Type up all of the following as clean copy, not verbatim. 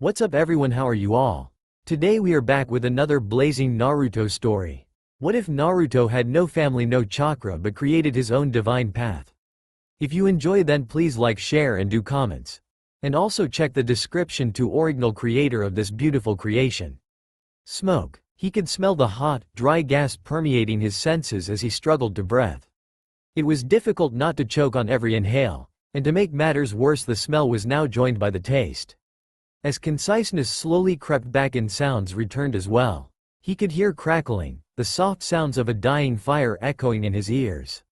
What's up everyone, how are you all? Today we are back with another blazing Naruto story. What if Naruto had no family, no chakra, but created his own divine path? If you enjoy, then please like, share and do comments. And also check the description to original creator of this beautiful creation. Smoke. He could smell the hot, dry gas permeating his senses as he struggled to breathe. It was difficult not to choke on every inhale, and to make matters worse, the smell was now joined by the taste. As conciseness slowly crept back in, sounds returned as well. He could hear crackling, the soft sounds of a dying fire echoing in his ears.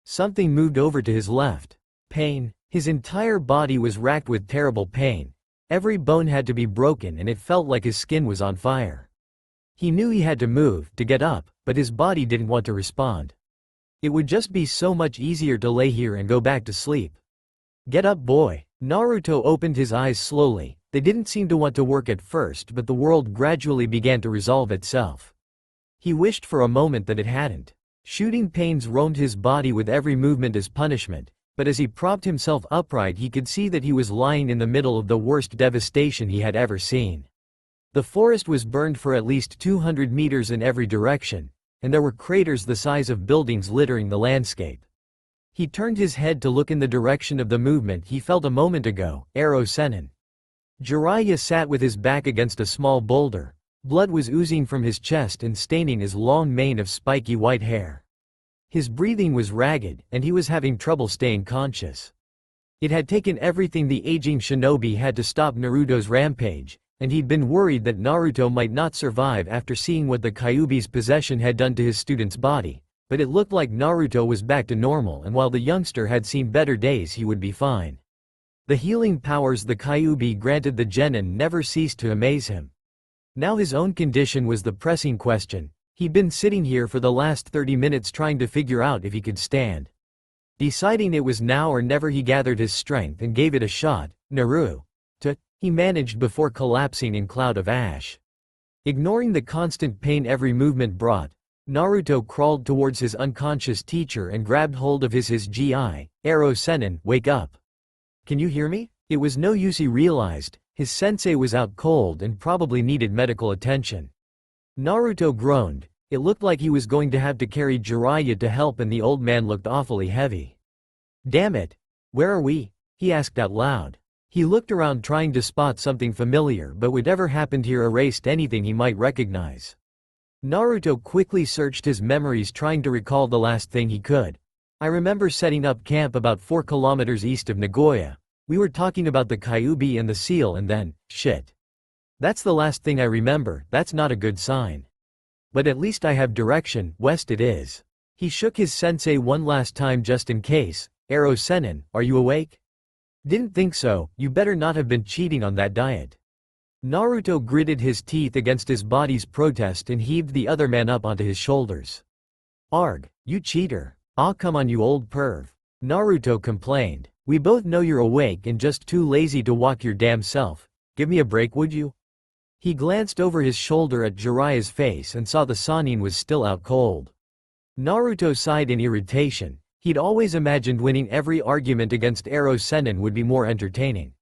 Something moved over to his left. Pain. His entire body was racked with terrible pain. Every bone had to be broken and it felt like his skin was on fire. He knew he had to move, to get up, but his body didn't want to respond. It would just be so much easier to lay here and go back to sleep. Get up, boy. Naruto opened his eyes slowly. They didn't seem to want to work at first, but the world gradually began to resolve itself. He wished for a moment that it hadn't. Shooting pains roamed his body with every movement as punishment, but as he propped himself upright he could see that he was lying in the middle of the worst devastation he had ever seen. The forest was burned for at least 200 meters in every direction, and there were craters the size of buildings littering the landscape. He turned his head to look in the direction of the movement he felt a moment ago. Arrow Sennin. Jiraiya sat with his back against a small boulder. Blood was oozing from his chest and staining his long mane of spiky white hair. His breathing was ragged, and he was having trouble staying conscious. It had taken everything the aging shinobi had to stop Naruto's rampage, and he'd been worried that Naruto might not survive after seeing what the Kyuubi's possession had done to his student's body, but it looked like Naruto was back to normal, and while the youngster had seen better days, he would be fine. The healing powers the Kyuubi granted the genin never ceased to amaze him. Now his own condition was the pressing question. He'd been sitting here for the last 30 minutes trying to figure out if he could stand. Deciding it was now or never, he gathered his strength and gave it a shot. Naruto, he managed before collapsing in cloud of ash. Ignoring the constant pain every movement brought, Naruto crawled towards his unconscious teacher and grabbed hold of his GI. Arrow Sennin, wake up. Can you hear me? It was no use, he realized. His sensei was out cold and probably needed medical attention. Naruto groaned. It looked like he was going to have to carry Jiraiya to help, and the old man looked awfully heavy. Damn it. Where are we? He asked out loud. He looked around trying to spot something familiar, but whatever happened here erased anything he might recognize. Naruto quickly searched his memories trying to recall the last thing he could. I remember setting up camp about 4 kilometers east of Nagoya. We were talking about the Kyuubi and the seal, and then, shit. That's the last thing I remember. That's not a good sign. But at least I have direction. West it is. He shook his sensei one last time just in case. Arrow Sennin, are you awake? Didn't think so. You better not have been cheating on that diet. Naruto gritted his teeth against his body's protest and heaved the other man up onto his shoulders. Arg, you cheater. Ah, come on, you old perv. Naruto complained. We both know you're awake and just too lazy to walk your damn self. Give me a break, would you? He glanced over his shoulder at Jiraiya's face and saw the Sannin was still out cold. Naruto sighed in irritation. He'd always imagined winning every argument against Arrow Sennin would be more entertaining.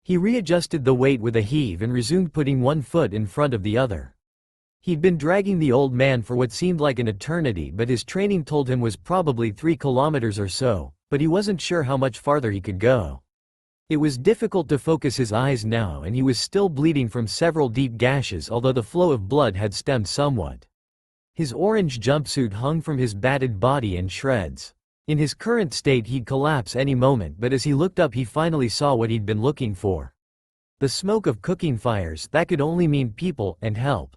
He readjusted the weight with a heave and resumed putting one foot in front of the other. He'd been dragging the old man for what seemed like an eternity, but his training told him was probably 3 kilometers or so, but he wasn't sure how much farther he could go. It was difficult to focus his eyes now, and he was still bleeding from several deep gashes, although the flow of blood had stemmed somewhat. His orange jumpsuit hung from his battered body in shreds. In his current state he'd collapse any moment, but as he looked up he finally saw what he'd been looking for. The smoke of cooking fires. That could only mean people and help.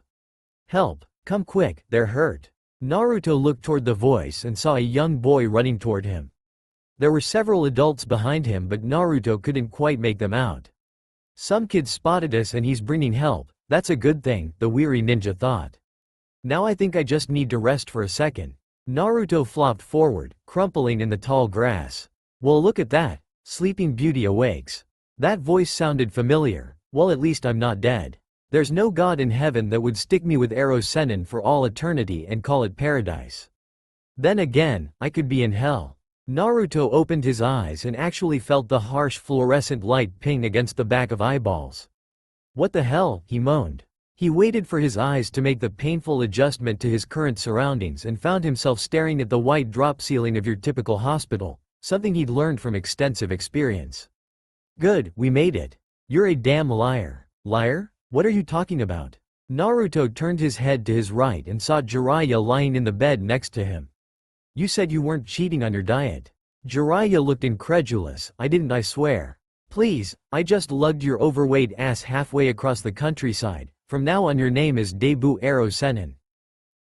Help, come quick, they're hurt. Naruto looked toward the voice and saw a young boy running toward him. There were several adults behind him, but Naruto couldn't quite make them out. Some kid spotted us and he's bringing help. That's a good thing, the weary ninja thought. Now I think I just need to rest for a second. Naruto flopped forward, crumpling in the tall grass. Well, look at that. Sleeping Beauty awakes. That voice sounded familiar. Well, at least I'm not dead. There's no god in heaven that would stick me with Arrow Sennin for all eternity and call it paradise. Then again, I could be in hell. Naruto opened his eyes and actually felt the harsh fluorescent light ping against the back of eyeballs. What the hell, he moaned. He waited for his eyes to make the painful adjustment to his current surroundings and found himself staring at the white drop ceiling of your typical hospital, something he'd learned from extensive experience. Good, we made it. You're a damn liar. Liar? What are you talking about? Naruto turned his head to his right and saw Jiraiya lying in the bed next to him. You said you weren't cheating on your diet. Jiraiya looked incredulous. I didn't, I swear. Please, I just lugged your overweight ass halfway across the countryside. From now on your name is Debu Ero Senin.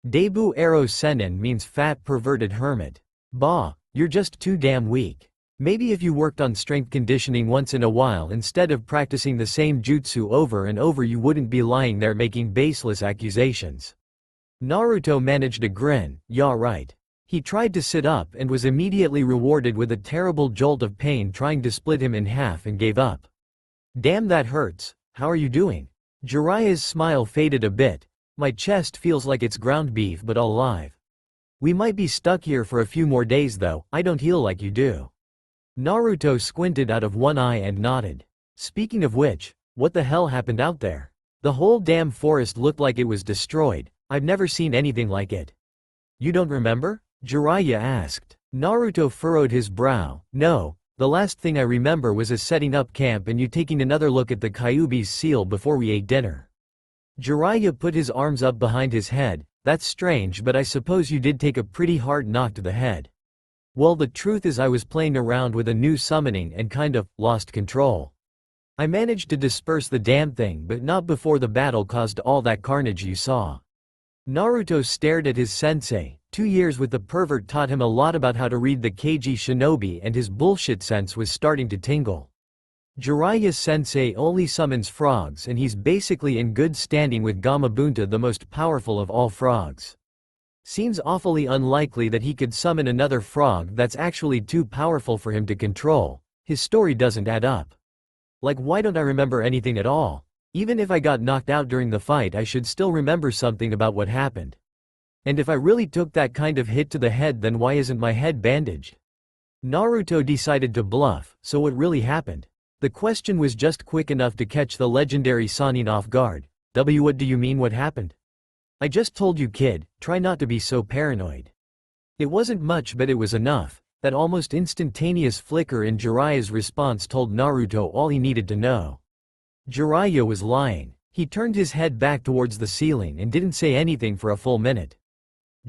Debu Ero Senin means fat perverted hermit. Bah, you're just too damn weak. Maybe if you worked on strength conditioning once in a while instead of practicing the same jutsu over and over you wouldn't be lying there making baseless accusations. Naruto managed a grin. Yeah, right. He tried to sit up and was immediately rewarded with a terrible jolt of pain trying to split him in half and gave up. Damn, that hurts. How are you doing? Jiraiya's smile faded a bit. My chest feels like it's ground beef but all live. We might be stuck here for a few more days though, I don't heal like you do. Naruto squinted out of one eye and nodded. Speaking of which, what the hell happened out there? The whole damn forest looked like it was destroyed. I've never seen anything like it. You don't remember? Jiraiya asked. Naruto furrowed his brow. No, the last thing I remember was us setting up camp and you taking another look at the Kyuubi's seal before we ate dinner. Jiraiya put his arms up behind his head. That's strange, but I suppose you did take a pretty hard knock to the head. Well, the truth is I was playing around with a new summoning and kind of lost control. I managed to disperse the damn thing but not before the battle caused all that carnage you saw. Naruto stared at his sensei. 2 years with the pervert taught him a lot about how to read the Keiji shinobi and his bullshit sense was starting to tingle. Jiraiya's sensei only summons frogs and he's basically in good standing with Gamabunta, the most powerful of all frogs. Seems awfully unlikely that he could summon another frog that's actually too powerful for him to control. His story doesn't add up. Like, why don't I remember anything at all? Even if I got knocked out during the fight I should still remember something about what happened. And if I really took that kind of hit to the head then why isn't my head bandaged? Naruto decided to bluff. So what really happened? The question was just quick enough to catch the legendary Sannin off guard. What do you mean what happened? I just told you, kid, try not to be so paranoid. It wasn't much but it was enough. That almost instantaneous flicker in Jiraiya's response told Naruto all he needed to know. Jiraiya was lying. He turned his head back towards the ceiling and didn't say anything for a full minute.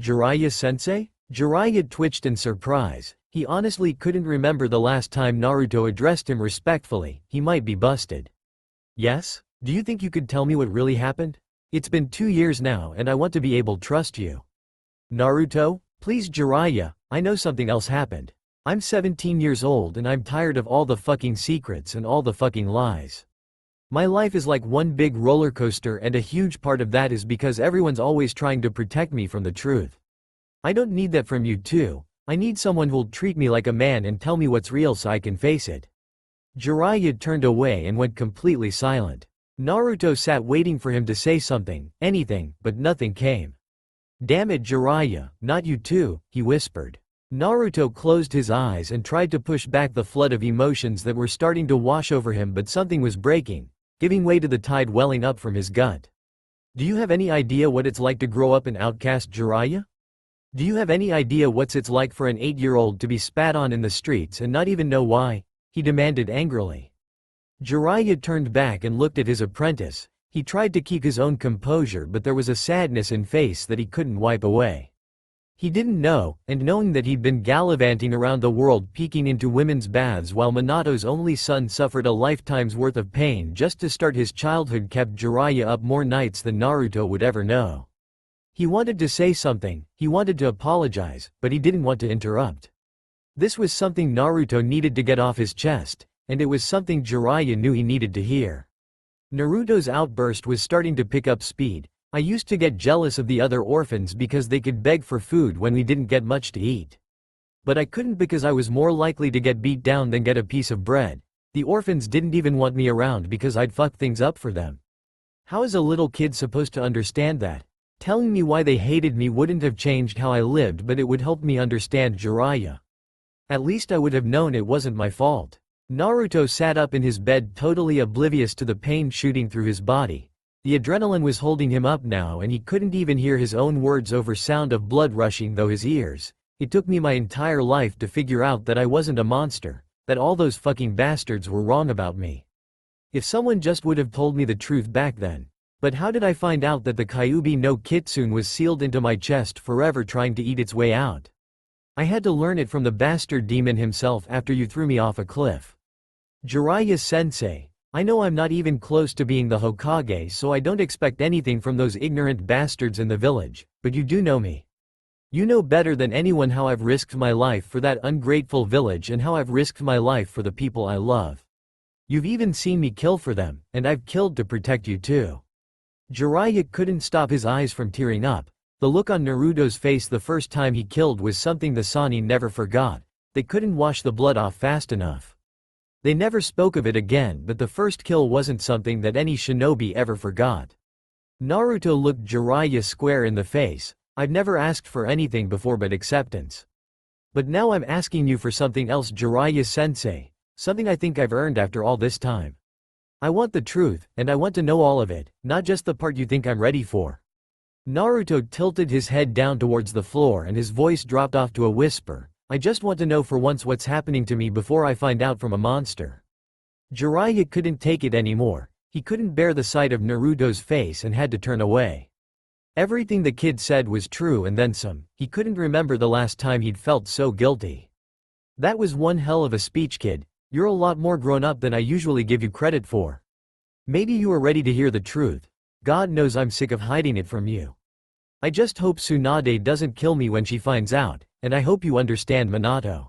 Jiraiya-sensei? Jiraiya twitched in surprise. He honestly couldn't remember the last time Naruto addressed him respectfully. He might be busted. Yes? Do you think you could tell me what really happened? It's been 2 years now and I want to be able to trust you. Naruto? Please Jiraiya, I know something else happened. I'm 17 years old and I'm tired of all the fucking secrets and all the fucking lies. My life is like one big roller coaster and a huge part of that is because everyone's always trying to protect me from the truth. I don't need that from you too. I need someone who'll treat me like a man and tell me what's real so I can face it. Jiraiya turned away and went completely silent. Naruto sat waiting for him to say something, anything, but nothing came. Damn it Jiraiya, not you too, he whispered. Naruto closed his eyes and tried to push back the flood of emotions that were starting to wash over him but something was breaking, giving way to the tide welling up from his gut. Do you have any idea what it's like to grow up an outcast, Jiraiya? Do you have any idea what it's like for an 8-year-old to be spat on in the streets and not even know why? He demanded angrily. Jiraiya turned back and looked at his apprentice. He tried to keep his own composure but there was a sadness in face that he couldn't wipe away. He didn't know, and knowing that he'd been gallivanting around the world peeking into women's baths while Minato's only son suffered a lifetime's worth of pain just to start his childhood kept Jiraiya up more nights than Naruto would ever know. He wanted to say something, he wanted to apologize, but he didn't want to interrupt. This was something Naruto needed to get off his chest, and it was something Jiraiya knew he needed to hear. Naruto's outburst was starting to pick up speed. I used to get jealous of the other orphans because they could beg for food when we didn't get much to eat. But I couldn't because I was more likely to get beat down than get a piece of bread. The orphans didn't even want me around because I'd fuck things up for them. How is a little kid supposed to understand that? Telling me why they hated me wouldn't have changed how I lived but it would help me understand Jiraiya. At least I would have known it wasn't my fault. Naruto sat up in his bed totally oblivious to the pain shooting through his body. The adrenaline was holding him up now and he couldn't even hear his own words over sound of blood rushing through his ears. It took me my entire life to figure out that I wasn't a monster, that all those fucking bastards were wrong about me. If someone just would have told me the truth back then. But how did I find out that the Kyuubi no Kitsune was sealed into my chest forever trying to eat its way out? I had to learn it from the bastard demon himself after you threw me off a cliff. Jiraiya-sensei, I know I'm not even close to being the Hokage, so I don't expect anything from those ignorant bastards in the village, but you do know me. You know better than anyone how I've risked my life for that ungrateful village and how I've risked my life for the people I love. You've even seen me kill for them, and I've killed to protect you too. Jiraiya couldn't stop his eyes from tearing up. The look on Naruto's face the first time he killed was something the Sannin never forgot. They couldn't wash the blood off fast enough. They never spoke of it again, but the first kill wasn't something that any shinobi ever forgot. Naruto looked Jiraiya square in the face. I've never asked for anything before but acceptance. But now I'm asking you for something else, Jiraiya-sensei. Something I think I've earned after all this time. I want the truth, and I want to know all of it, not just the part you think I'm ready for. Naruto tilted his head down towards the floor and his voice dropped off to a whisper. I just want to know for once what's happening to me before I find out from a monster. Jiraiya couldn't take it anymore. He couldn't bear the sight of Naruto's face and had to turn away. Everything the kid said was true and then some. He couldn't remember the last time he'd felt so guilty. That was one hell of a speech, kid. You're a lot more grown up than I usually give you credit for. Maybe you are ready to hear the truth. God knows I'm sick of hiding it from you. I just hope Tsunade doesn't kill me when she finds out, and I hope you understand, Minato.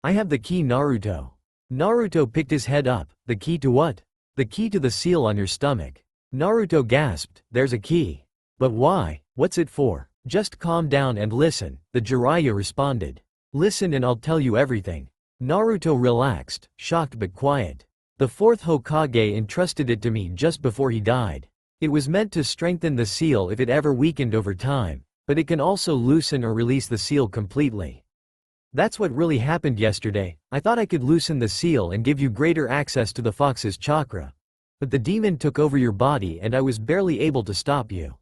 I have the key, Naruto. Naruto picked his head up. The key to what? The key to the seal on your stomach. Naruto gasped, there's a key. But why? What's it for? Just calm down and listen, the Jiraiya responded. Listen and I'll tell you everything. Naruto relaxed, shocked but quiet. The fourth Hokage entrusted it to me just before he died. It was meant to strengthen the seal if it ever weakened over time, but it can also loosen or release the seal completely. That's what really happened yesterday. I thought I could loosen the seal and give you greater access to the fox's chakra. But the demon took over your body and I was barely able to stop you.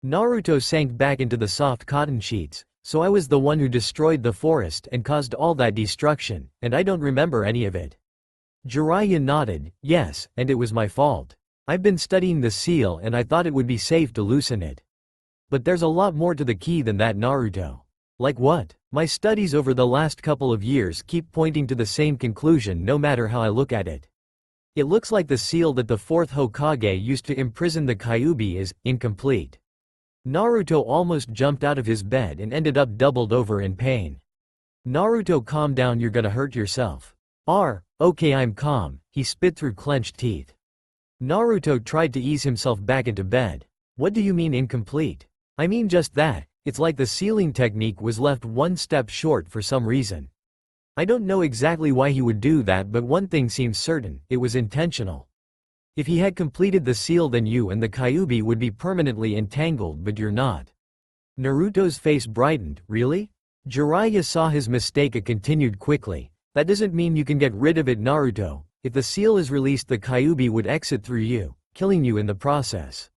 Naruto sank back into the soft cotton sheets. So I was the one who destroyed the forest and caused all that destruction, and I don't remember any of it. Jiraiya nodded, yes, and it was my fault. I've been studying the seal and I thought it would be safe to loosen it. But there's a lot more to the key than that, Naruto. Like what? My studies over the last couple of years keep pointing to the same conclusion no matter how I look at it. It looks like the seal that the fourth Hokage used to imprison the Kyuubi is incomplete. Naruto almost jumped out of his bed and ended up doubled over in pain. Naruto, calm down, you're gonna hurt yourself. Okay, I'm calm, he spit through clenched teeth. Naruto tried to ease himself back into bed. What do you mean incomplete? I mean just that, it's like the sealing technique was left one step short for some reason. I don't know exactly why he would do that, but one thing seems certain, it was intentional. If he had completed the seal, then you and the Kyuubi would be permanently entangled, but you're not. Naruto's face brightened. Really? Jiraiya saw his mistake and continued quickly. That doesn't mean you can get rid of it, Naruto. If the seal is released, the Kyuubi would exit through you, killing you in the process.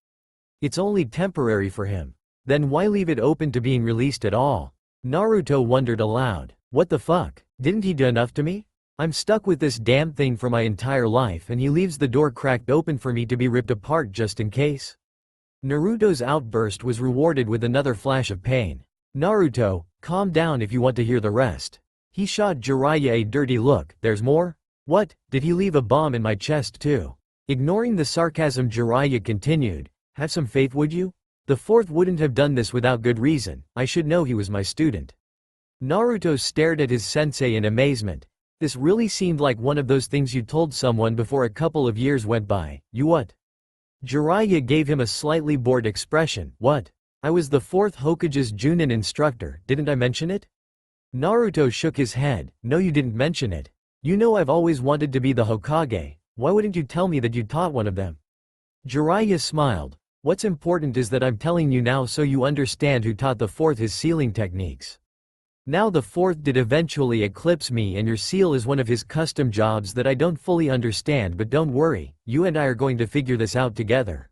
It's only temporary for him. Then why leave it open to being released at all? Naruto wondered aloud. What the fuck? Didn't he do enough to me? I'm stuck with this damn thing for my entire life and he leaves the door cracked open for me to be ripped apart just in case. Naruto's outburst was rewarded with another flash of pain. Naruto, calm down if you want to hear the rest. He shot Jiraiya a dirty look. There's more? What, did he leave a bomb in my chest too? Ignoring the sarcasm, Jiraiya continued. Have some faith, would you? The fourth wouldn't have done this without good reason. I should know he was my student. Naruto stared at his sensei in amazement. This really seemed like one of those things you told someone before a couple of years went by. You what? Jiraiya gave him a slightly bored expression. What? I was the fourth Hokage's Junin instructor, didn't I mention it? Naruto shook his head. No, you didn't mention it. You know I've always wanted to be the Hokage. Why wouldn't you tell me that you taught one of them? Jiraiya smiled. What's important is that I'm telling you now so you understand who taught the fourth his sealing techniques. Now the fourth did eventually eclipse me, and your seal is one of his custom jobs that I don't fully understand, but don't worry, you and I are going to figure this out together.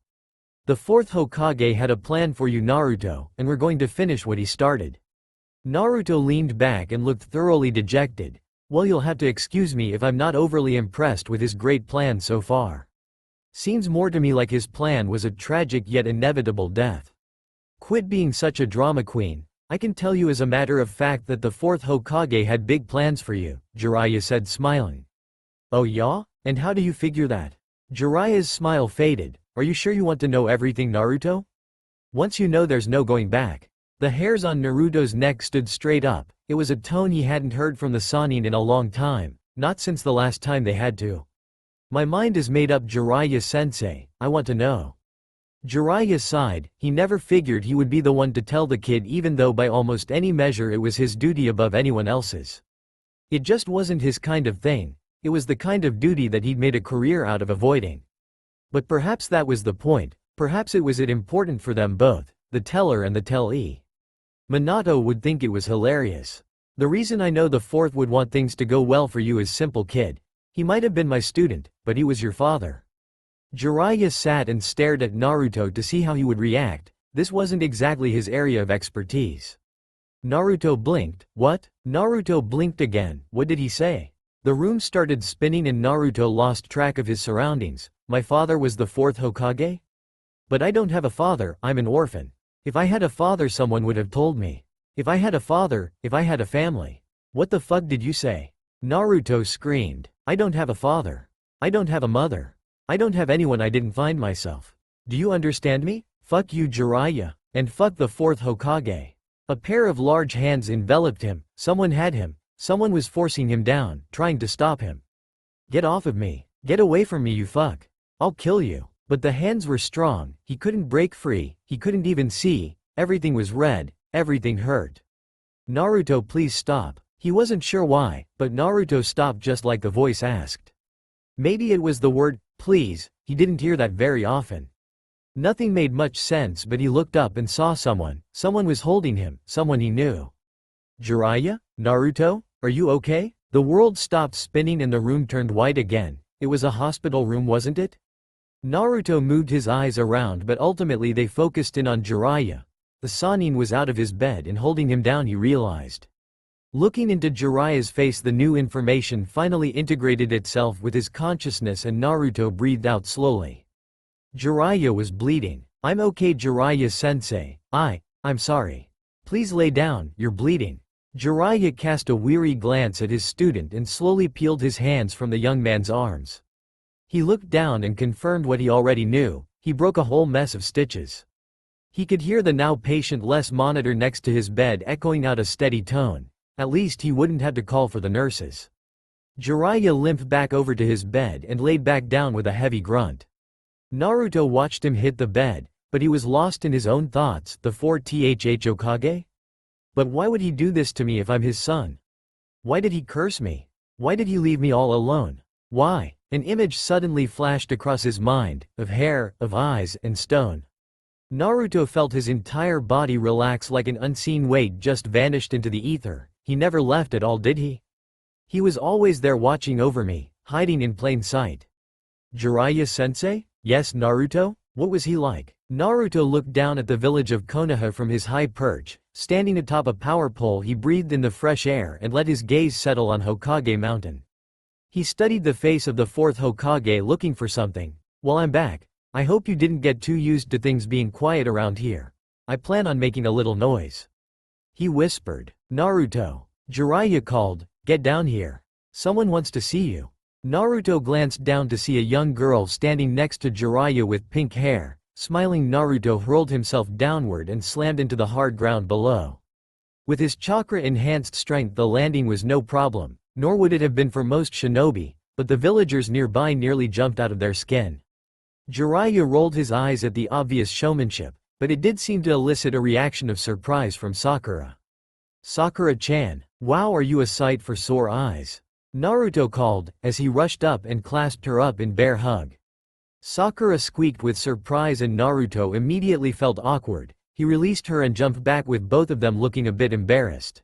The fourth Hokage had a plan for you, Naruto, and we're going to finish what he started. Naruto leaned back and looked thoroughly dejected. Well, you'll have to excuse me if I'm not overly impressed with his great plan so far. Seems more to me like his plan was a tragic yet inevitable death. Quit being such a drama queen. I can tell you as a matter of fact that the fourth Hokage had big plans for you, Jiraiya said, smiling. Oh yeah? And how do you figure that? Jiraiya's smile faded. Are you sure you want to know everything, Naruto? Once you know, there's no going back. The hairs on Naruto's neck stood straight up. It was a tone he hadn't heard from the Sannin in a long time, not since the last time they had to. My mind is made up, Jiraiya-sensei, I want to know. Jiraiya sighed. He never figured he would be the one to tell the kid, even though by almost any measure it was his duty above anyone else's. It just wasn't his kind of thing. It was the kind of duty that he'd made a career out of avoiding. But perhaps that was the point. Perhaps it was important for them both, the teller and the tellee. Minato would think it was hilarious. The reason I know the fourth would want things to go well for you is simple, kid. He might have been my student, but he was your father. Jiraiya sat and stared at Naruto to see how he would react. This wasn't exactly his area of expertise. Naruto blinked. What? Naruto blinked again. What did he say? The room started spinning and Naruto lost track of his surroundings. My father was the fourth Hokage? But I don't have a father, I'm an orphan. If I had a father, someone would have told me. If I had a father, if I had a family. What the fuck did you say? Naruto screamed. I don't have a father. I don't have a mother. I don't have anyone. I didn't find myself. Do you understand me? Fuck you, Jiraiya. And fuck the fourth Hokage. A pair of large hands enveloped him. Someone had him. Someone was forcing him down, trying to stop him. Get off of me. Get away from me, you fuck. I'll kill you. But the hands were strong. He couldn't break free. He couldn't even see. Everything was red. Everything hurt. Naruto, please stop. He wasn't sure why, but Naruto stopped just like the voice asked. Maybe it was the word, please. He didn't hear that very often. Nothing made much sense, but he looked up and saw someone. Someone was holding him, someone he knew. Jiraiya? Naruto? Are you okay? The world stopped spinning and the room turned white again. It was a hospital room, wasn't it? Naruto moved his eyes around, but ultimately they focused in on Jiraiya. The Sannin was out of his bed and holding him down, he realized. Looking into Jiraiya's face, the new information finally integrated itself with his consciousness and Naruto breathed out slowly. Jiraiya was bleeding. I'm okay, Jiraiya-sensei. I'm sorry. Please lay down, you're bleeding. Jiraiya cast a weary glance at his student and slowly peeled his hands from the young man's arms. He looked down and confirmed what he already knew. He broke a whole mess of stitches. He could hear the now patient-less monitor next to his bed echoing out a steady tone. At least he wouldn't have to call for the nurses. Jiraiya limped back over to his bed and laid back down with a heavy grunt. Naruto watched him hit the bed, but he was lost in his own thoughts. The fourth Hokage? But why would he do this to me if I'm his son? Why did he curse me? Why did he leave me all alone? Why? An image suddenly flashed across his mind, of hair, of eyes, and stone. Naruto felt his entire body relax like an unseen weight just vanished into the ether. He never left at all, did he? He was always there watching over me, hiding in plain sight. Jiraiya-sensei? Yes, Naruto? What was he like? Naruto looked down at the village of Konoha from his high perch. Standing atop a power pole, he breathed in the fresh air and let his gaze settle on Hokage Mountain. He studied the face of the fourth Hokage, looking for something. Well, I'm back. I hope you didn't get too used to things being quiet around here. I plan on making a little noise. He whispered. Naruto. Jiraiya called. Get down here. Someone wants to see you. Naruto glanced down to see a young girl standing next to Jiraiya with pink hair. Smiling, Naruto hurled himself downward and slammed into the hard ground below. With his chakra-enhanced strength, the landing was no problem, nor would it have been for most shinobi, but the villagers nearby nearly jumped out of their skin. Jiraiya rolled his eyes at the obvious showmanship, but it did seem to elicit a reaction of surprise from Sakura. Sakura-chan, wow, are you a sight for sore eyes? Naruto called, as he rushed up and clasped her up in bear hug. Sakura squeaked with surprise and Naruto immediately felt awkward. He released her and jumped back with both of them looking a bit embarrassed.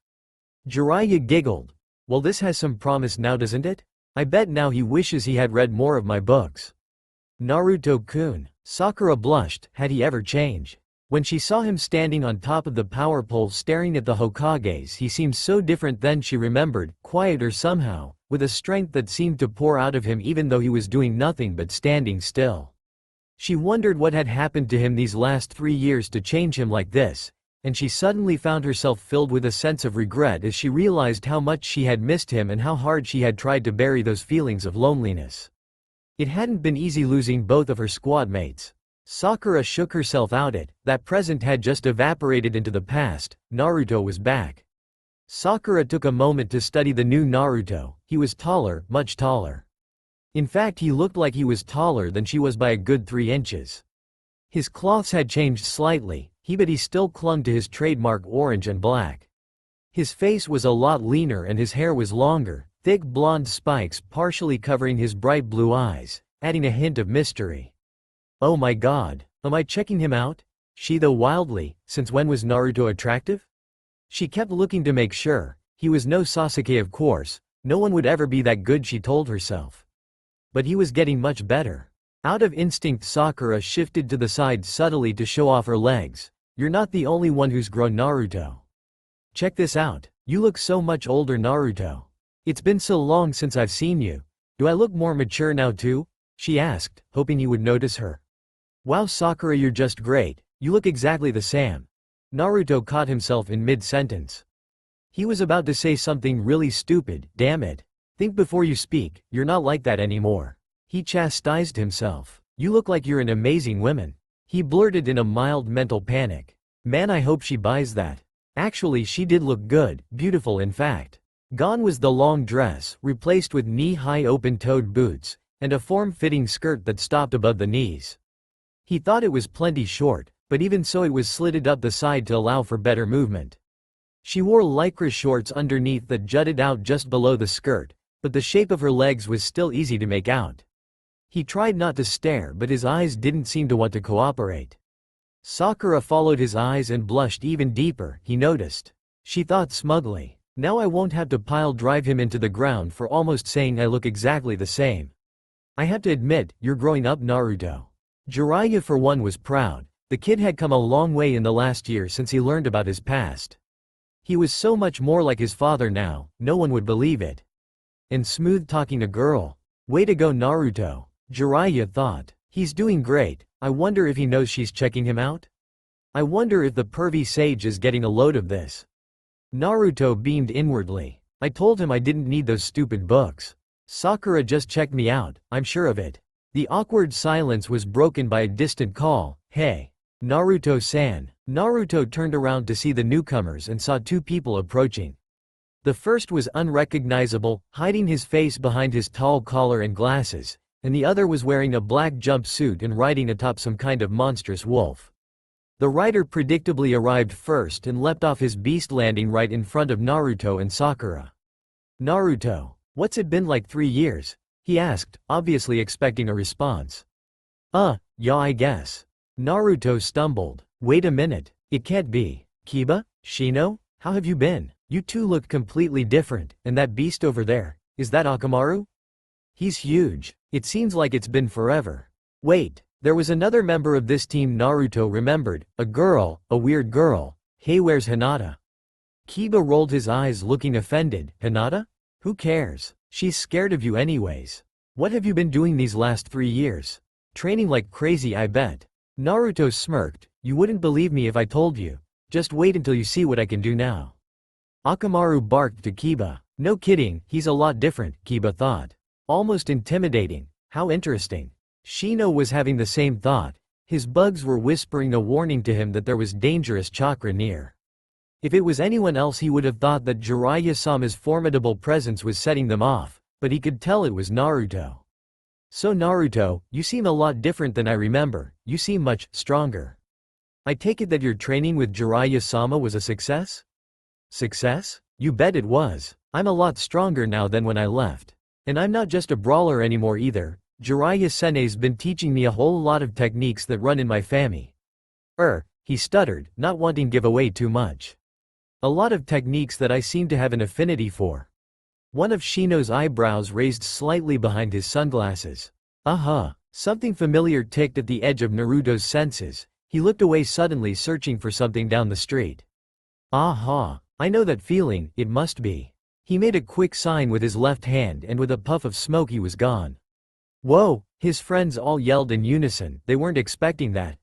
Jiraiya giggled. Well, this has some promise now, doesn't it? I bet now he wishes he had read more of my books. Naruto-kun. Sakura blushed. Had he ever changed? When she saw him standing on top of the power pole staring at the Hokages, he seemed so different than she remembered, quieter somehow, with a strength that seemed to pour out of him even though he was doing nothing but standing still. She wondered what had happened to him these last 3 years to change him like this, and she suddenly found herself filled with a sense of regret as she realized how much she had missed him and how hard she had tried to bury those feelings of loneliness. It hadn't been easy losing both of her squad mates. Sakura shook herself out at that present had just evaporated into the past. Naruto was back. Sakura took a moment to study the new Naruto. He was taller, much taller. In fact, he looked like he was taller than she was by a good 3 inches. His clothes had changed slightly, but he still clung to his trademark orange and black. His face was a lot leaner and his hair was longer, thick blonde spikes partially covering his bright blue eyes, adding a hint of mystery. Oh my god, am I checking him out? She though wildly, since when was Naruto attractive? She kept looking to make sure. He was no Sasuke, of course, no one would ever be that good, she told herself. But he was getting much better. Out of instinct, Sakura shifted to the side subtly to show off her legs. You're not the only one who's grown, Naruto. Check this out, you look so much older, Naruto. It's been so long since I've seen you. Do I look more mature now too? She asked, hoping he would notice her. Wow, Sakura, you're just great, you look exactly the same. Naruto caught himself in mid-sentence. He was about to say something really stupid. Damn it. Think before you speak, you're not like that anymore. He chastised himself. You look like you're an amazing woman. He blurted in a mild mental panic. Man, I hope she buys that. Actually, she did look good, beautiful in fact. Gone was the long dress, replaced with knee-high open-toed boots, and a form-fitting skirt that stopped above the knees. He thought it was plenty short, but even so it was slitted up the side to allow for better movement. She wore lycra shorts underneath that jutted out just below the skirt, but the shape of her legs was still easy to make out. He tried not to stare, but his eyes didn't seem to want to cooperate. Sakura followed his eyes and blushed even deeper, he noticed. She thought smugly, now I won't have to pile drive him into the ground for almost saying I look exactly the same. I have to admit, you're growing up, Naruto. Jiraiya for one was proud. The kid had come a long way in the last year since he learned about his past. He was so much more like his father now, no one would believe it. And smooth-talking a girl. Way to go, Naruto. Jiraiya thought. He's doing great. I wonder if he knows she's checking him out? I wonder if the pervy sage is getting a load of this. Naruto beamed inwardly. I told him I didn't need those stupid books. Sakura just checked me out, I'm sure of it. The awkward silence was broken by a distant call. Hey. Naruto-san. Naruto turned around to see the newcomers and saw 2 people approaching. The first was unrecognizable, hiding his face behind his tall collar and glasses, and the other was wearing a black jumpsuit and riding atop some kind of monstrous wolf. The rider predictably arrived first and leapt off his beast, landing right in front of Naruto and Sakura. Naruto, what's it been like 3 years? He asked, obviously expecting a response. Yeah, I guess. Naruto stumbled. Wait a minute, it can't be. Kiba? Shino? How have you been? You two look completely different, and that beast over there, is that Akamaru? He's huge. It seems like it's been forever. Wait, there was another member of this team Naruto remembered, a girl, a weird girl. Hey, where's Hinata? Kiba rolled his eyes looking offended. Hinata? Who cares? She's scared of you anyways. What have you been doing these last 3 years? Training like crazy, I bet. Naruto smirked. You wouldn't believe me if I told you. Just wait until you see what I can do now. Akamaru barked to Kiba. No kidding, he's a lot different, Kiba thought. Almost intimidating. How interesting. Shino was having the same thought. His bugs were whispering a warning to him that there was dangerous chakra near. If it was anyone else he would have thought that Jiraiya-sama's formidable presence was setting them off, but he could tell it was Naruto. So Naruto, you seem a lot different than I remember, you seem much stronger. I take it that your training with Jiraiya-sama was a success? Success? You bet it was. I'm a lot stronger now than when I left. And I'm not just a brawler anymore either. Jiraiya-senai's been teaching me a whole lot of techniques that run in my family. He stuttered, not wanting to give away too much. A lot of techniques that I seem to have an affinity for. One of Shino's eyebrows raised slightly behind his sunglasses. Something familiar ticked at the edge of Naruto's senses. He looked away suddenly, searching for something down the street. I know that feeling, it must be. He made a quick sign with his left hand, and with a puff of smoke he was gone. Whoa, his friends all yelled in unison. They weren't expecting that.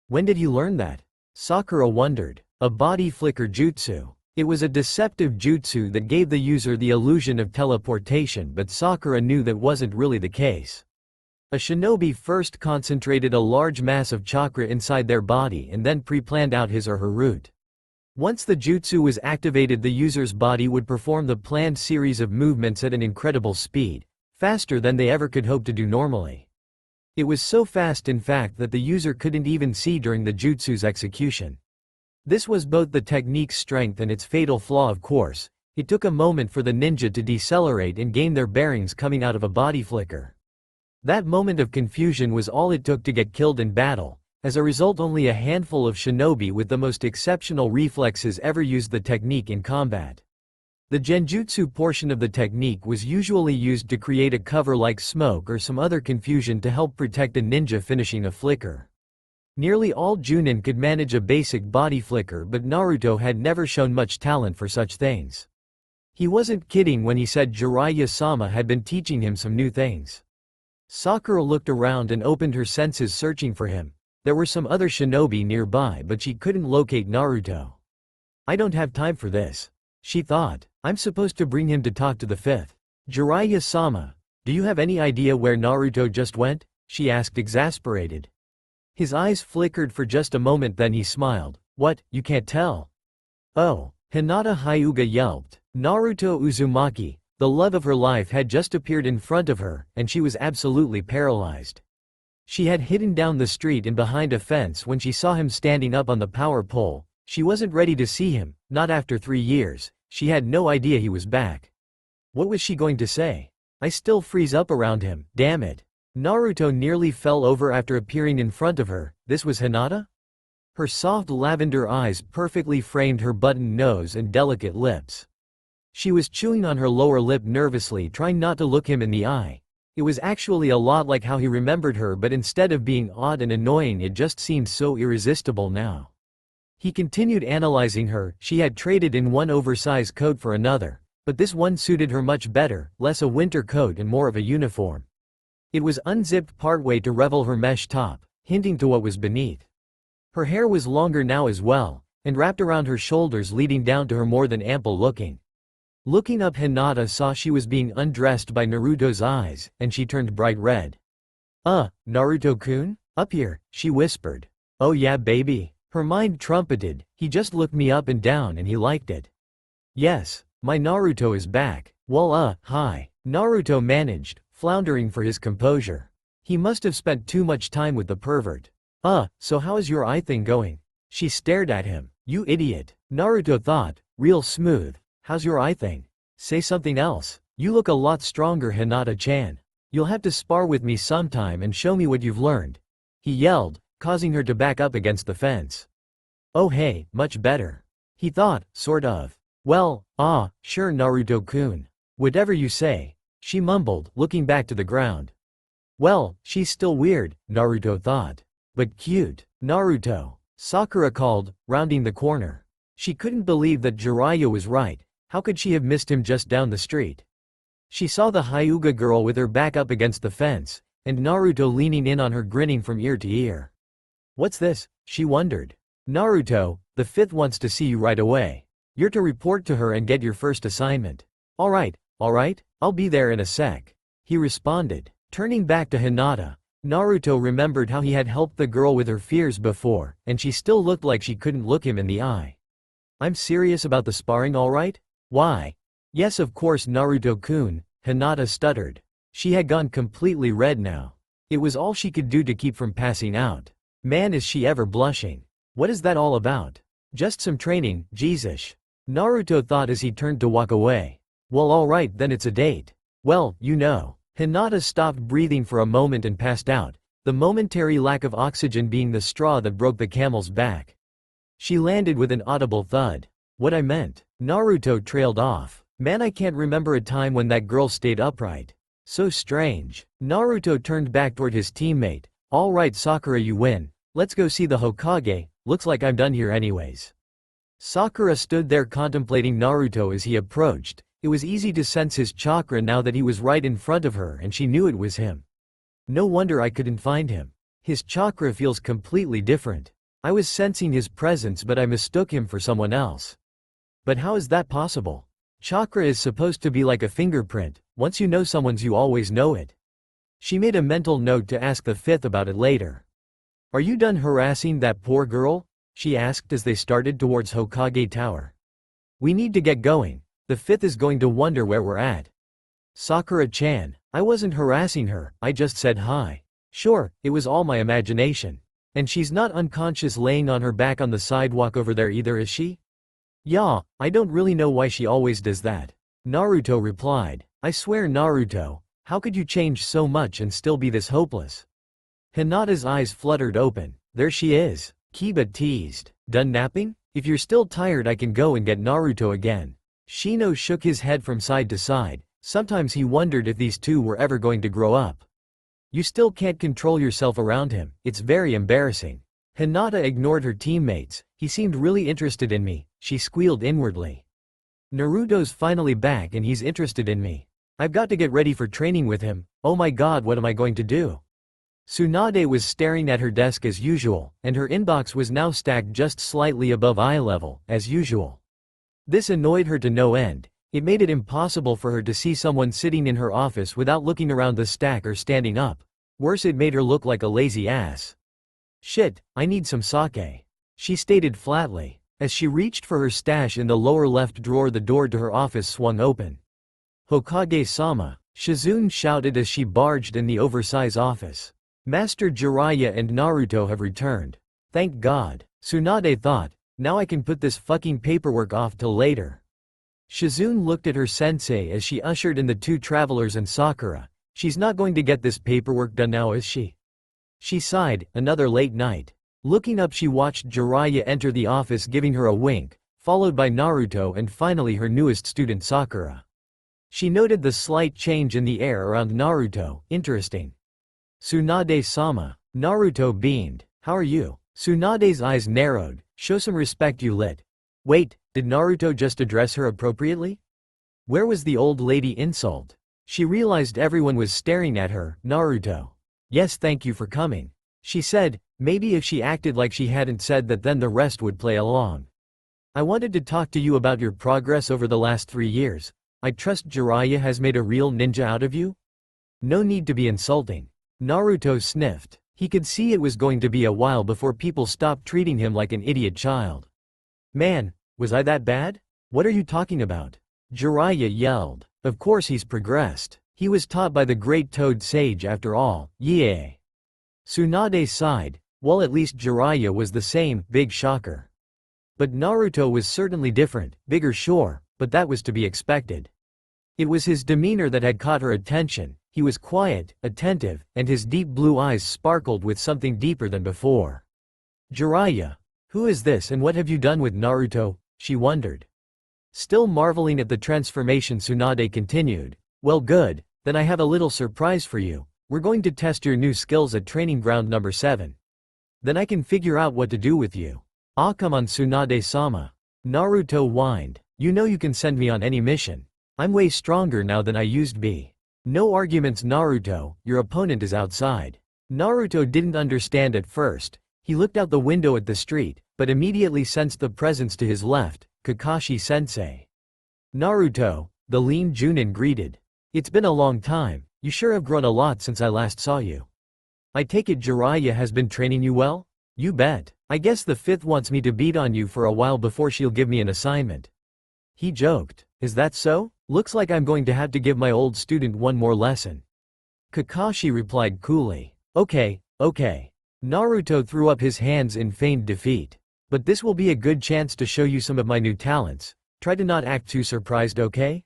When did he learn that? Sakura wondered. A body flicker jutsu. It was a deceptive jutsu that gave the user the illusion of teleportation, but Sakura knew that wasn't really the case. A shinobi first concentrated a large mass of chakra inside their body and then pre-planned out his or her route. Once the jutsu was activated, the user's body would perform the planned series of movements at an incredible speed, faster than they ever could hope to do normally. It was so fast, in fact, that the user couldn't even see during the jutsu's execution. This was both the technique's strength and its fatal flaw, of course. It took a moment for the ninja to decelerate and gain their bearings coming out of a body flicker. That moment of confusion was all it took to get killed in battle. As a result, only a handful of shinobi with the most exceptional reflexes ever used the technique in combat. The genjutsu portion of the technique was usually used to create a cover like smoke or some other confusion to help protect a ninja finishing a flicker. Nearly all Junin could manage a basic body flicker, but Naruto had never shown much talent for such things. He wasn't kidding when he said Jiraiya-sama had been teaching him some new things. Sakura looked around and opened her senses, searching for him. There were some other shinobi nearby, but she couldn't locate Naruto. I don't have time for this, she thought. I'm supposed to bring him to talk to the fifth. Jiraiya-sama, do you have any idea where Naruto just went? She asked, exasperated. His eyes flickered for just a moment, then he smiled. What, you can't tell? Oh, Hinata Hyuga yelped. Naruto Uzumaki, the love of her life, had just appeared in front of her, and she was absolutely paralyzed. She had hidden down the street and behind a fence when she saw him standing up on the power pole. She wasn't ready to see him, not after 3 years. She had no idea he was back. What was she going to say? I still freeze up around him, damn it. Naruto nearly fell over after appearing in front of her. This was Hinata? Her soft lavender eyes perfectly framed her buttoned nose and delicate lips. She was chewing on her lower lip nervously, trying not to look him in the eye. It was actually a lot like how he remembered her, but instead of being odd and annoying, it just seemed so irresistible now. He continued analyzing her. She had traded in one oversized coat for another, but this one suited her much better, less a winter coat and more of a uniform. It was unzipped partway to reveal her mesh top, hinting to what was beneath. Her hair was longer now as well, and wrapped around her shoulders, leading down to her more than ample looking. Looking up, Hinata saw she was being undressed by Naruto's eyes, and she turned bright red. Naruto-kun? Up here, she whispered. Oh yeah, baby. Her mind trumpeted. He just looked me up and down and he liked it. Yes, my Naruto is back. Well, hi. Naruto managed, floundering for his composure. He must have spent too much time with the pervert. So how is your eye thing going? She stared at him. You idiot. Naruto thought, real smooth. How's your eye thing? Say something else. You look a lot stronger, Hinata-chan. You'll have to spar with me sometime and show me what you've learned. He yelled, causing her to back up against the fence. Oh hey, much better. He thought, sort of. Well, sure Naruto-kun. Whatever you say, she mumbled, looking back to the ground. Well, she's still weird, Naruto thought. But cute. Naruto, Sakura called, rounding the corner. She couldn't believe that Jiraiya was right. How could she have missed him just down the street? She saw the Hyuga girl with her back up against the fence, and Naruto leaning in on her, grinning from ear to ear. What's this? She wondered. Naruto, the fifth wants to see you right away. You're to report to her and get your first assignment. Alright, I'll be there in a sec. He responded. Turning back to Hinata, Naruto remembered how he had helped the girl with her fears before, and she still looked like she couldn't look him in the eye. I'm serious about the sparring, alright? Why? Yes, of course, Naruto-kun, Hinata stuttered. She had gone completely red now. It was all she could do to keep from passing out. Man, is she ever blushing. What is that all about? Just some training, Jesus. Naruto thought as he turned to walk away. Well, alright, then it's a date. Well, you know. Hinata stopped breathing for a moment and passed out, the momentary lack of oxygen being the straw that broke the camel's back. She landed with an audible thud. What I meant. Naruto trailed off. Man, I can't remember a time when that girl stayed upright. So strange. Naruto turned back toward his teammate. Alright Sakura, you win. Let's go see the Hokage, looks like I'm done here anyways. Sakura stood there contemplating Naruto as he approached. It was easy to sense his chakra now that he was right in front of her and she knew it was him. No wonder I couldn't find him. His chakra feels completely different. I was sensing his presence but I mistook him for someone else. But how is that possible? Chakra is supposed to be like a fingerprint, once you know someone's you always know it. She made a mental note to ask the fifth about it later. Are you done harassing that poor girl? She asked as they started towards Hokage Tower. We need to get going. The fifth is going to wonder where we're at. Sakura-chan, I wasn't harassing her, I just said hi. Sure, it was all my imagination. And she's not unconscious laying on her back on the sidewalk over there either, is she? Yeah, I don't really know why she always does that. Naruto replied. I swear Naruto, how could you change so much and still be this hopeless? Hinata's eyes fluttered open. There she is. Kiba teased. Done napping? If you're still tired I can go and get Naruto again. Shino shook his head from side to side. Sometimes he wondered if these two were ever going to grow up. You still can't control yourself around him, it's very embarrassing. Hinata ignored her teammates. He seemed really interested in me, she squealed inwardly. Naruto's finally back and he's interested in me. I've got to get ready for training with him. Oh my god, what am I going to do? Tsunade was staring at her desk as usual, and her inbox was now stacked just slightly above eye level, as usual. This annoyed her to no end. It made it impossible for her to see someone sitting in her office without looking around the stack or standing up. Worse, it made her look like a lazy ass. Shit, I need some sake. She stated flatly. As she reached for her stash in the lower left drawer, the door to her office swung open. Hokage-sama, Shizune shouted as she barged in the oversized office. Master Jiraiya and Naruto have returned. Thank God, Tsunade thought. Now I can put this fucking paperwork off till later. Shizune looked at her sensei as she ushered in the two travelers and Sakura. She's not going to get this paperwork done now, is she? She sighed. Another late night. Looking up, she watched Jiraiya enter the office giving her a wink, followed by Naruto and finally her newest student Sakura. She noted the slight change in the air around Naruto. Interesting. Tsunade-sama. Naruto beamed. How are you? Tsunade's eyes narrowed. Show some respect, you lit. Wait, did Naruto just address her appropriately? Where was the old lady insult? She realized everyone was staring at her. Naruto. Yes, thank you for coming. She said. Maybe if she acted like she hadn't said that, then the rest would play along. I wanted to talk to you about your progress over the last 3 years. I trust Jiraiya has made a real ninja out of you? No need to be insulting. Naruto sniffed. He could see it was going to be a while before people stopped treating him like an idiot child. Man, was I that bad? What are you talking about? Jiraiya yelled. Of course he's progressed. He was taught by the great Toad Sage after all. Yeah. Tsunade sighed. Well, at least Jiraiya was the same. Big shocker. But Naruto was certainly different. Bigger, sure, but that was to be expected. It was his demeanor that had caught her attention. He was quiet, attentive, and his deep blue eyes sparkled with something deeper than before. Jiraiya. Who is this and what have you done with Naruto? She wondered. Still marveling at the transformation, Tsunade continued. Well, good, then I have a little surprise for you. We're going to test your new skills at training ground number 7. Then I can figure out what to do with you. Ah, come on, Tsunade-sama. Naruto whined. You know you can send me on any mission. I'm way stronger now than I used to be. No arguments, Naruto, your opponent is outside. Naruto didn't understand at first. He looked out the window at the street, but immediately sensed the presence to his left, Kakashi-sensei. Naruto, the lean Junin greeted. It's been a long time, you sure have grown a lot since I last saw you. I take it Jiraiya has been training you well? You bet. I guess the 5th wants me to beat on you for a while before she'll give me an assignment. He joked. Is that so? Looks like I'm going to have to give my old student one more lesson. Kakashi replied coolly. Okay. Naruto threw up his hands in feigned defeat. But this will be a good chance to show you some of my new talents. Try to not act too surprised, okay?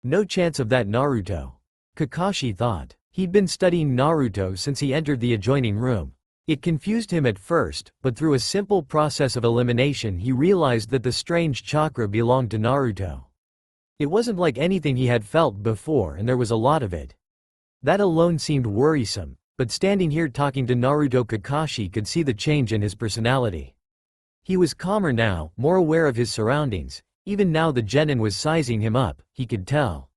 No chance of that, Naruto. Kakashi thought. He'd been studying Naruto since he entered the adjoining room. It confused him at first, but through a simple process of elimination he realized that the strange chakra belonged to Naruto. It wasn't like anything he had felt before and there was a lot of it. That alone seemed worrisome, but standing here talking to Naruto, Kakashi could see the change in his personality. He was calmer now, more aware of his surroundings. Even now the genin was sizing him up, he could tell.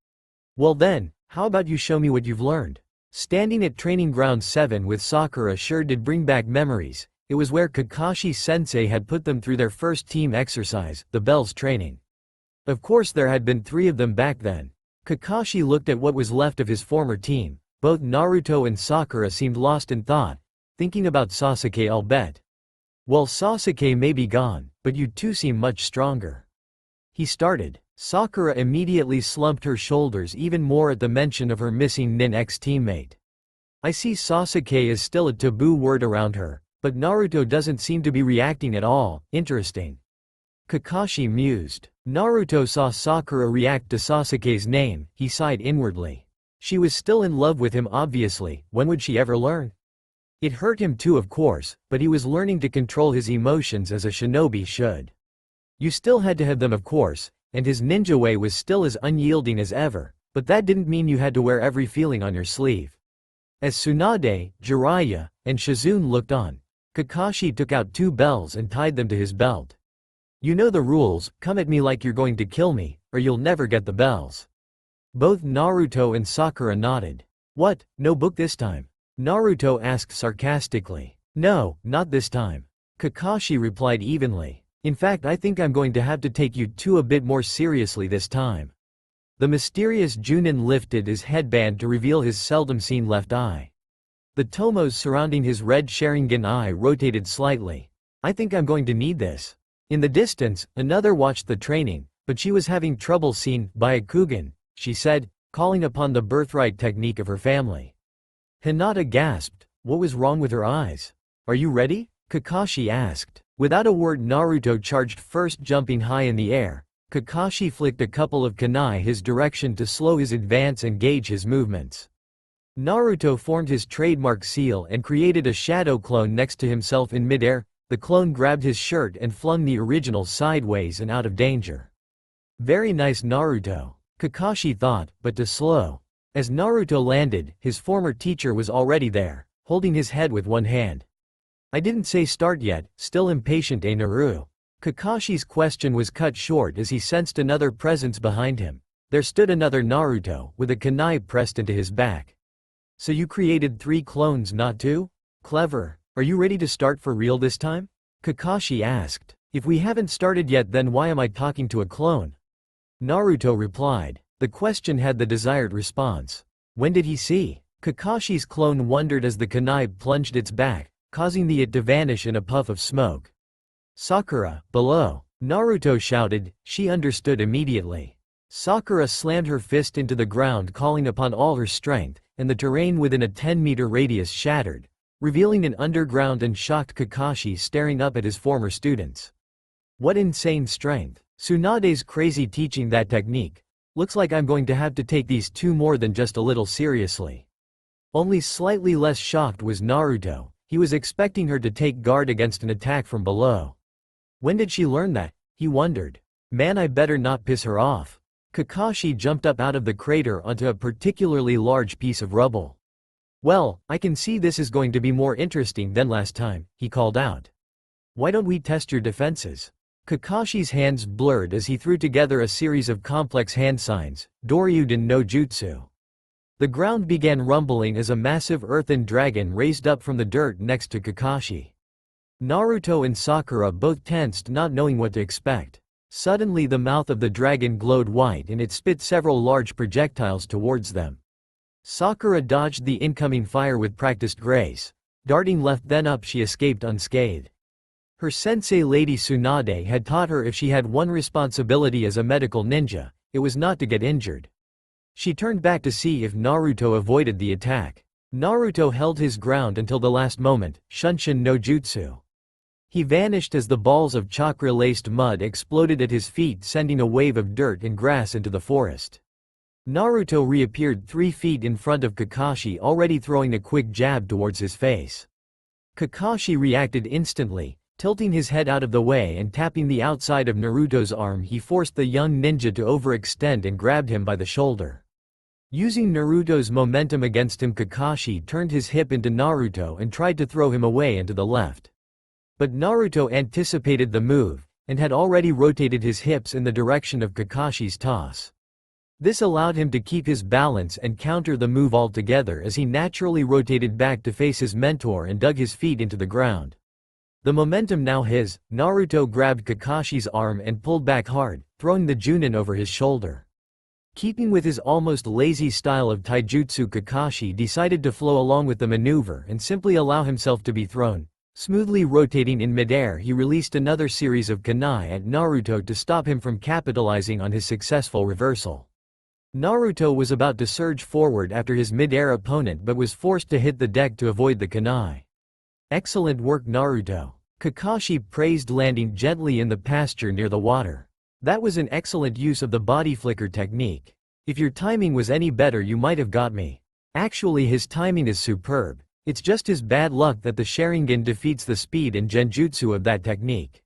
Well then, how about you show me what you've learned? Standing at training ground 7 with Sakura sure did bring back memories. It was where Kakashi-sensei had put them through their first team exercise, the bells training. Of course there had been 3 of them back then. Kakashi looked at what was left of his former team. Both Naruto and Sakura seemed lost in thought, thinking about Sasuke. I'll bet. Well, Sasuke may be gone, but you two seem much stronger. He started. Sakura immediately slumped her shoulders even more at the mention of her missing nin ex-teammate. I see Sasuke is still a taboo word around her, but Naruto doesn't seem to be reacting at all. Interesting. Kakashi mused. Naruto saw Sakura react to Sasuke's name. He sighed inwardly. She was still in love with him obviously. When would she ever learn? It hurt him too, of course, but he was learning to control his emotions as a shinobi should. You still had to have them, of course, and his ninja way was still as unyielding as ever, but that didn't mean you had to wear every feeling on your sleeve. As Tsunade, Jiraiya, and Shizune looked on, Kakashi took out 2 bells and tied them to his belt. You know the rules, come at me like you're going to kill me, or you'll never get the bells. Both Naruto and Sakura nodded. What, no book this time? Naruto asked sarcastically. No, not this time. Kakashi replied evenly. In fact, I think I'm going to have to take you two a bit more seriously this time. The mysterious Junin lifted his headband to reveal his seldom-seen left eye. The tomos surrounding his red Sharingan eye rotated slightly. I think I'm going to need this. In the distance, another watched the training, but she was having trouble seeing. Byakugan, she said, calling upon the birthright technique of her family. Hinata gasped. What was wrong with her eyes? Are you ready? Kakashi asked. Without a word, Naruto charged first, jumping high in the air. Kakashi flicked a couple of kunai his direction to slow his advance and gauge his movements. Naruto formed his trademark seal and created a shadow clone next to himself in midair. The clone grabbed his shirt and flung the original sideways and out of danger. Very nice, Naruto, Kakashi thought, but too slow. As Naruto landed, his former teacher was already there, holding his head with one hand. I didn't say start yet, still impatient, Naru? Kakashi's question was cut short as he sensed another presence behind him. There stood another Naruto, with a kunai pressed into his back. So you created 3 clones, not 2? Clever. Are you ready to start for real this time? Kakashi asked. If we haven't started yet, then why am I talking to a clone? Naruto replied. The question had the desired response. When did he see? Kakashi's clone wondered as the kunai plunged its back, causing it to vanish in a puff of smoke. Sakura, below. Naruto shouted. She understood immediately. Sakura slammed her fist into the ground, calling upon all her strength, and the terrain within a 10-meter radius shattered, revealing an underground and shocked Kakashi staring up at his former students. What insane strength. Tsunade's crazy teaching that technique. Looks like I'm going to have to take these 2 more than just a little seriously. Only slightly less shocked was Naruto. He was expecting her to take guard against an attack from below. When did she learn that? He wondered. Man, I better not piss her off. Kakashi jumped up out of the crater onto a particularly large piece of rubble. Well, I can see this is going to be more interesting than last time, he called out. Why don't we test your defenses? Kakashi's hands blurred as he threw together a series of complex hand signs, Doryuden no Jutsu. The ground began rumbling as a massive earthen dragon raised up from the dirt next to Kakashi. Naruto and Sakura both tensed, not knowing what to expect. Suddenly the mouth of the dragon glowed white and it spit several large projectiles towards them. Sakura dodged the incoming fire with practiced grace. Darting left then up, she escaped unscathed. Her sensei Lady Tsunade had taught her if she had one responsibility as a medical ninja, it was not to get injured. She turned back to see if Naruto avoided the attack. Naruto held his ground until the last moment, Shunshin no Jutsu. He vanished as the balls of chakra-laced mud exploded at his feet, sending a wave of dirt and grass into the forest. Naruto reappeared 3 feet in front of Kakashi, already throwing a quick jab towards his face. Kakashi reacted instantly. Tilting his head out of the way and tapping the outside of Naruto's arm, he forced the young ninja to overextend and grabbed him by the shoulder. Using Naruto's momentum against him, Kakashi turned his hip into Naruto and tried to throw him away and to the left. But Naruto anticipated the move, and had already rotated his hips in the direction of Kakashi's toss. This allowed him to keep his balance and counter the move altogether as he naturally rotated back to face his mentor and dug his feet into the ground. The momentum now his, Naruto grabbed Kakashi's arm and pulled back hard, throwing the Junin over his shoulder. Keeping with his almost lazy style of taijutsu, Kakashi decided to flow along with the maneuver and simply allow himself to be thrown. Smoothly rotating in midair, he released another series of kunai at Naruto to stop him from capitalizing on his successful reversal. Naruto was about to surge forward after his mid-air opponent but was forced to hit the deck to avoid the kunai. Excellent work, Naruto. Kakashi praised, landing gently in the pasture near the water. That was an excellent use of the body flicker technique. If your timing was any better, you might have got me. Actually, his timing is superb. It's just his bad luck that the Sharingan defeats the speed and genjutsu of that technique.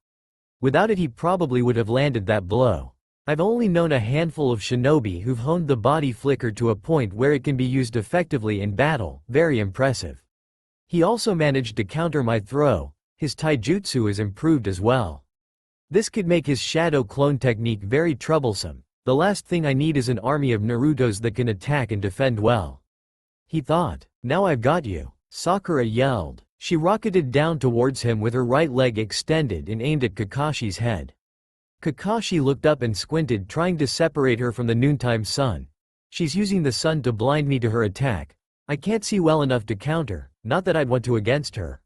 Without it, he probably would have landed that blow. I've only known a handful of shinobi who've honed the body flicker to a point where it can be used effectively in battle. Very impressive. He also managed to counter my throw. His taijutsu is improved as well. This could make his shadow clone technique very troublesome. The last thing I need is an army of Narutos that can attack and defend well, he thought. Now I've got you, Sakura yelled. She rocketed down towards him with her right leg extended and aimed at Kakashi's head. Kakashi looked up and squinted, trying to separate her from the noontime sun. She's using the sun to blind me to her attack. I can't see well enough to counter, not that I'd want to against her.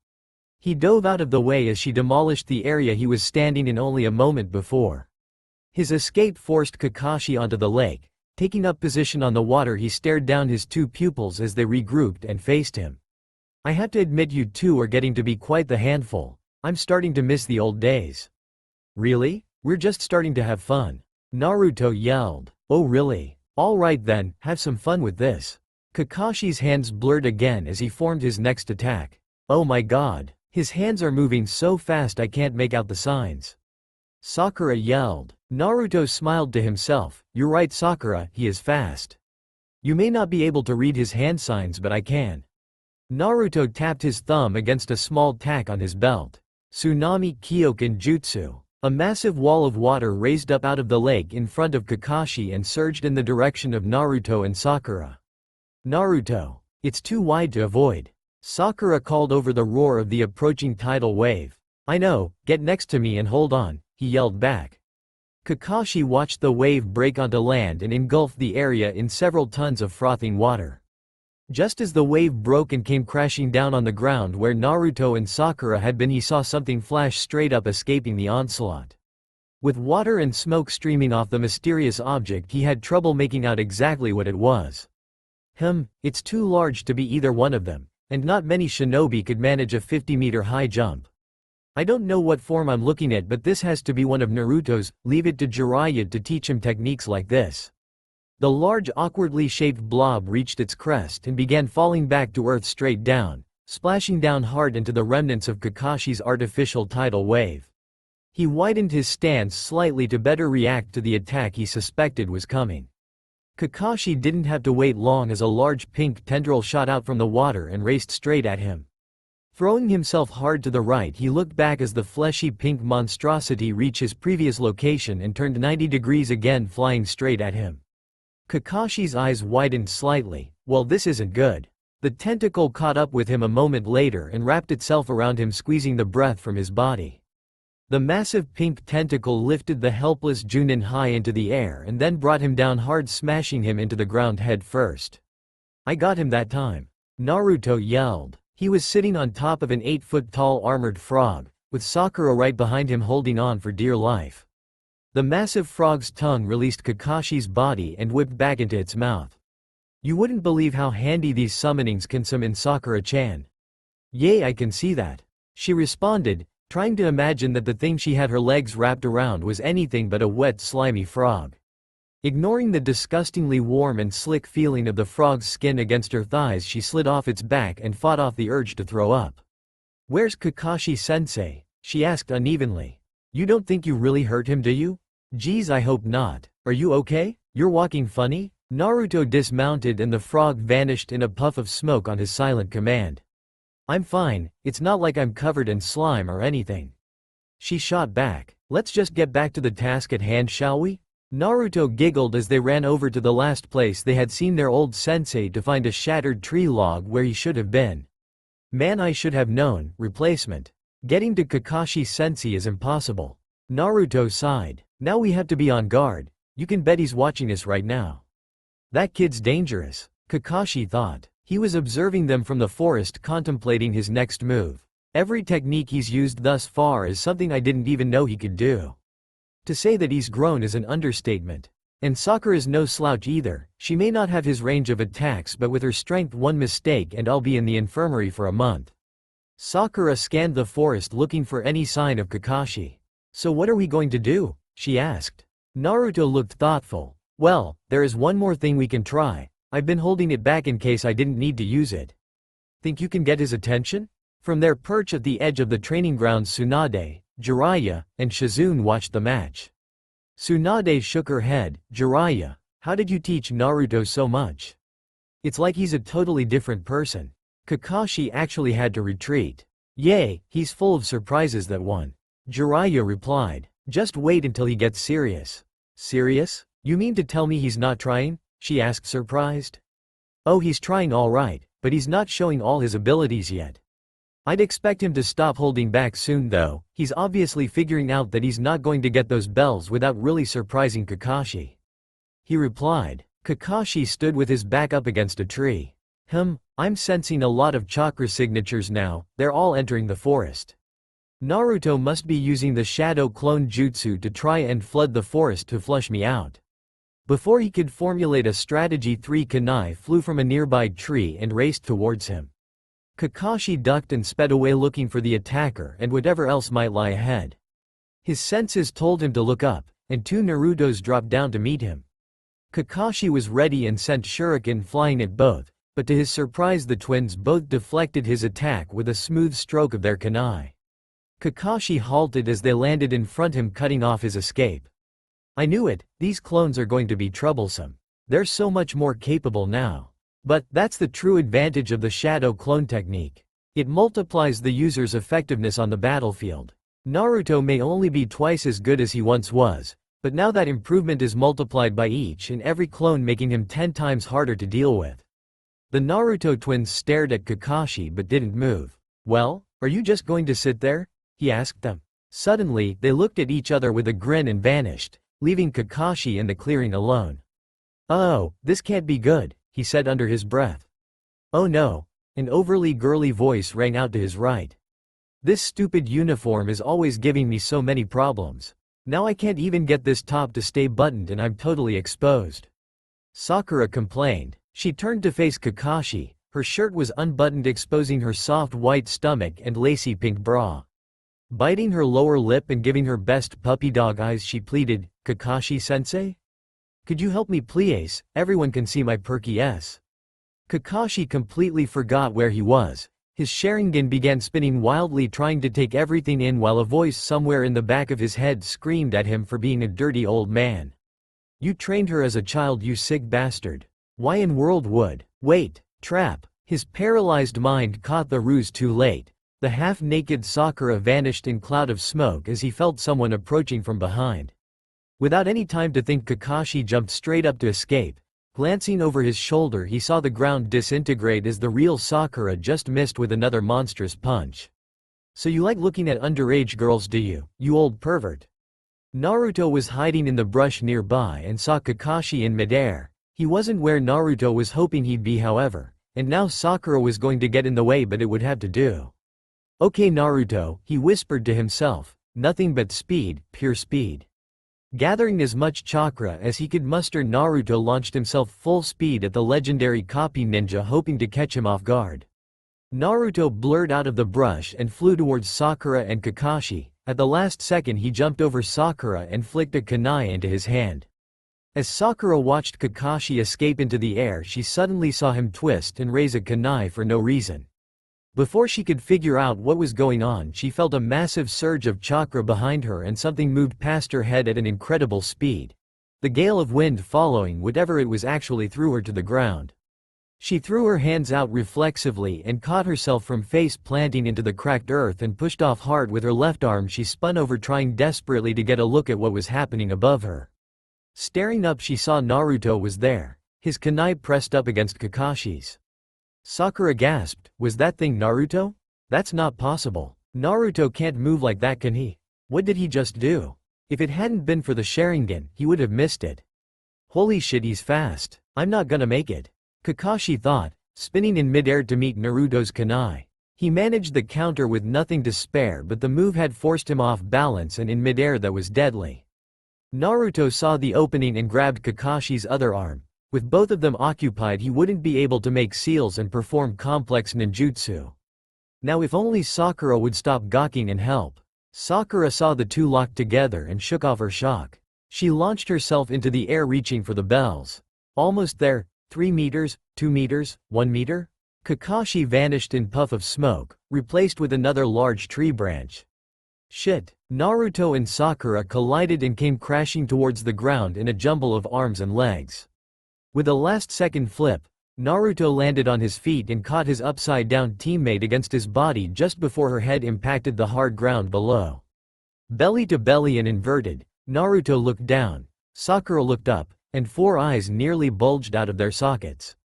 He dove out of the way as she demolished the area he was standing in only a moment before. His escape forced Kakashi onto the lake. Taking up position on the water, he stared down his two pupils as they regrouped and faced him. I have to admit, you two are getting to be quite the handful. I'm starting to miss the old days. Really? We're just starting to have fun, Naruto yelled. Oh really? All right then, have some fun with this. Kakashi's hands blurred again as he formed his next attack. Oh my god, his hands are moving so fast I can't make out the signs, Sakura yelled. Naruto smiled to himself. You're right, Sakura, he is fast. You may not be able to read his hand signs, but I can. Naruto tapped his thumb against a small tack on his belt. Tsunami Kyokan Jutsu. A massive wall of water raised up out of the lake in front of Kakashi and surged in the direction of Naruto and Sakura. Naruto, it's too wide to avoid, Sakura called over the roar of the approaching tidal wave. I know, get next to me and hold on, he yelled back. Kakashi watched the wave break onto land and engulf the area in several tons of frothing water. Just as the wave broke and came crashing down on the ground where Naruto and Sakura had been, he saw something flash straight up, escaping the onslaught. With water and smoke streaming off the mysterious object, he had trouble making out exactly what it was. It's too large to be either one of them, and not many shinobi could manage a 50-meter high jump. I don't know what form I'm looking at, but this has to be one of Naruto's. Leave it to Jiraiya to teach him techniques like this. The large, awkwardly shaped blob reached its crest and began falling back to earth straight down, splashing down hard into the remnants of Kakashi's artificial tidal wave. He widened his stance slightly to better react to the attack he suspected was coming. Kakashi didn't have to wait long as a large pink tendril shot out from the water and raced straight at him. Throwing himself hard to the right, he looked back as the fleshy pink monstrosity reached his previous location and turned 90 degrees again, flying straight at him. Kakashi's eyes widened slightly. Well, this isn't good. The tentacle caught up with him a moment later and wrapped itself around him, squeezing the breath from his body. The massive pink tentacle lifted the helpless Junin high into the air and then brought him down hard, smashing him into the ground head first. I got him that time, Naruto yelled. He was sitting on top of an 8-foot-tall armored frog, with Sakura right behind him holding on for dear life. The massive frog's tongue released Kakashi's body and whipped back into its mouth. You wouldn't believe how handy these summonings can summon, Sakura-chan. Yay, I can see that, she responded, trying to imagine that the thing she had her legs wrapped around was anything but a wet, slimy frog. Ignoring the disgustingly warm and slick feeling of the frog's skin against her thighs, she slid off its back and fought off the urge to throw up. "Where's Kakashi-sensei?" she asked unevenly. "You don't think you really hurt him, do you?" "Geez, I hope not. Are you okay? You're walking funny?" Naruto dismounted and the frog vanished in a puff of smoke on his silent command. "I'm fine, it's not like I'm covered in slime or anything," she shot back. "Let's just get back to the task at hand, shall we?" Naruto giggled as they ran over to the last place they had seen their old sensei to find a shattered tree log where he should have been. "Man, I should have known, replacement. Getting to Kakashi-sensei is impossible." Naruto sighed. "Now we have to be on guard. You can bet he's watching us right now." "That kid's dangerous," Kakashi thought. He was observing them from the forest, contemplating his next move. "Every technique he's used thus far is something I didn't even know he could do." To say that he's grown is an understatement. And Sakura is no slouch either. She may not have his range of attacks, but with her strength, one mistake and I'll be in the infirmary for a month. Sakura scanned the forest looking for any sign of Kakashi. "So what are we going to do?" she asked. Naruto looked thoughtful. "Well, there is one more thing we can try. I've been holding it back in case I didn't need to use it." "Think you can get his attention?" From their perch at the edge of the training grounds, Tsunade, Jiraiya, and Shizune watched the match. Tsunade shook her head. "Jiraiya, how did you teach Naruto so much? It's like he's a totally different person." Kakashi actually had to retreat. "Yay, he's full of surprises, that one," Jiraiya replied. "Just wait until he gets serious." "Serious? You mean to tell me he's not trying?" she asked, surprised. "Oh, he's trying all right, but he's not showing all his abilities yet. I'd expect him to stop holding back soon though. He's obviously figuring out that he's not going to get those bells without really surprising Kakashi," he replied. Kakashi stood with his back up against a tree. I'm sensing a lot of chakra signatures now, they're all entering the forest. Naruto must be using the shadow clone jutsu to try and flood the forest to flush me out." Before he could formulate a strategy, 3 kunai flew from a nearby tree and raced towards him. Kakashi ducked and sped away looking for the attacker and whatever else might lie ahead. His senses told him to look up, and 2 Narutos dropped down to meet him. Kakashi was ready and sent shuriken flying at both, but to his surprise the twins both deflected his attack with a smooth stroke of their kunai. Kakashi halted as they landed in front of him, cutting off his escape. "I knew it, these clones are going to be troublesome. They're so much more capable now. But that's the true advantage of the shadow clone technique. It multiplies the user's effectiveness on the battlefield. Naruto may only be twice as good as he once was, but now that improvement is multiplied by each and every clone, making him 10 times harder to deal with." The Naruto twins stared at Kakashi but didn't move. "Well, are you just going to sit there?" he asked them. Suddenly, they looked at each other with a grin and vanished, leaving Kakashi in the clearing alone. "Oh, this can't be good," he said under his breath. "Oh no," an overly girly voice rang out to his right. "This stupid uniform is always giving me so many problems. Now I can't even get this top to stay buttoned and I'm totally exposed." Sakura complained. She turned to face Kakashi. Her shirt was unbuttoned, exposing her soft white stomach and lacy pink bra. Biting her lower lip and giving her best puppy dog eyes, she pleaded, "Kakashi-sensei? Could you help me please? Everyone can see my perky S." Kakashi completely forgot where he was. His Sharingan began spinning wildly, trying to take everything in, while a voice somewhere in the back of his head screamed at him for being a dirty old man. "You trained her as a child, you sick bastard. Why in world would?" Wait, trap. His paralyzed mind caught the ruse too late. The half-naked Sakura vanished in cloud of smoke as he felt someone approaching from behind. Without any time to think, Kakashi jumped straight up to escape. Glancing over his shoulder, he saw the ground disintegrate as the real Sakura just missed with another monstrous punch. "So you like looking at underage girls, do you, you old pervert?" Naruto was hiding in the brush nearby and saw Kakashi in midair. He wasn't where Naruto was hoping he'd be, however, and now Sakura was going to get in the way, but it would have to do. "Okay Naruto," he whispered to himself, "nothing but speed, pure speed." Gathering as much chakra as he could muster, Naruto launched himself full speed at the legendary copy ninja, hoping to catch him off guard. Naruto blurred out of the brush and flew towards Sakura and Kakashi. At the last second he jumped over Sakura and flicked a kunai into his hand. As Sakura watched Kakashi escape into the air, she suddenly saw him twist and raise a kunai for no reason. Before she could figure out what was going on, she felt a massive surge of chakra behind her and something moved past her head at an incredible speed. The gale of wind following whatever it was actually threw her to the ground. She threw her hands out reflexively and caught herself from face planting into the cracked earth and pushed off hard with her left arm. She spun over, trying desperately to get a look at what was happening above her. Staring up, she saw Naruto was there, his kunai pressed up against Kakashi's. Sakura gasped, "Was that thing Naruto? That's not possible. Naruto can't move like that, can he? What did he just do? If it hadn't been for the Sharingan, he would have missed it. Holy shit, he's fast. I'm not gonna make it." Kakashi thought, spinning in midair to meet Naruto's kunai. He managed the counter with nothing to spare, but the move had forced him off balance and in midair that was deadly. Naruto saw the opening and grabbed Kakashi's other arm. With both of them occupied, he wouldn't be able to make seals and perform complex ninjutsu. Now if only Sakura would stop gawking and help. Sakura saw the two locked together and shook off her shock. She launched herself into the air, reaching for the bells. Almost there. 3 meters, 2 meters, 1 meter? Kakashi vanished in puff of smoke, replaced with another large tree branch. Shit. Naruto and Sakura collided and came crashing towards the ground in a jumble of arms and legs. With a last-second flip, Naruto landed on his feet and caught his upside-down teammate against his body just before her head impacted the hard ground below. Belly to belly and inverted, Naruto looked down, Sakura looked up, and 4 eyes nearly bulged out of their sockets.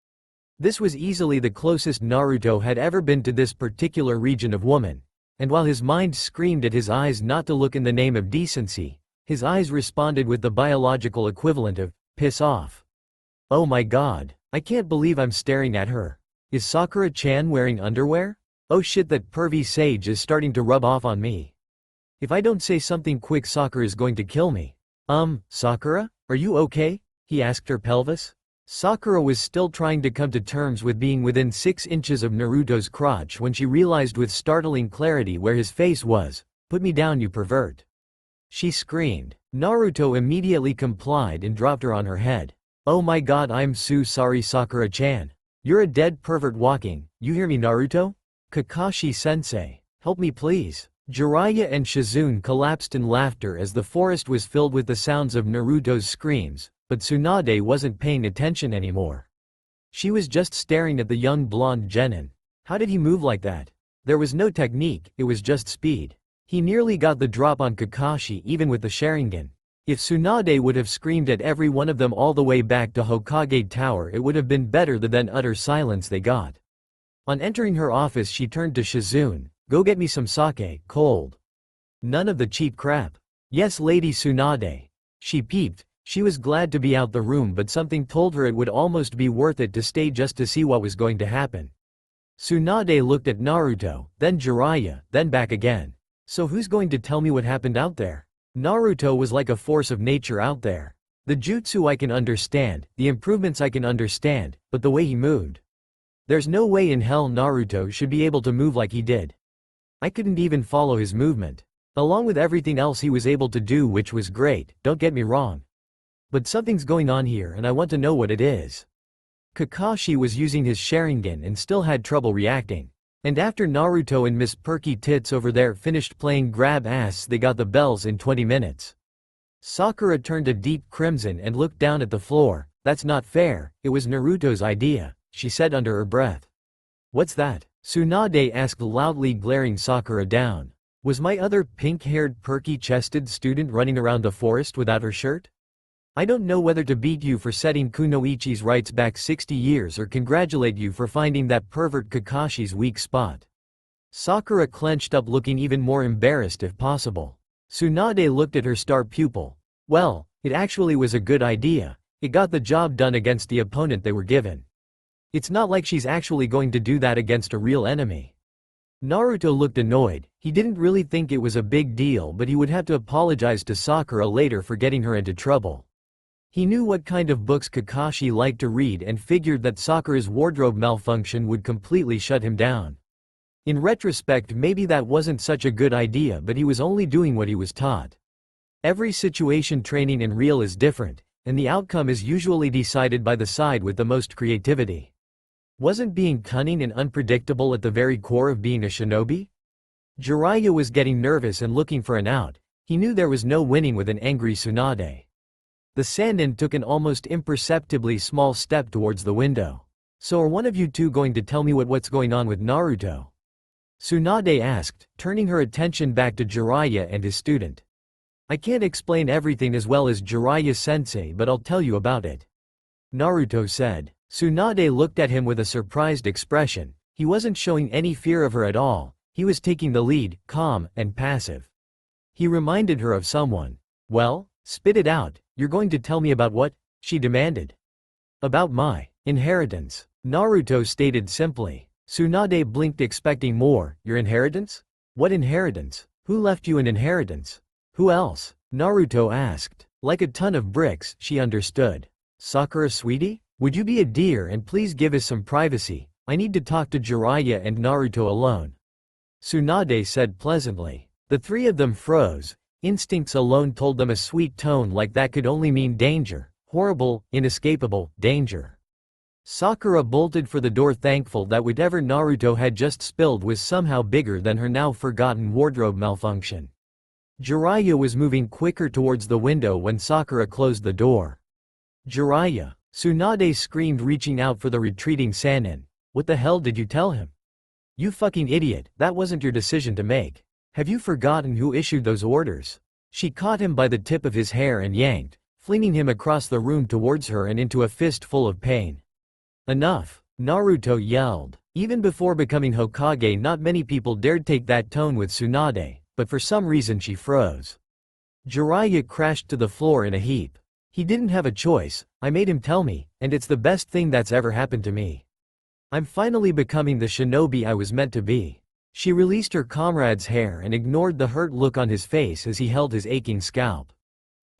This was easily the closest Naruto had ever been to this particular region of woman, and while his mind screamed at his eyes not to look in the name of decency, his eyes responded with the biological equivalent of, piss off. Oh my god, I can't believe I'm staring at her. Is Sakura-chan wearing underwear? Oh shit, that pervy sage is starting to rub off on me. If I don't say something quick, Sakura is going to kill me. Sakura? Are you okay? He asked her pelvis. Sakura was still trying to come to terms with being within 6 inches of Naruto's crotch when she realized with startling clarity where his face was. Put me down, you pervert. She screamed. Naruto immediately complied and dropped her on her head. Oh my god, I'm so sorry, Sakura-chan. You're a dead pervert walking. You hear me, Naruto? Kakashi-sensei, help me please. Jiraiya and Shizune collapsed in laughter as the forest was filled with the sounds of Naruto's screams. But Tsunade wasn't paying attention anymore. She was just staring at the young blonde genin. How did he move like that? There was no technique, it was just speed. He nearly got the drop on Kakashi even with the Sharingan. If Tsunade would have screamed at every one of them all the way back to Hokage Tower, it would have been better than utter silence they got. On entering her office, she turned to Shizune. Go get me some sake, cold. None of the cheap crap. Yes, Lady Tsunade. She peeped. She was glad to be out the room, but something told her it would almost be worth it to stay just to see what was going to happen. Tsunade looked at Naruto, then Jiraiya, then back again. So who's going to tell me what happened out there? Naruto was like a force of nature out there. The jutsu I can understand, the improvements I can understand, but the way he moved. There's no way in hell Naruto should be able to move like he did. I couldn't even follow his movement. Along with everything else he was able to do, which was great, don't get me wrong. But something's going on here and I want to know what it is. Kakashi was using his Sharingan and still had trouble reacting. And after Naruto and Miss Perky Tits over there finished playing grab ass, they got the bells in 20 minutes. Sakura turned a deep crimson and looked down at the floor. That's not fair, it was Naruto's idea, she said under her breath. What's that? Tsunade asked loudly, glaring Sakura down. Was my other pink-haired perky-chested student running around the forest without her shirt? I don't know whether to beat you for setting Kunoichi's rights back 60 years or congratulate you for finding that pervert Kakashi's weak spot. Sakura clenched up, looking even more embarrassed if possible. Tsunade looked at her star pupil. Well, it actually was a good idea. It got the job done against the opponent they were given. It's not like she's actually going to do that against a real enemy. Naruto looked annoyed. He didn't really think it was a big deal, but he would have to apologize to Sakura later for getting her into trouble. He knew what kind of books Kakashi liked to read and figured that Sakura's wardrobe malfunction would completely shut him down. In retrospect, maybe that wasn't such a good idea, but he was only doing what he was taught. Every situation training in real is different, and the outcome is usually decided by the side with the most creativity. Wasn't being cunning and unpredictable at the very core of being a shinobi? Jiraiya was getting nervous and looking for an out. He knew there was no winning with an angry Tsunade. The Sannin took an almost imperceptibly small step towards the window. So are one of you two going to tell me what's going on with Naruto? Tsunade asked, turning her attention back to Jiraiya and his student. I can't explain everything as well as Jiraiya-sensei, but I'll tell you about it. Naruto said. Tsunade looked at him with a surprised expression. He wasn't showing any fear of her at all. He was taking the lead, calm and passive. He reminded her of someone. Well, spit it out, you're going to tell me about what? She demanded. About my inheritance, Naruto stated simply. Tsunade blinked expecting more. Your inheritance? What inheritance? Who left you an inheritance? Who else? Naruto asked. Like a ton of bricks, she understood. Sakura sweetie? Would you be a dear and please give us some privacy? I need to talk to Jiraiya and Naruto alone. Tsunade said pleasantly. The three of them froze. Instincts alone told them a sweet tone like that could only mean danger. Horrible, inescapable, danger. Sakura bolted for the door, thankful that whatever Naruto had just spilled was somehow bigger than her now forgotten wardrobe malfunction. Jiraiya was moving quicker towards the window when Sakura closed the door. Jiraiya! Tsunade screamed, reaching out for the retreating Sannin. What the hell did you tell him? You fucking idiot, that wasn't your decision to make. Have you forgotten who issued those orders? She caught him by the tip of his hair and yanked, flinging him across the room towards her and into a fist full of pain. Enough! Naruto yelled. Even before becoming Hokage, not many people dared take that tone with Tsunade, but for some reason she froze. Jiraiya crashed to the floor in a heap. He didn't have a choice, I made him tell me, and it's the best thing that's ever happened to me. I'm finally becoming the shinobi I was meant to be. She released her comrade's hair and ignored the hurt look on his face as he held his aching scalp.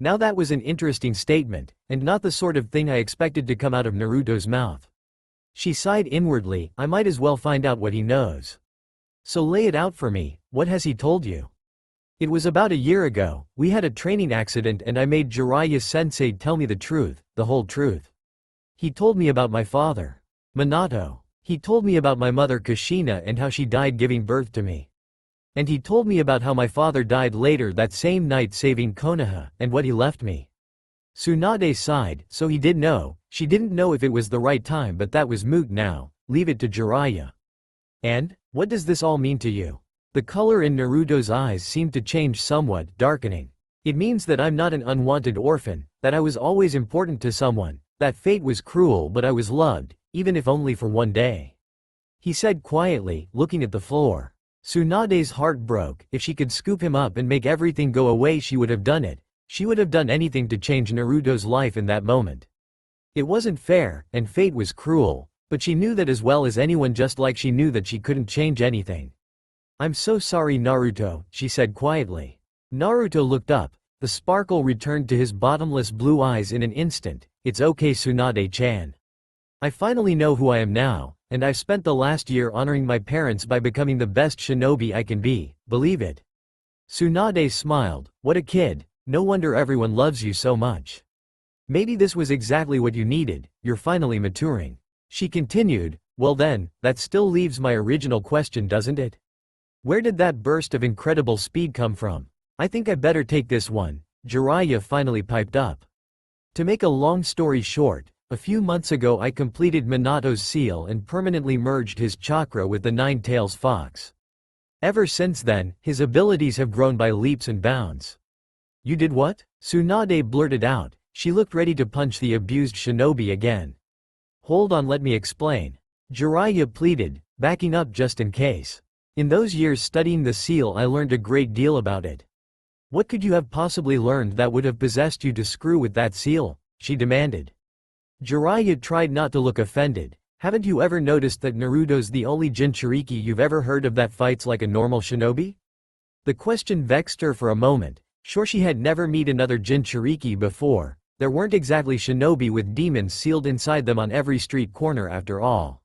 Now that was an interesting statement, and not the sort of thing I expected to come out of Naruto's mouth. She sighed inwardly, I might as well find out what he knows. So lay it out for me, what has he told you? It was about a year ago, we had a training accident and I made Jiraiya-sensei tell me the truth, the whole truth. He told me about my father, Minato. He told me about my mother Kushina and how she died giving birth to me. And he told me about how my father died later that same night saving Konoha, and what he left me. Tsunade sighed, so he did know. She didn't know if it was the right time, but that was moot now, leave it to Jiraiya. And, what does this all mean to you? The color in Naruto's eyes seemed to change somewhat, darkening. It means that I'm not an unwanted orphan, that I was always important to someone, that fate was cruel but I was loved, even if only for one day. He said quietly, looking at the floor. Tsunade's heart broke. If she could scoop him up and make everything go away, she would have done it. She would have done anything to change Naruto's life in that moment. It wasn't fair, and fate was cruel, but she knew that as well as anyone, just like she knew that she couldn't change anything. I'm so sorry, Naruto, she said quietly. Naruto looked up. The sparkle returned to his bottomless blue eyes in an instant. It's okay, Tsunade-chan. I finally know who I am now, and I've spent the last year honoring my parents by becoming the best shinobi I can be, believe it. Tsunade smiled. What a kid, no wonder everyone loves you so much. Maybe this was exactly what you needed, you're finally maturing. She continued, well then, that still leaves my original question, doesn't it? Where did that burst of incredible speed come from? I think I better take this one, Jiraiya finally piped up. To make a long story short, a few months ago I completed Minato's seal and permanently merged his chakra with the Nine-Tails Fox. Ever since then, his abilities have grown by leaps and bounds. You did what? Tsunade blurted out. She looked ready to punch the abused shinobi again. Hold on, let me explain. Jiraiya pleaded, backing up just in case. In those years studying the seal I learned a great deal about it. What could you have possibly learned that would have possessed you to screw with that seal? She demanded. Jiraiya tried not to look offended. Haven't you ever noticed that Naruto's the only Jinchuriki you've ever heard of that fights like a normal shinobi? The question vexed her for a moment. Sure, she had never met another Jinchuriki before. There weren't exactly shinobi with demons sealed inside them on every street corner after all.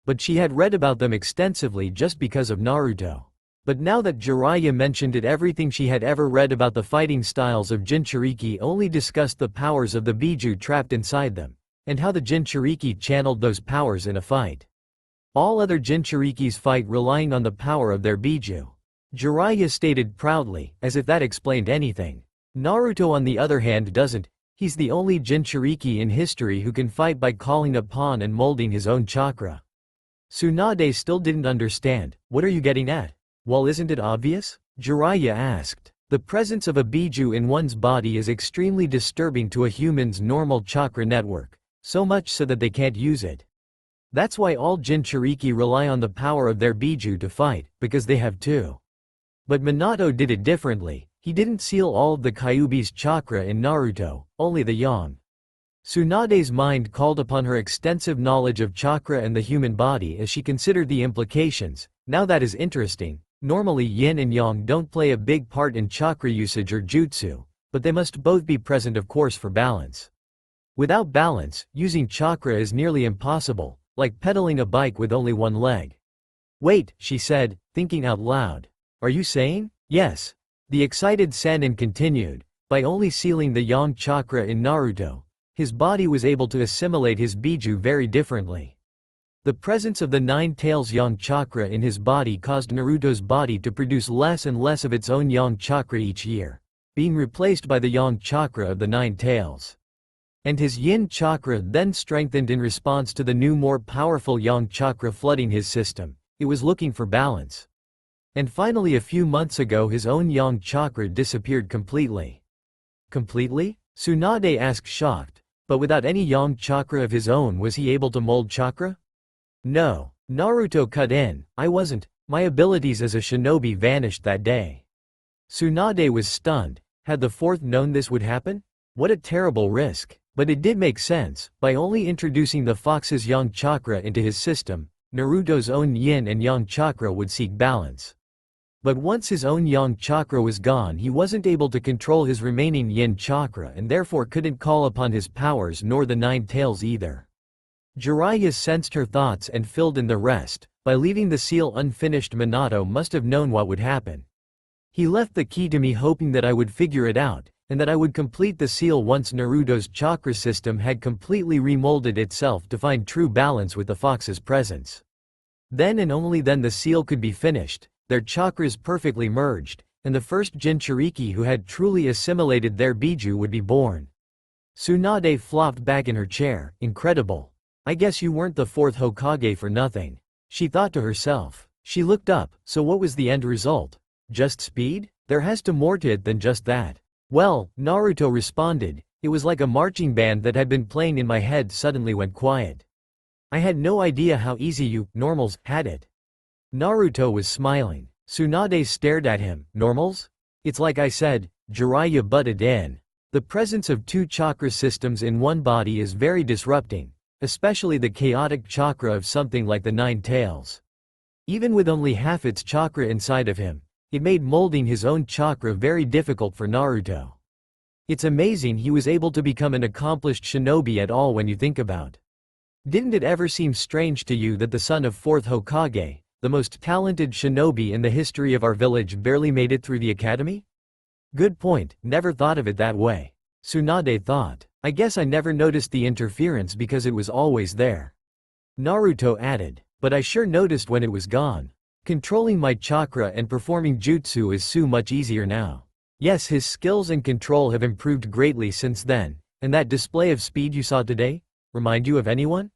But she had read about them extensively just because of Naruto. But now that Jiraiya mentioned it, everything she had ever read about the fighting styles of Jinchuriki only discussed the powers of the Biju trapped inside them. and how the Jinchuriki channeled those powers in a fight. All other Jinchurikis fight relying on the power of their Biju. Jiraiya stated proudly, as if that explained anything. Naruto on the other hand doesn't. He's the only Jinchuriki in history who can fight by calling upon and molding his own chakra. Tsunade still didn't understand. What are you getting at? Well, isn't it obvious? Jiraiya asked. The presence of a Biju in one's body is extremely disturbing to a human's normal chakra network, so much so that they can't use it. That's why all Jinchuriki rely on the power of their Biju to fight, because they have two. But Minato did it differently. He didn't seal all of the Kyuubi's chakra in Naruto, only the yang. Tsunade's mind called upon her extensive knowledge of chakra and the human body as she considered the implications. Now that is interesting. Normally yin and yang don't play a big part in chakra usage or jutsu, but they must both be present of course for balance. Without balance, using chakra is nearly impossible, like pedaling a bike with only one leg. Wait, she said, thinking out loud. Are you saying? Yes. The excited Sannin continued. By only sealing the yang chakra in Naruto, his body was able to assimilate his Biju very differently. The presence of the nine tails yang chakra in his body caused Naruto's body to produce less and less of its own yang chakra each year, being replaced by the yang chakra of the nine tails. And his yin chakra then strengthened in response to the new more powerful yang chakra flooding his system. It was looking for balance. And finally a few months ago his own yang chakra disappeared completely. Completely? Tsunade asked shocked. But without any yang chakra of his own was he able to mold chakra? No. Naruto cut in. I wasn't. My abilities as a shinobi vanished that day. Tsunade was stunned. Had the fourth known this would happen? What a terrible risk. But it did make sense. By only introducing the fox's yang chakra into his system, Naruto's own yin and yang chakra would seek balance. But once his own yang chakra was gone he wasn't able to control his remaining yin chakra and therefore couldn't call upon his powers nor the nine tails either. Jiraiya sensed her thoughts and filled in the rest. By leaving the seal unfinished Minato must have known what would happen. He left the key to me hoping that I would figure it out, and that I would complete the seal once Naruto's chakra system had completely remolded itself to find true balance with the fox's presence. Then and only then the seal could be finished, their chakras perfectly merged, and the first Jinchuriki who had truly assimilated their Biju would be born. Tsunade flopped back in her chair. Incredible. I guess you weren't the fourth Hokage for nothing, she thought to herself. She looked up. So what was the end result? Just speed? There has to more to it than just that. Well, Naruto responded, it was like a marching band that had been playing in my head suddenly went quiet. I had no idea how easy you, normals, had it. Naruto was smiling. Tsunade stared at him. Normals? It's like I said, Jiraiya butted in. The presence of two chakra systems in one body is very disrupting, especially the chaotic chakra of something like the nine tails. Even with only half its chakra inside of him, it made molding his own chakra very difficult for Naruto. It's amazing he was able to become an accomplished shinobi at all when you think about. Didn't it ever seem strange to you that the son of fourth Hokage, the most talented shinobi in the history of our village, barely made it through the academy? Good point, never thought of it that way. Tsunade thought. I guess I never noticed the interference because it was always there. Naruto added. But I sure noticed when it was gone. Controlling my chakra and performing jutsu is so much easier now. Yes, his skills and control have improved greatly since then, and that display of speed you saw today? Remind you of anyone?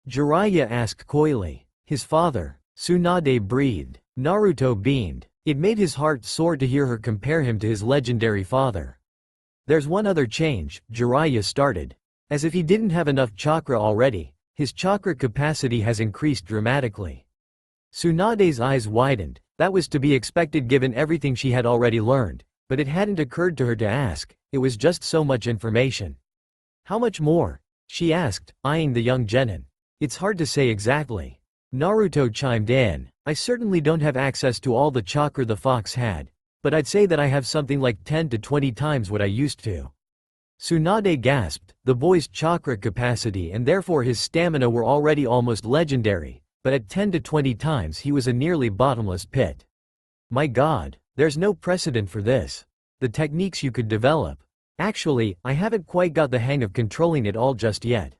Jiraiya asked coyly. His father. Tsunade breathed. Naruto beamed. It made his heart soar to hear her compare him to his legendary father. There's one other change, Jiraiya started. As if he didn't have enough chakra already, his chakra capacity has increased dramatically. Tsunade's eyes widened. That was to be expected given everything she had already learned, but it hadn't occurred to her to ask. It was just so much information. How much more? She asked, eyeing the young genin. It's hard to say exactly. Naruto chimed in. I certainly don't have access to all the chakra the fox had, but I'd say that I have something like 10 to 20 times what I used to. Tsunade gasped. The boy's chakra capacity and therefore his stamina were already almost legendary, but at 10 to 20 times he was a nearly bottomless pit. My god, there's no precedent for this. The techniques you could develop. Actually, I haven't quite got the hang of controlling it all just yet.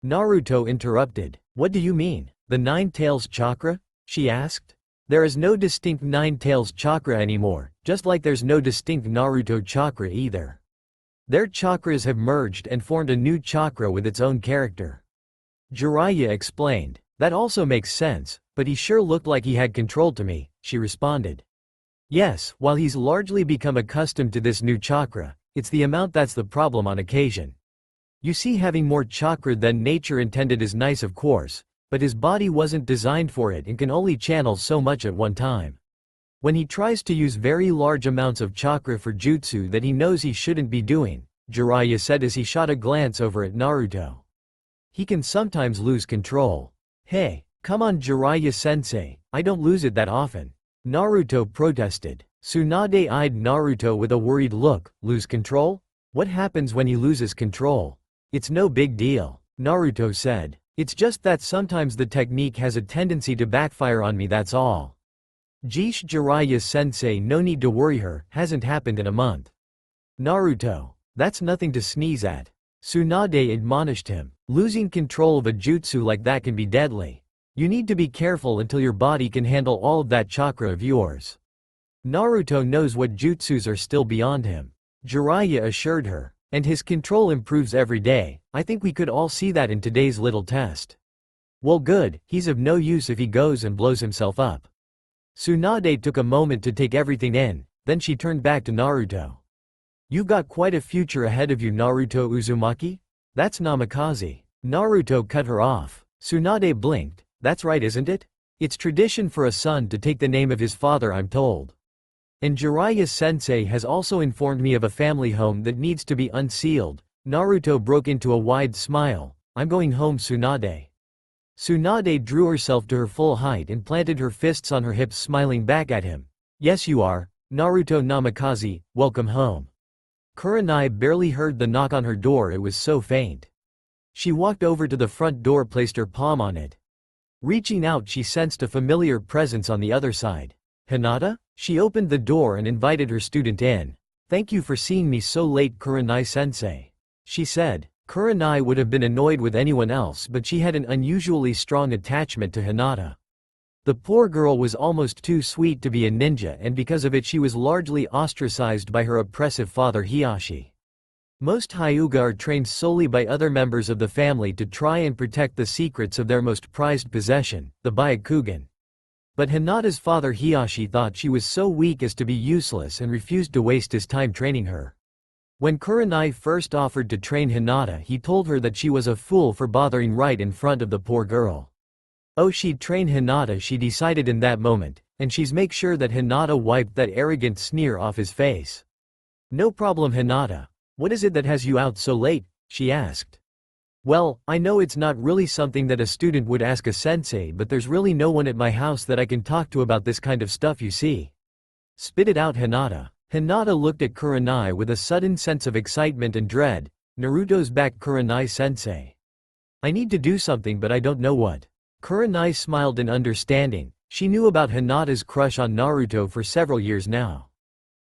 Naruto interrupted. What do you mean? The Nine Tails Chakra? She asked. There is no distinct Nine Tails Chakra anymore, just like there's no distinct Naruto Chakra either. Their chakras have merged and formed a new chakra with its own character. Jiraiya explained. That also makes sense, but he sure looked like he had control to me, she responded. Yes, while he's largely become accustomed to this new chakra, it's the amount that's the problem on occasion. You see, having more chakra than nature intended is nice of course, but his body wasn't designed for it and can only channel so much at one time. When he tries to use very large amounts of chakra for jutsu that he knows he shouldn't be doing, Jiraiya said as he shot a glance over at Naruto. He can sometimes lose control. Hey, come on Jiraiya-sensei, I don't lose it that often. Naruto protested. Tsunade eyed Naruto with a worried look. Lose control? What happens when he loses control? It's no big deal, Naruto said. It's just that sometimes the technique has a tendency to backfire on me, that's all. Jeesh, Jiraiya-sensei, no need to worry, her hasn't happened in a month. Naruto, that's nothing to sneeze at. Tsunade admonished him. Losing control of a jutsu like that can be deadly. You need to be careful until your body can handle all of that chakra of yours. Naruto knows what jutsus are still beyond him, Jiraiya assured her, and his control improves every day. I think we could all see that in today's little test. Well, good, he's of no use if he goes and blows himself up. Tsunade took a moment to take everything in, then she turned back to Naruto. You've got quite a future ahead of you, Naruto Uzumaki? That's Namikaze. Naruto cut her off. Tsunade blinked. That's right, isn't it? It's tradition for a son to take the name of his father, I'm told. And Jiraiya-sensei has also informed me of a family home that needs to be unsealed. Naruto broke into a wide smile. I'm going home, Tsunade. Tsunade drew herself to her full height and planted her fists on her hips, smiling back at him. Yes you are, Naruto Namikaze, welcome home. Kurenai barely heard the knock on her door, it was so faint. She walked over to the front door, placed her palm on it. Reaching out, she sensed a familiar presence on the other side. Hinata? She opened the door and invited her student in. Thank you for seeing me so late, Kurenai-sensei, she said. Kurenai would have been annoyed with anyone else, but she had an unusually strong attachment to Hinata. The poor girl was almost too sweet to be a ninja, and because of it she was largely ostracized by her oppressive father Hiyashi. Most Hyuga are trained solely by other members of the family to try and protect the secrets of their most prized possession, the Byakugan. But Hinata's father Hiyashi thought she was so weak as to be useless and refused to waste his time training her. When Kurenai first offered to train Hinata, he told her that she was a fool for bothering right in front of the poor girl. Oh, she'd train Hinata, she decided in that moment, and she's make sure that Hinata wiped that arrogant sneer off his face. No problem, Hinata. What is it that has you out so late? She asked. Well, I know it's not really something that a student would ask a sensei, but there's really no one at my house that I can talk to about this kind of stuff, you see. Spit it out, Hinata. Hinata looked at Kurenai with a sudden sense of excitement and dread. Naruto's back, Kurenai-sensei. I need to do something, but I don't know what. Kurenai smiled in understanding. She knew about Hinata's crush on Naruto for several years now.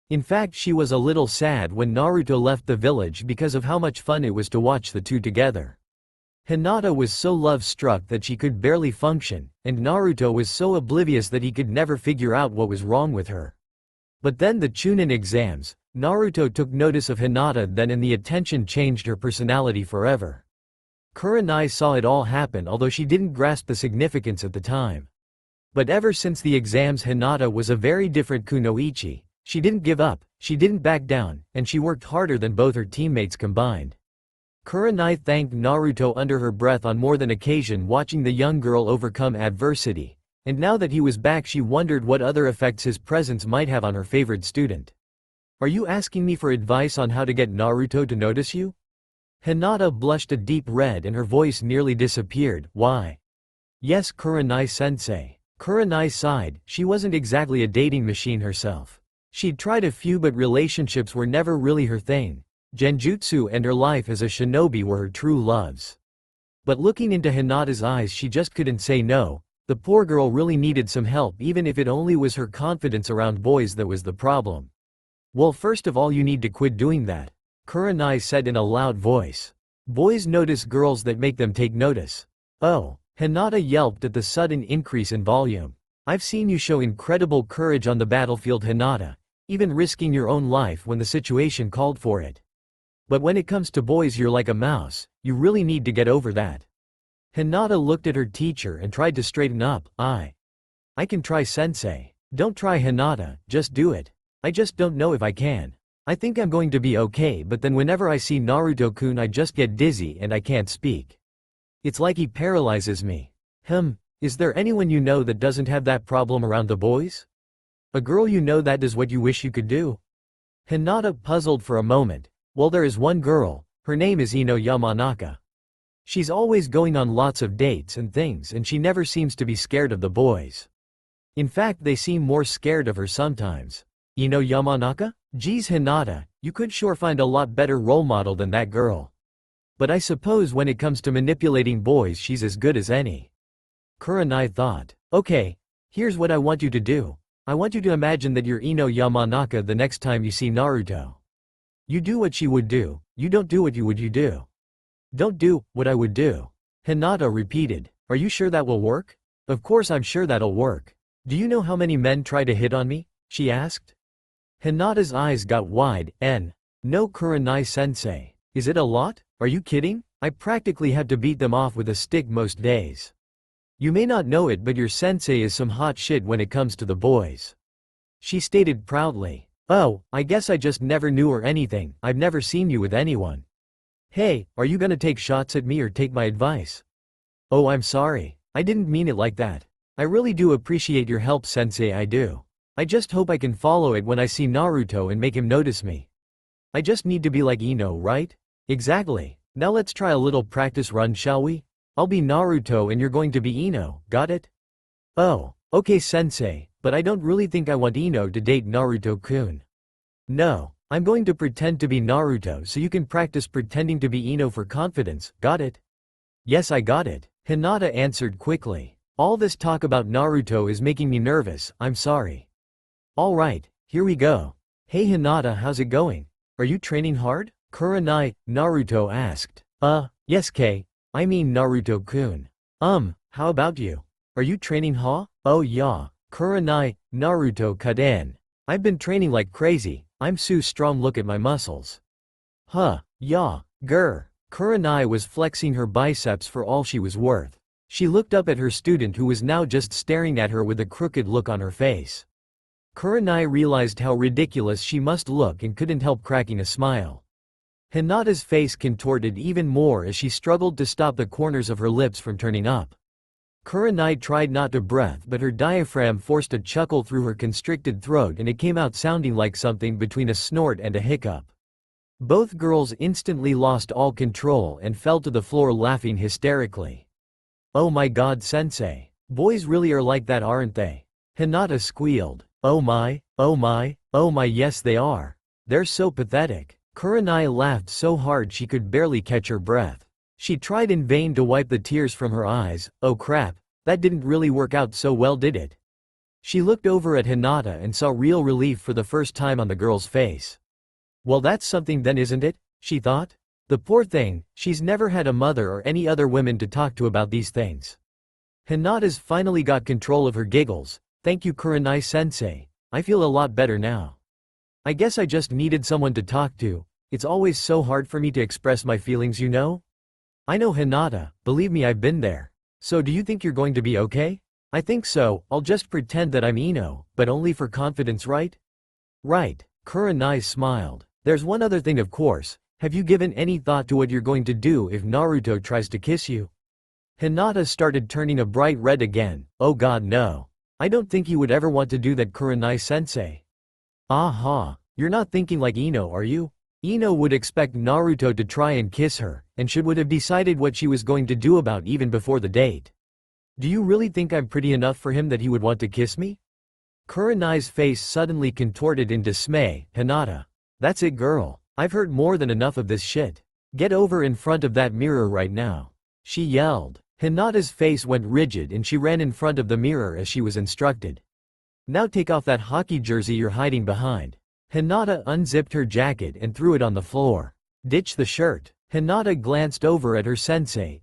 In fact, she was a little sad when Naruto left the village because of how much fun it was to watch the two together. Hinata was so love-struck that she could barely function, and Naruto was so oblivious that he could never figure out what was wrong with her. But then the Chunin exams, Naruto took notice of Hinata then, and the attention changed her personality forever. Kurenai saw it all happen, although she didn't grasp the significance at the time. But ever since the exams, Hinata was a very different kunoichi. She didn't give up, she didn't back down, and she worked harder than both her teammates combined. Kurenai thanked Naruto under her breath on more than occasion, watching the young girl overcome adversity, and now that he was back she wondered what other effects his presence might have on her favorite student. Are you asking me for advice on how to get Naruto to notice you? Hinata blushed a deep red and her voice nearly disappeared. Why? Yes, Kurenai-sensei. Kurenai sighed. She wasn't exactly a dating machine herself. She'd tried a few, but relationships were never really her thing. Genjutsu and her life as a shinobi were her true loves. But looking into Hinata's eyes, she just couldn't say no. The poor girl really needed some help, even if it only was her confidence around boys that was the problem. Well, first of all you need to quit doing that, Kurenai said in a loud voice. Boys notice girls that make them take notice. Oh, Hinata yelped at the sudden increase in volume. I've seen you show incredible courage on the battlefield, Hinata, even risking your own life when the situation called for it. But when it comes to boys, you're like a mouse. You really need to get over that. Hinata looked at her teacher and tried to straighten up. I can try, sensei. Don't try, Hinata, just do it. I just don't know if I can. I think I'm going to be okay, but then whenever I see Naruto-kun I just get dizzy and I can't speak. It's like he paralyzes me. Is there anyone you know that doesn't have that problem around the boys? A girl you know that does what you wish you could do? Hinata puzzled for a moment. Well, there is one girl. Her name is Ino Yamanaka. She's always going on lots of dates and things, and she never seems to be scared of the boys. In fact, they seem more scared of her sometimes. Ino Yamanaka? Geez, Hinata, you could sure find a lot better role model than that girl. But I suppose when it comes to manipulating boys she's as good as any. Kurenai thought. Okay, here's what I want you to do. I want you to imagine that you're Ino Yamanaka the next time you see Naruto. You do what she would do, you don't do what you do. Don't do what I would do. Hinata repeated. Are you sure that will work? Of course I'm sure that'll work. Do you know how many men try to hit on me? She asked. Hinata's eyes got wide. No, Kurenai-sensei. Is it a lot? Are you kidding? I practically have to beat them off with a stick most days. You may not know it, but your sensei is some hot shit when it comes to the boys. She stated proudly. Oh, I guess I just never knew or anything. I've never seen you with anyone. Hey, are you gonna take shots at me or take my advice? Oh, I'm sorry. I didn't mean it like that. I really do appreciate your help, sensei, I do. I just hope I can follow it when I see Naruto and make him notice me. I just need to be like Ino, right? Exactly. Now let's try a little practice run, shall we? I'll be Naruto and you're going to be Ino, got it? Oh, okay, sensei, but I don't really think I want Ino to date Naruto-kun. No, I'm going to pretend to be Naruto so you can practice pretending to be Ino for confidence, got it? Yes, I got it, Hinata answered quickly. All this talk about Naruto is making me nervous, I'm sorry. Alright, here we go. Hey Hinata, how's it going? Are you training hard? Kurenai, Naruto asked. Yes I mean Naruto-kun. How about you? Are you training huh? Oh yeah, Kurenai, Naruto cut in. I've been training like crazy, I'm so strong, look at my muscles. Yeah, grr. Kurenai was flexing her biceps for all she was worth. She looked up at her student who was now just staring at her with a crooked look on her face. Kurenai realized how ridiculous she must look and couldn't help cracking a smile. Hinata's face contorted even more as she struggled to stop the corners of her lips from turning up. Kurenai tried not to breathe, but her diaphragm forced a chuckle through her constricted throat and it came out sounding like something between a snort and a hiccup. Both girls instantly lost all control and fell to the floor laughing hysterically. Oh my god, sensei. Boys really are like that, aren't they? Hinata squealed. Oh my, yes they are. They're so pathetic. Kurenai laughed so hard she could barely catch her breath. She tried in vain to wipe the tears from her eyes. Oh crap, that didn't really work out so well, did it? She looked over at Hinata and saw real relief for the first time on the girl's face. Well, that's something then, isn't it? She thought. The poor thing, she's never had a mother or any other women to talk to about these things. Hinata's finally got control of her giggles. Thank you, Kurenai-sensei. I feel a lot better now. I guess I just needed someone to talk to. It's always so hard for me to express my feelings, you know? I know, Hinata, believe me, I've been there. So do you think you're going to be okay? I think so, I'll just pretend that I'm Ino, but only for confidence, right? Right, Kurenai smiled. There's one other thing, of course. Have you given any thought to what you're going to do if Naruto tries to kiss you? Hinata started turning a bright red again. Oh god, no. I don't think he would ever want to do that, Kurenai-sensei. Aha, you're not thinking like Ino, are you? Ino would expect Naruto to try and kiss her, and she would have decided what she was going to do about even before the date. Do you really think I'm pretty enough for him that he would want to kiss me? Kurenai's face suddenly contorted in dismay. Hinata. That's it, girl. I've heard more than enough of this shit. Get over in front of that mirror right now. She yelled. Hinata's face went rigid and she ran in front of the mirror as she was instructed. Now take off that hockey jersey you're hiding behind. Hinata unzipped her jacket and threw it on the floor. Ditch the shirt. Hinata glanced over at her sensei.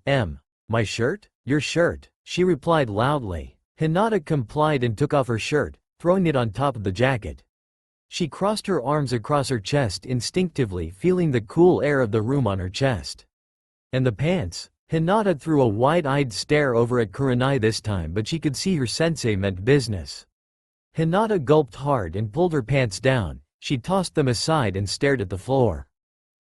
My shirt? Your shirt, she replied loudly. Hinata complied and took off her shirt, throwing it on top of the jacket. She crossed her arms across her chest instinctively, feeling the cool air of the room on her chest. And the pants? Hinata threw a wide-eyed stare over at Kurenai this time, but she could see her sensei meant business. Hinata gulped hard and pulled her pants down. She tossed them aside and stared at the floor.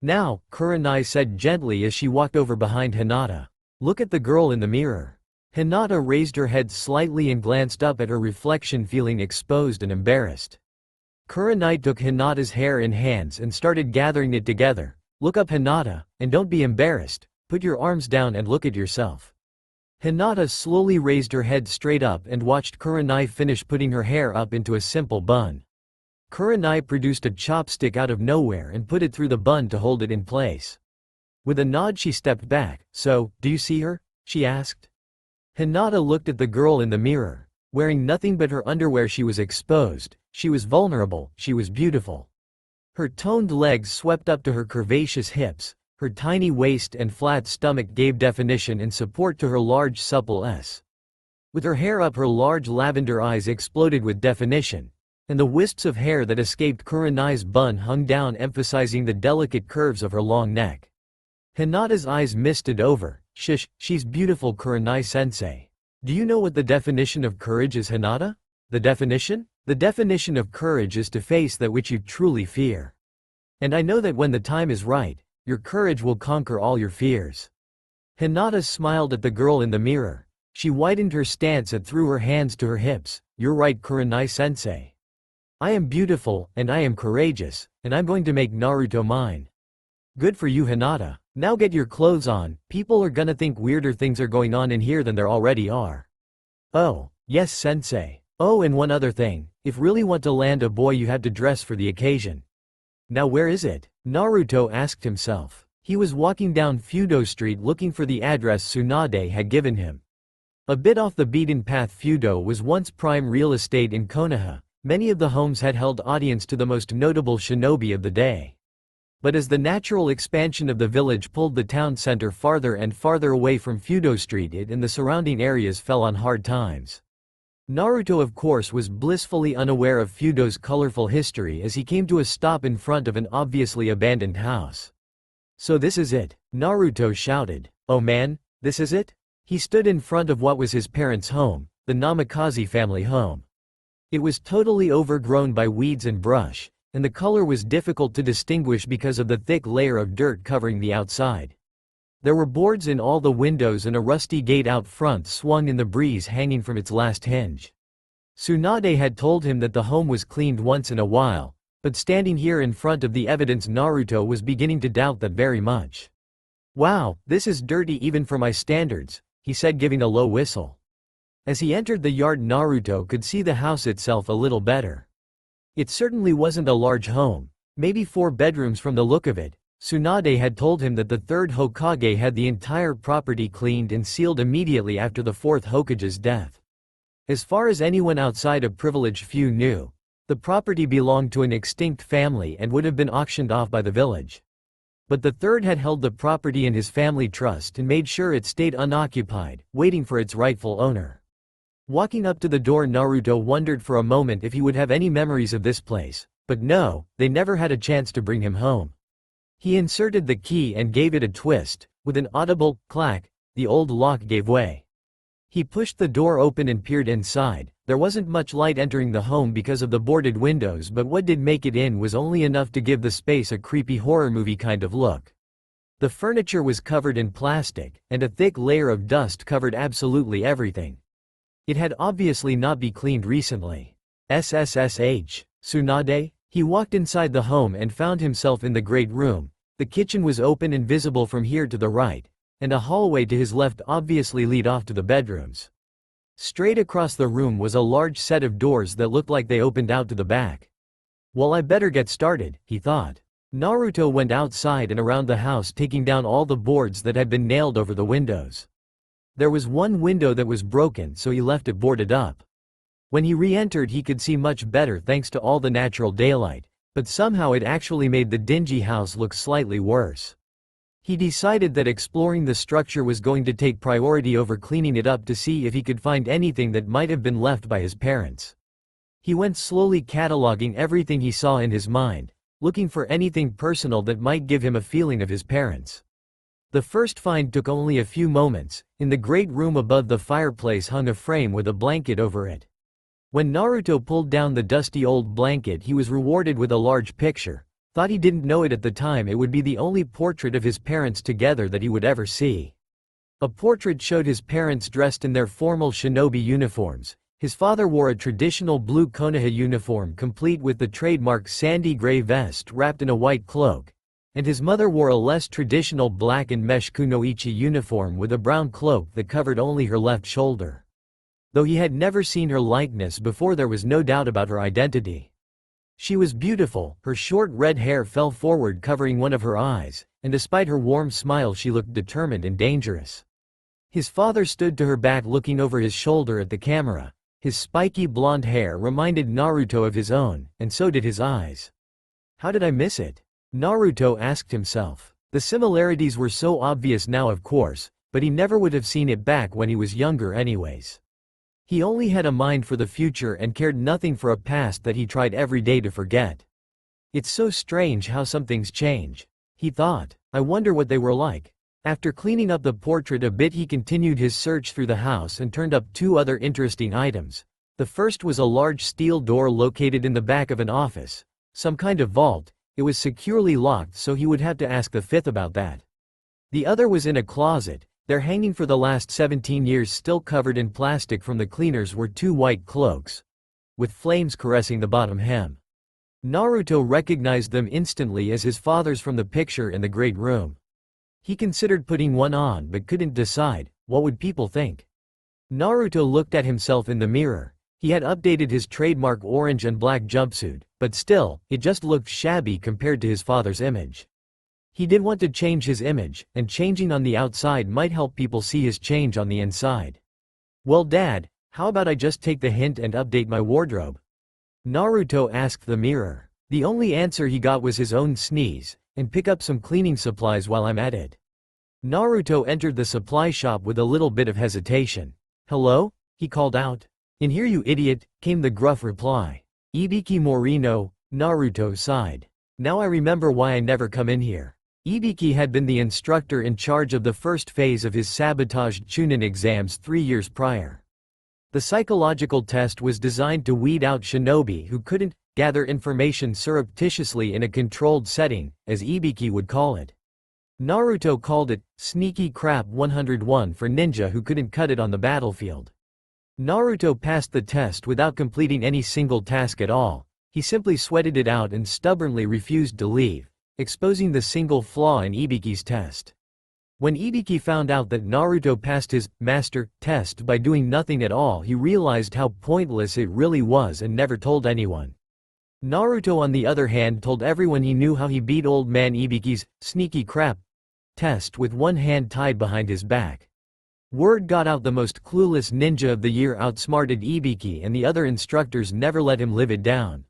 Now, Kurenai said gently as she walked over behind Hinata. Look at the girl in the mirror. Hinata raised her head slightly and glanced up at her reflection, feeling exposed and embarrassed. Kurenai took Hinata's hair in hands and started gathering it together. Look up, Hinata, and don't be embarrassed. Put your arms down and look at yourself. Hinata slowly raised her head straight up and watched Kurenai finish putting her hair up into a simple bun. Kurenai produced a chopstick out of nowhere and put it through the bun to hold it in place. With a nod she stepped back. So, do you see her? She asked. Hinata looked at the girl in the mirror. Wearing nothing but her underwear, she was exposed. She was vulnerable. She was beautiful. Her toned legs swept up to her curvaceous hips. Her tiny waist and flat stomach gave definition and support to her large supple S. With her hair up, her large lavender eyes exploded with definition, and the wisps of hair that escaped Kurenai's bun hung down, emphasizing the delicate curves of her long neck. Hinata's eyes misted over. Shush, she's beautiful, Kurenai-sensei. Do you know what the definition of courage is, Hinata? The definition? The definition of courage is to face that which you truly fear. And I know that when the time is right, your courage will conquer all your fears. Hinata smiled at the girl in the mirror. She widened her stance and threw her hands to her hips. You're right, Kurenai-sensei. I am beautiful, and I am courageous, and I'm going to make Naruto mine. Good for you, Hinata. Now get your clothes on. People are gonna think weirder things are going on in here than there already are. Oh, yes, sensei. Oh, and one other thing. If really want to land a boy, you have to dress for the occasion. Now where is it? Naruto asked himself. He was walking down Fudo Street looking for the address Tsunade had given him. A bit off the beaten path, Fudo was once prime real estate in Konoha. Many of the homes had held audience to the most notable shinobi of the day. But as the natural expansion of the village pulled the town center farther and farther away from Fudo Street, it and the surrounding areas fell on hard times. Naruto, of course, was blissfully unaware of Fudo's colorful history as he came to a stop in front of an obviously abandoned house. So this is it? Naruto shouted. Oh man, this is it? He stood in front of what was his parents' home, the Namikaze family home. It was totally overgrown by weeds and brush, and the color was difficult to distinguish because of the thick layer of dirt covering the outside. There were boards in all the windows and a rusty gate out front swung in the breeze, hanging from its last hinge. Tsunade had told him that the home was cleaned once in a while, but standing here in front of the evidence, Naruto was beginning to doubt that very much. Wow, this is dirty even for my standards, he said, giving a low whistle. As he entered the yard, Naruto could see the house itself a little better. It certainly wasn't a large home, maybe 4 bedrooms from the look of it. Tsunade had told him that the 3rd Hokage had the entire property cleaned and sealed immediately after the 4th Hokage's death. As far as anyone outside a privileged few knew, the property belonged to an extinct family and would have been auctioned off by the village. But the 3rd had held the property in his family trust and made sure it stayed unoccupied, waiting for its rightful owner. Walking up to the door, Naruto wondered for a moment if he would have any memories of this place, but no, they never had a chance to bring him home. He inserted the key and gave it a twist. With an audible clack, the old lock gave way. He pushed the door open and peered inside. There wasn't much light entering the home because of the boarded windows, but what did make it in was only enough to give the space a creepy horror movie kind of look. The furniture was covered in plastic, and a thick layer of dust covered absolutely everything. It had obviously not been cleaned recently. SSSH. Tsunade? He walked inside the home and found himself in the great room. The kitchen was open and visible from here to the right, and a hallway to his left obviously lead off to the bedrooms. Straight across the room was a large set of doors that looked like they opened out to the back. Well, I better get started, he thought. Naruto went outside and around the house, taking down all the boards that had been nailed over the windows. There was one window that was broken, so he left it boarded up. When he re-entered, he could see much better thanks to all the natural daylight, but somehow it actually made the dingy house look slightly worse. He decided that exploring the structure was going to take priority over cleaning it up to see if he could find anything that might have been left by his parents. He went slowly cataloging everything he saw in his mind, looking for anything personal that might give him a feeling of his parents. The first find took only a few moments. In the great room above the fireplace hung a frame with a blanket over it. When Naruto pulled down the dusty old blanket, he was rewarded with a large picture. Thought he didn't know it at the time, it would be the only portrait of his parents together that he would ever see. A portrait showed his parents dressed in their formal shinobi uniforms. His father wore a traditional blue Konoha uniform complete with the trademark sandy gray vest wrapped in a white cloak, and his mother wore a less traditional black and mesh kunoichi uniform with a brown cloak that covered only her left shoulder. Though he had never seen her likeness before, there was no doubt about her identity. She was beautiful, her short red hair fell forward covering one of her eyes, and despite her warm smile she looked determined and dangerous. His father stood to her back looking over his shoulder at the camera. His spiky blonde hair reminded Naruto of his own, and so did his eyes. How did I miss it? Naruto asked himself. The similarities were so obvious now, of course, but he never would have seen it back when he was younger anyways. He only had a mind for the future and cared nothing for a past that he tried every day to forget. It's so strange how some things change, he thought. I wonder what they were like. After cleaning up the portrait a bit, he continued his search through the house and turned up two other interesting items. The first was a large steel door located in the back of an office, some kind of vault. It was securely locked, so he would have to ask the fifth about that. The other was in a closet. There, hanging for the last 17 years, still covered in plastic from the cleaners, were two white cloaks, with flames caressing the bottom hem. Naruto recognized them instantly as his father's from the picture in the great room. He considered putting one on but couldn't decide. What would people think? Naruto looked at himself in the mirror. He had updated his trademark orange and black jumpsuit, but still, it just looked shabby compared to his father's image. He did want to change his image, and changing on the outside might help people see his change on the inside. Well, Dad, how about I just take the hint and update my wardrobe? Naruto asked the mirror. The only answer he got was his own sneeze, and pick up some cleaning supplies while I'm at it. Naruto entered the supply shop with a little bit of hesitation. Hello? He called out. In here, you idiot, came the gruff reply. Ibiki Morino, Naruto sighed. Now I remember why I never come in here. Ibiki had been the instructor in charge of the first phase of his sabotaged Chunin exams 3 years prior. The psychological test was designed to weed out shinobi who couldn't gather information surreptitiously in a controlled setting, as Ibiki would call it. Naruto called it sneaky crap 101 for ninja who couldn't cut it on the battlefield. Naruto passed the test without completing any single task at all. He simply sweated it out and stubbornly refused to leave, exposing the single flaw in Ibiki's test. When Ibiki found out that Naruto passed his master test by doing nothing at all, he realized how pointless it really was and never told anyone. Naruto, on the other hand, told everyone he knew how he beat old man Ibiki's sneaky crap test with one hand tied behind his back. Word got out the most clueless ninja of the year outsmarted Ibiki, and the other instructors never let him live it down.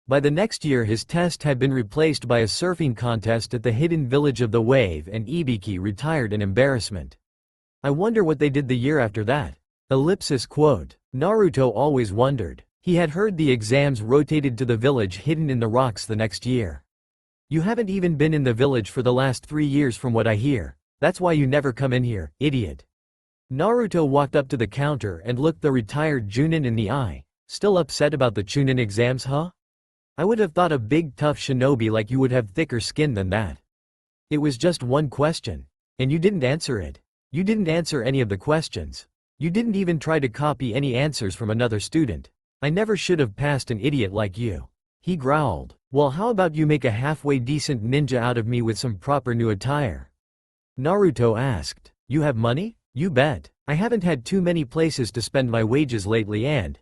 By the next year his test had been replaced by a surfing contest at the hidden village of the wave, and Ibiki retired in embarrassment. I wonder what they did the year after that. Quote. Naruto always wondered. He had heard the exams rotated to the village hidden in the rocks the next year. You haven't even been in the village for the last 3 years from what I hear. That's why you never come in here, idiot. Naruto walked up to the counter and looked the retired Junin in the eye. Still upset about the Chunin exams, huh? I would have thought a big tough shinobi like you would have thicker skin than that. It was just one question. And you didn't answer it. You didn't answer any of the questions. You didn't even try to copy any answers from another student. I never should have passed an idiot like you. He growled. Well, how about you make a halfway decent ninja out of me with some proper new attire? Naruto asked. You have money? You bet. I haven't had too many places to spend my wages lately and…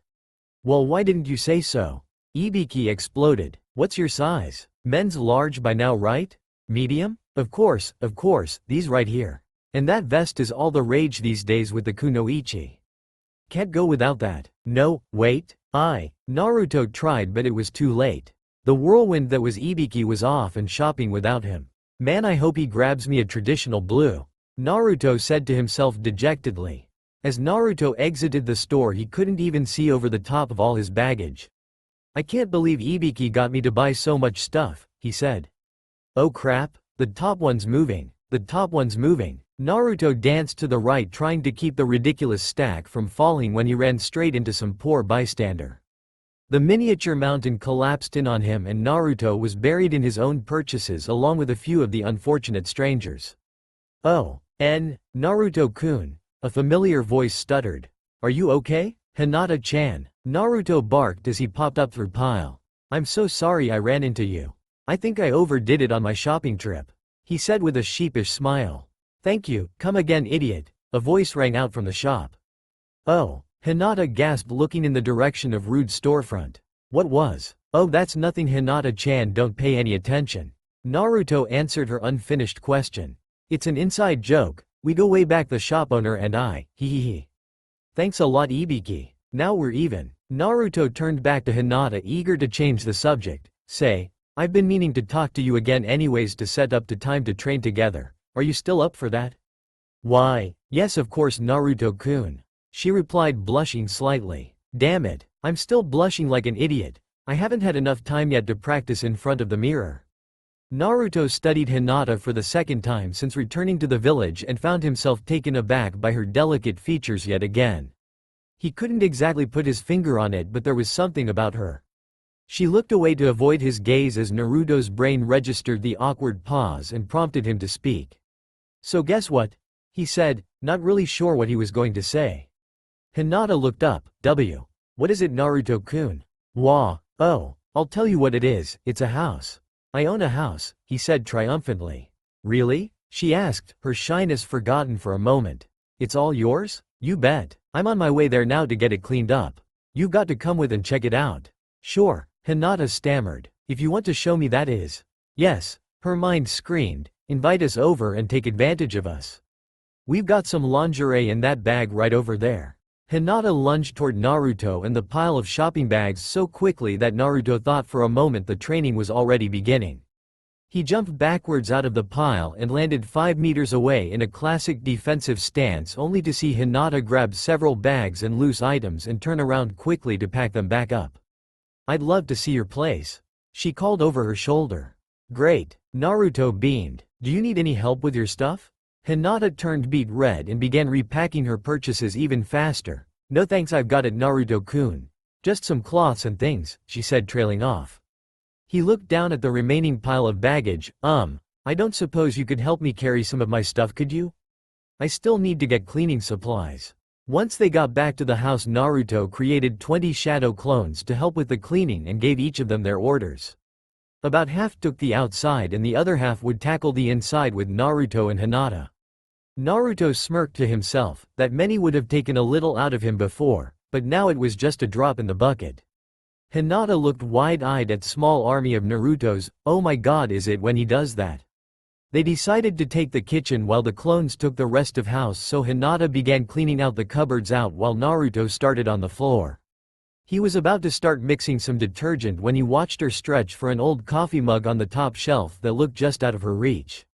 Well, why didn't you say so? Ibiki exploded. What's your size? Men's large by now, right? Medium? Of course, these right here. And that vest is all the rage these days with the kunoichi. Can't go without that. No, wait. Naruto tried, but it was too late. The whirlwind that was Ibiki was off and shopping without him. Man, I hope he grabs me a traditional blue. Naruto said to himself dejectedly. As Naruto exited the store, he couldn't even see over the top of all his baggage. I can't believe Ibiki got me to buy so much stuff, he said. Oh crap, the top one's moving. The top one's moving. Naruto danced to the right, trying to keep the ridiculous stack from falling when he ran straight into some poor bystander. The miniature mountain collapsed in on him and Naruto was buried in his own purchases along with a few of the unfortunate strangers. Oh, Naruto-kun, a familiar voice stuttered. Are you okay? Hinata-chan. Naruto barked as he popped up through pile. I'm so sorry I ran into you. I think I overdid it on my shopping trip, he said with a sheepish smile. Thank you, come again idiot, a voice rang out from the shop. Oh, Hinata gasped, looking in the direction of Rude's storefront. What was? Oh, that's nothing, Hinata-chan, don't pay any attention. Naruto answered her unfinished question. It's an inside joke, we go way back, the shop owner and I, hehehe. Thanks a lot Ibiki, now we're even. Naruto turned back to Hinata, eager to change the subject. Say, I've been meaning to talk to you again anyways, to set up the time to train together. Are you still up for that? Why, yes of course Naruto-kun. She replied, blushing slightly. Damn it, I'm still blushing like an idiot. I haven't had enough time yet to practice in front of the mirror. Naruto studied Hinata for the second time since returning to the village and found himself taken aback by her delicate features yet again. He couldn't exactly put his finger on it, but there was something about her. She looked away to avoid his gaze as Naruto's brain registered the awkward pause and prompted him to speak. So guess what? He said, not really sure what he was going to say. Hinata looked up. What is it, Naruto-kun? Wah, oh, I'll tell you what it is, it's a house. I own a house, he said triumphantly. Really? She asked, her shyness forgotten for a moment. It's all yours? You bet. I'm on my way there now to get it cleaned up. You've got to come with and check it out. Sure, Hinata stammered. If you want to show me, that is. Yes, her mind screamed. Invite us over and take advantage of us. We've got some lingerie in that bag right over there. Hinata lunged toward Naruto and the pile of shopping bags so quickly that Naruto thought for a moment the training was already beginning. He jumped backwards out of the pile and landed 5 meters away in a classic defensive stance, only to see Hinata grab several bags and loose items and turn around quickly to pack them back up. I'd love to see your place, she called over her shoulder. Great, Naruto beamed. Do you need any help with your stuff? Hinata turned beet red and began repacking her purchases even faster. No thanks, I've got it, Naruto-kun. Just some cloths and things, she said, trailing off. He looked down at the remaining pile of baggage. I don't suppose you could help me carry some of my stuff, could you? I still need to get cleaning supplies. Once they got back to the house, Naruto created 20 shadow clones to help with the cleaning and gave each of them their orders. About half took the outside and the other half would tackle the inside with Naruto and Hinata. Naruto smirked to himself, that many would have taken a little out of him before, but now it was just a drop in the bucket. Hinata looked wide-eyed at small army of Naruto's. Oh my god, is it when he does that? They decided to take the kitchen while the clones took the rest of house, so Hinata began cleaning out the cupboards out while Naruto started on the floor. He was about to start mixing some detergent when he watched her stretch for an old coffee mug on the top shelf that looked just out of her reach.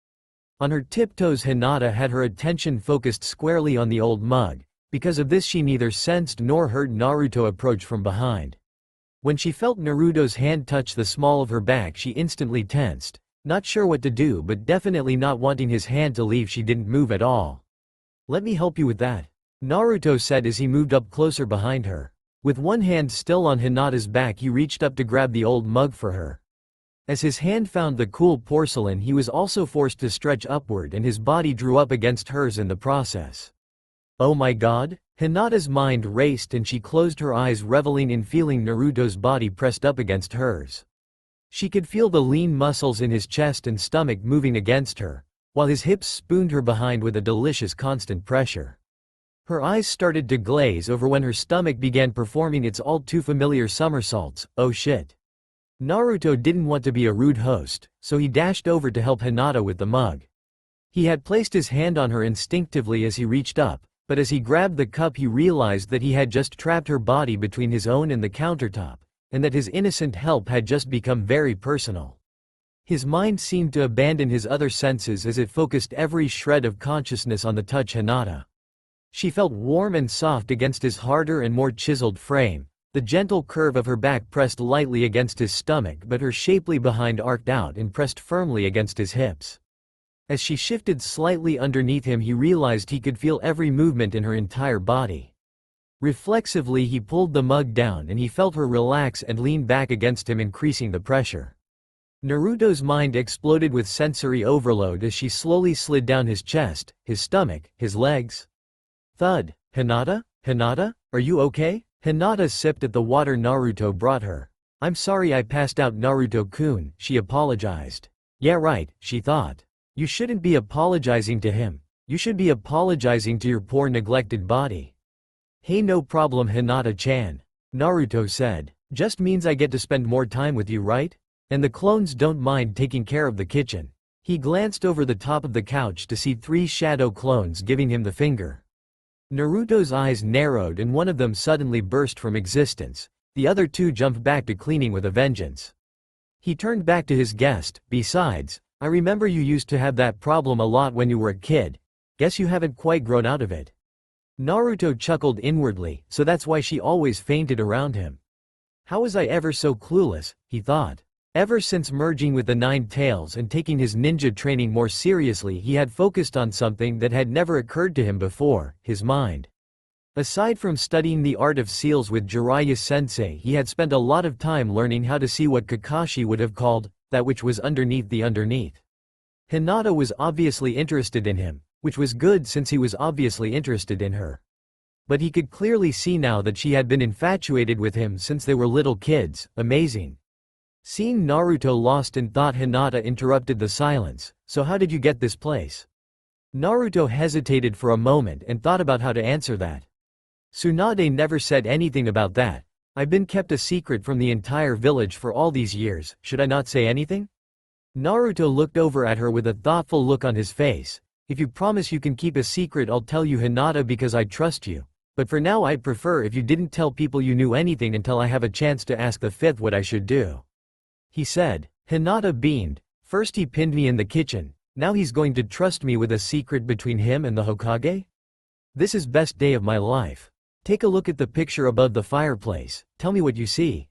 On her tiptoes, Hinata had her attention focused squarely on the old mug. Because of this, she neither sensed nor heard Naruto approach from behind. When she felt Naruto's hand touch the small of her back, she instantly tensed. Not sure what to do, but definitely not wanting his hand to leave, she didn't move at all. Let me help you with that, Naruto said as he moved up closer behind her. With one hand still on Hinata's back, he reached up to grab the old mug for her. As his hand found the cool porcelain, he was also forced to stretch upward and his body drew up against hers in the process. Oh my god? Hinata's mind raced and she closed her eyes, reveling in feeling Naruto's body pressed up against hers. She could feel the lean muscles in his chest and stomach moving against her, while his hips spooned her behind with a delicious constant pressure. Her eyes started to glaze over when her stomach began performing its all-too-familiar somersaults. Oh shit. Naruto didn't want to be a rude host, so he dashed over to help Hinata with the mug. He had placed his hand on her instinctively as he reached up, but as he grabbed the cup he realized that he had just trapped her body between his own and the countertop, and that his innocent help had just become very personal. His mind seemed to abandon his other senses as it focused every shred of consciousness on the touch Hinata. She felt warm and soft against his harder and more chiseled frame. The gentle curve of her back pressed lightly against his stomach, but her shapely behind arced out and pressed firmly against his hips. As she shifted slightly underneath him, he realized he could feel every movement in her entire body. Reflexively he pulled the mug down and he felt her relax and lean back against him, increasing the pressure. Naruto's mind exploded with sensory overload as she slowly slid down his chest, his stomach, his legs. Thud. Hinata? Hinata? Are you okay? Hinata sipped at the water Naruto brought her. I'm sorry I passed out, Naruto-kun, she apologized. Yeah right, she thought. You shouldn't be apologizing to him. You should be apologizing to your poor neglected body. Hey, no problem, Hinata-chan. Naruto said. Just means I get to spend more time with you, right? And the clones don't mind taking care of the kitchen. He glanced over the top of the couch to see 3 shadow clones giving him the finger. Naruto's eyes narrowed and one of them suddenly burst from existence. The other 2 jumped back to cleaning with a vengeance. He turned back to his guest. Besides, I remember you used to have that problem a lot when you were a kid. Guess you haven't quite grown out of it. Naruto chuckled inwardly, so that's why she always fainted around him. How was I ever so clueless, he thought. Ever since merging with the 9 Tails and taking his ninja training more seriously, he had focused on something that had never occurred to him before, his mind. Aside from studying the art of seals with Jiraiya-sensei, he had spent a lot of time learning how to see what Kakashi would have called, that which was underneath the underneath. Hinata was obviously interested in him, which was good since he was obviously interested in her. But he could clearly see now that she had been infatuated with him since they were little kids. Amazing. Seeing Naruto lost in thought, Hinata interrupted the silence. So how did you get this place? Naruto hesitated for a moment and thought about how to answer that. Tsunade never said anything about that. I've been kept a secret from the entire village for all these years, should I not say anything? Naruto looked over at her with a thoughtful look on his face. If you promise you can keep a secret, I'll tell you, Hinata, because I trust you. But for now I'd prefer if you didn't tell people you knew anything until I have a chance to ask the 5th what I should do. He said. Hinata beamed. First he pinned me in the kitchen, now he's going to trust me with a secret between him and the Hokage? This is best day of my life. Take a look at the picture above the fireplace, tell me what you see.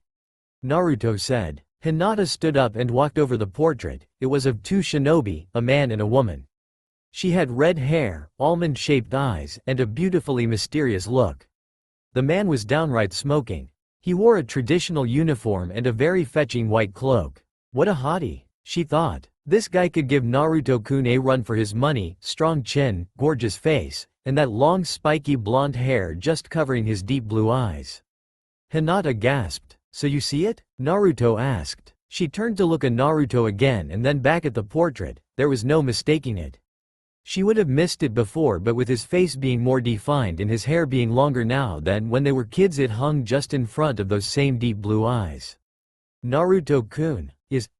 Naruto said. Hinata stood up and walked over the portrait. It was of 2 shinobi, a man and a woman. She had red hair, almond-shaped eyes, and a beautifully mysterious look. The man was downright smoking. He wore a traditional uniform and a very fetching white cloak. What a hottie, she thought. This guy could give Naruto-kun a run for his money, strong chin, gorgeous face, and that long spiky blonde hair just covering his deep blue eyes. Hinata gasped. So you see it? Naruto asked. She turned to look at Naruto again and then back at the portrait. There was no mistaking it. She would have missed it before, but with his face being more defined and his hair being longer now than when they were kids, it hung just in front of those same deep blue eyes. Naruto-kun.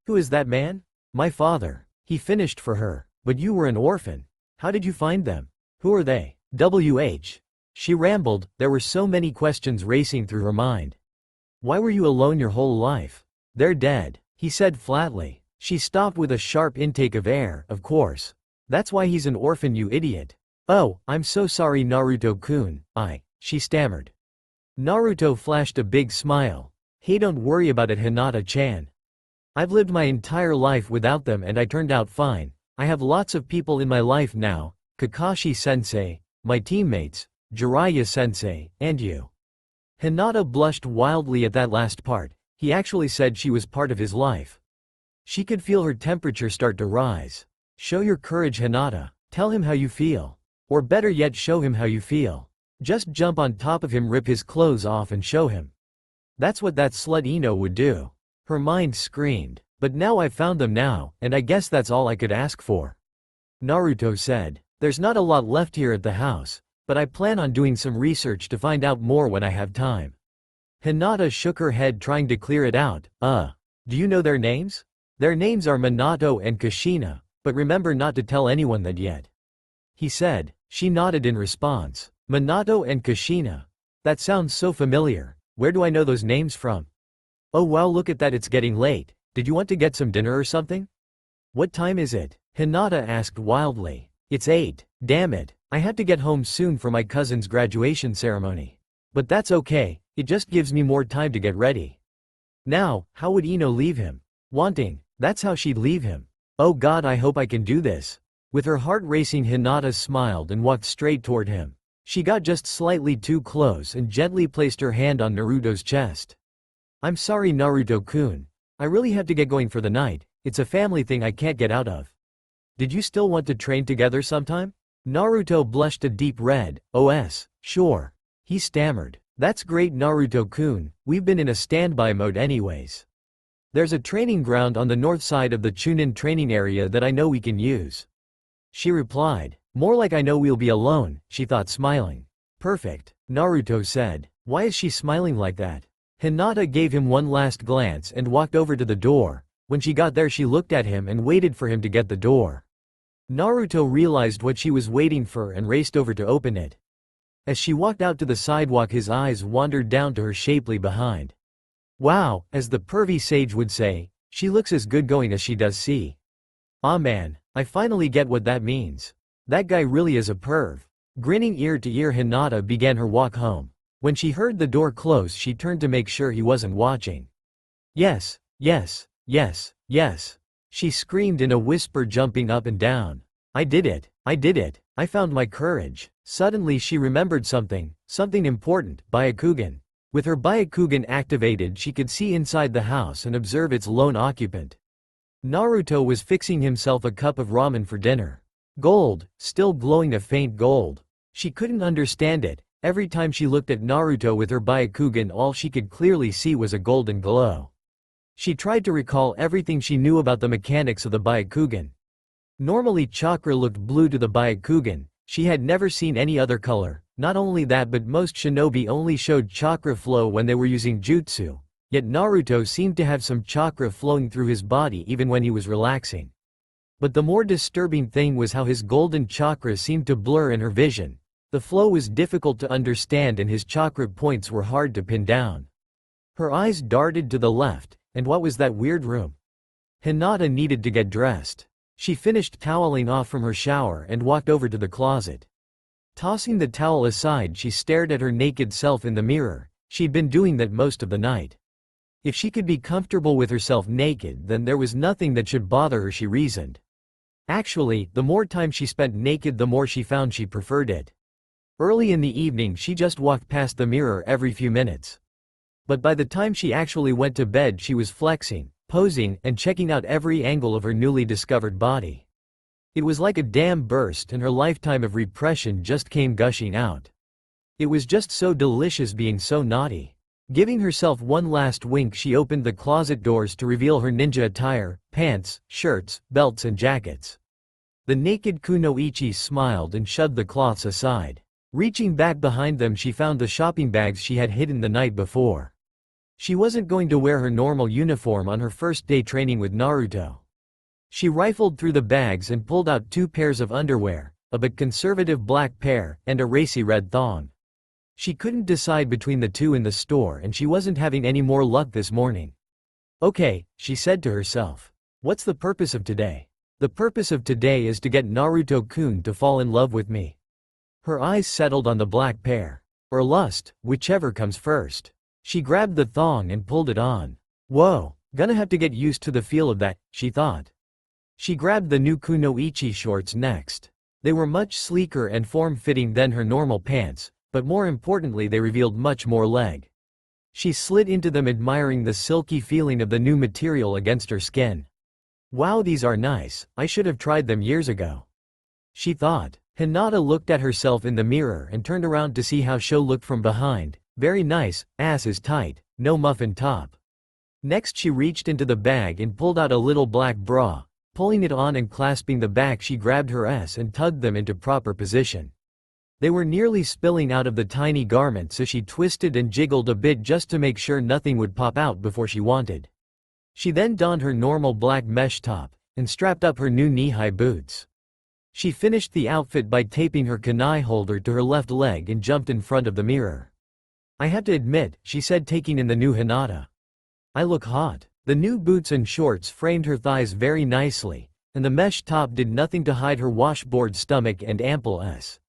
Who is that man? My father. He finished for her. But you were an orphan. How did you find them? Who are they? She rambled. There were so many questions racing through her mind. Why were you alone your whole life? They're dead, he said flatly. She stopped with a sharp intake of air. Of course. That's why he's an orphan, you idiot. Oh, I'm so sorry, Naruto-kun. She stammered. Naruto flashed a big smile. Hey, don't worry about it, Hinata-chan. I've lived my entire life without them and I turned out fine. I have lots of people in my life now. Kakashi-sensei, my teammates, Jiraiya-sensei, and you. Hinata blushed wildly at that last part. He actually said she was part of his life. She could feel her temperature start to rise. Show your courage, Hinata. Tell him how you feel. Or better yet, show him how you feel. Just jump on top of him, rip his clothes off and show him. That's what that slut Ino would do. Her mind screamed. But now I've found them now, and I guess that's all I could ask for. Naruto said. There's not a lot left here at the house, but I plan on doing some research to find out more when I have time. Hinata shook her head, trying to clear it out. Do you know their names? Their names are Minato and Kushina. But remember not to tell anyone that yet. He said. She nodded in response. Minato and Kushina. That sounds so familiar. Where do I know those names from? Oh wow, look at that, it's getting late. Did you want to get some dinner or something? What time is it? Hinata asked wildly. It's 8. Damn it. I have to get home soon for my cousin's graduation ceremony. But that's okay, it just gives me more time to get ready. Now, how would Ino leave him? Wanting, that's how she'd leave him. Oh god, I hope I can do this. With her heart racing, Hinata smiled and walked straight toward him. She got just slightly too close and gently placed her hand on Naruto's chest. I'm sorry, Naruto-kun. I really have to get going for the night, it's a family thing I can't get out of. Did you still want to train together sometime? Naruto blushed a deep red. Sure. He stammered. That's great, Naruto-kun, we've been in a standby mode anyways. There's a training ground on the north side of the Chunin training area that I know we can use. She replied. More like I know we'll be alone, she thought, smiling. Perfect, Naruto said. Why is she smiling like that? Hinata gave him one last glance and walked over to the door. When she got there, she looked at him and waited for him to get the door. Naruto realized what she was waiting for and raced over to open it. As she walked out to the sidewalk, his eyes wandered down to her shapely behind. Wow, as the pervy sage would say, she looks as good going as she does see. Ah man, I finally get what that means. That guy really is a perv. Grinning ear to ear, Hinata began her walk home. When she heard the door close, she turned to make sure he wasn't watching. Yes, yes, yes, yes. She screamed in a whisper, jumping up and down. I did it, I did it, I found my courage. Suddenly she remembered something important, Byakugan. With her Byakugan activated, she could see inside the house and observe its lone occupant. Naruto was fixing himself a cup of ramen for dinner. Gold, still glowing a faint gold. She couldn't understand it. Every time she looked at Naruto with her Byakugan, all she could clearly see was a golden glow. She tried to recall everything she knew about the mechanics of the Byakugan. Normally Chakra looked blue to the Byakugan. She had never seen any other color. Not only that, but most shinobi only showed chakra flow when they were using jutsu. Yet Naruto seemed to have some chakra flowing through his body even when he was relaxing. But the more disturbing thing was how his golden chakra seemed to blur in her vision. The flow was difficult to understand and his chakra points were hard to pin down. Her eyes darted to the left, and what was that weird room? Hinata needed to get dressed. She finished toweling off from her shower and walked over to the closet. Tossing the towel aside, she stared at her naked self in the mirror. She'd been doing that most of the night. If she could be comfortable with herself naked, then there was nothing that should bother her, she reasoned. Actually, the more time she spent naked, the more she found she preferred it. Early in the evening, she just walked past the mirror every few minutes. But by the time she actually went to bed, she was flexing, posing, and checking out every angle of her newly discovered body. It was like a dam burst and her lifetime of repression just came gushing out. It was just so delicious being so naughty. Giving herself one last wink, she opened the closet doors to reveal her ninja attire, pants, shirts, belts and jackets. The naked kunoichi smiled and shoved the cloths aside. Reaching back behind them, she found the shopping bags she had hidden the night before. She wasn't going to wear her normal uniform on her first day training with Naruto. She rifled through the bags and pulled out 2 pairs of underwear, a but conservative black pair, and a racy red thong. She couldn't decide between the two in the store and she wasn't having any more luck this morning. Okay, she said to herself. What's the purpose of today? The purpose of today is to get Naruto-kun to fall in love with me. Her eyes settled on the black pair. Or lust, whichever comes first. She grabbed the thong and pulled it on. Whoa, gonna have to get used to the feel of that, she thought. She grabbed the new kunoichi shorts next. They were much sleeker and form-fitting than her normal pants, but more importantly they revealed much more leg. She slid into them, admiring the silky feeling of the new material against her skin. Wow, these are nice, I should have tried them years ago. She thought. Hinata looked at herself in the mirror and turned around to see how Sho looked from behind. Very nice, ass is tight, no muffin top. Next she reached into the bag and pulled out a little black bra. Pulling it on and clasping the back, she grabbed her ass and tugged them into proper position. They were nearly spilling out of the tiny garment, so she twisted and jiggled a bit just to make sure nothing would pop out before she wanted. She then donned her normal black mesh top and strapped up her new knee-high boots. She finished the outfit by taping her kunai holder to her left leg and jumped in front of the mirror. I have to admit, she said, taking in the new Hinata. I look hot. The new boots and shorts framed her thighs very nicely, and the mesh top did nothing to hide her washboard stomach and ample S.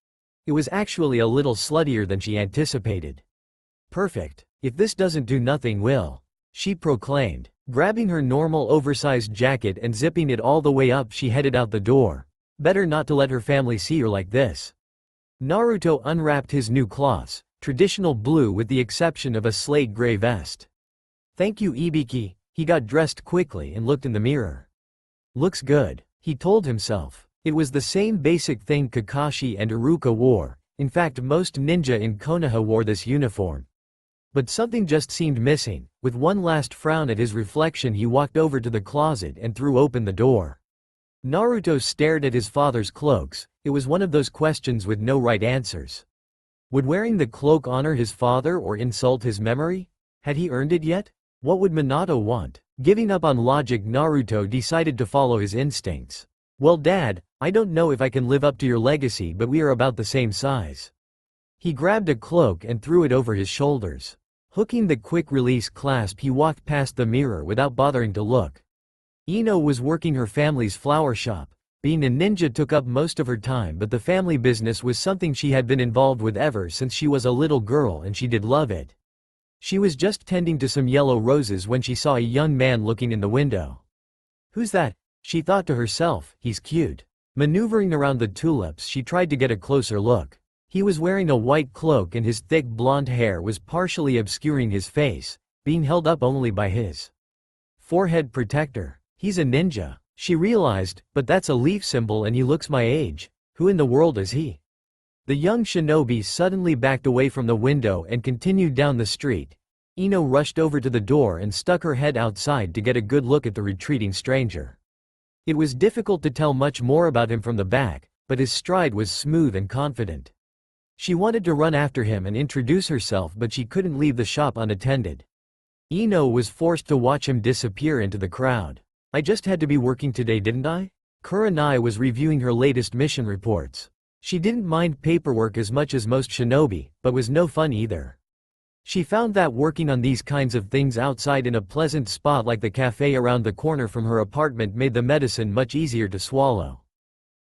It was actually a little sluttier than she anticipated. Perfect. If this doesn't do nothing will, she proclaimed. Grabbing her normal oversized jacket and zipping it all the way up, she headed out the door. Better not to let her family see her like this. Naruto unwrapped his new cloths, traditional blue with the exception of a slate gray vest. Thank you, Ibiki. He got dressed quickly and looked in the mirror. Looks good, he told himself. It was the same basic thing Kakashi and Iruka wore. In fact, most ninja in Konoha wore this uniform. But something just seemed missing. With one last frown at his reflection, he walked over to the closet and threw open the door. Naruto stared at his father's cloaks. It was one of those questions with no right answers. Would wearing the cloak honor his father or insult his memory? Had he earned it yet? What would Minato want? Giving up on logic, Naruto decided to follow his instincts. Well, Dad, I don't know if I can live up to your legacy, but we are about the same size. He grabbed a cloak and threw it over his shoulders. Hooking the quick-release clasp, he walked past the mirror without bothering to look. Ino was working her family's flower shop. Being a ninja took up most of her time, but the family business was something she had been involved with ever since she was a little girl, and she did love it. She was just tending to some yellow roses when she saw a young man looking in the window. Who's that? She thought to herself. He's cute. Maneuvering around the tulips, she tried to get a closer look. He was wearing a white cloak and his thick blonde hair was partially obscuring his face, being held up only by his forehead protector. He's a ninja, she realized, but that's a leaf symbol and he looks my age. Who in the world is he? The young shinobi suddenly backed away from the window and continued down the street. Ino rushed over to the door and stuck her head outside to get a good look at the retreating stranger. It was difficult to tell much more about him from the back, but his stride was smooth and confident. She wanted to run after him and introduce herself, but she couldn't leave the shop unattended. Ino was forced to watch him disappear into the crowd. I just had to be working today, didn't I? Kurenai was reviewing her latest mission reports. She didn't mind paperwork as much as most shinobi, but was no fun either. She found that working on these kinds of things outside in a pleasant spot like the cafe around the corner from her apartment made the medicine much easier to swallow.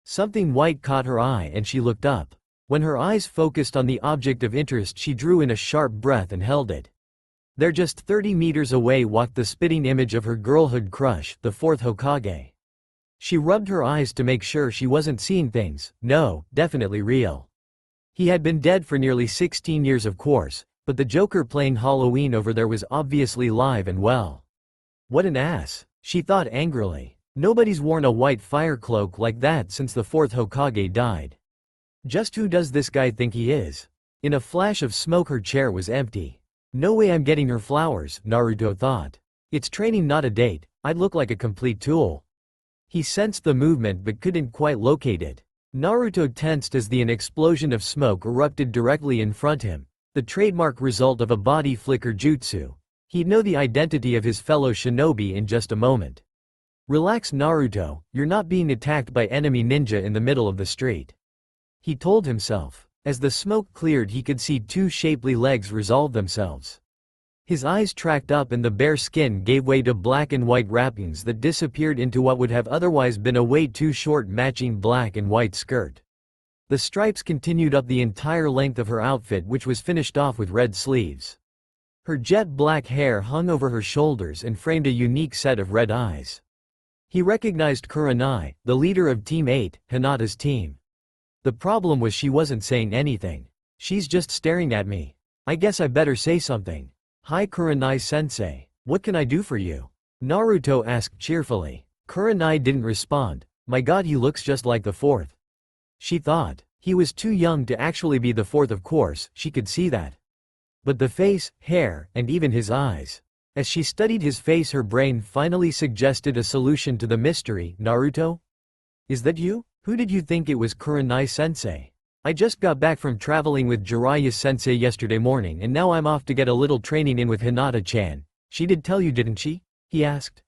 Something white caught her eye and she looked up. When her eyes focused on the object of interest, she drew in a sharp breath and held it. There, just 30 meters away, walked the spitting image of her girlhood crush, the fourth Hokage. She rubbed her eyes to make sure she wasn't seeing things. No, definitely real. He had been dead for nearly 16 years, of course, but the Joker playing Halloween over there was obviously live and well. What an ass, she thought angrily. Nobody's worn a white fire cloak like that since the fourth Hokage died. Just who does this guy think he is? In a flash of smoke, her chair was empty. No way I'm getting her flowers, Naruto thought. It's training, not a date. I'd look like a complete tool. He sensed the movement but couldn't quite locate it. Naruto tensed as an explosion of smoke erupted directly in front of him, the trademark result of a body flicker jutsu. He'd know the identity of his fellow shinobi in just a moment. Relax, Naruto, you're not being attacked by enemy ninja in the middle of the street, he told himself. As the smoke cleared, he could see two shapely legs resolve themselves. His eyes tracked up and the bare skin gave way to black and white wrappings that disappeared into what would have otherwise been a way too short matching black and white skirt. The stripes continued up the entire length of her outfit, which was finished off with red sleeves. Her jet black hair hung over her shoulders and framed a unique set of red eyes. He recognized Kurenai, the leader of Team 8, Hinata's team. The problem was she wasn't saying anything. She's just staring at me. I guess I better say something. Hi Kurenai-sensei, what can I do for you? Naruto asked cheerfully. Kurenai didn't respond. My god, he looks just like the fourth. She thought. He was too young to actually be the fourth, of course, she could see that. But the face, hair, and even his eyes. As she studied his face, her brain finally suggested a solution to the mystery. Naruto? Is that you? Who did you think it was? Kurenai-sensei. I just got back from traveling with Jiraiya-sensei yesterday morning and now I'm off to get a little training in with Hinata-chan. She did tell you, didn't she? He asked.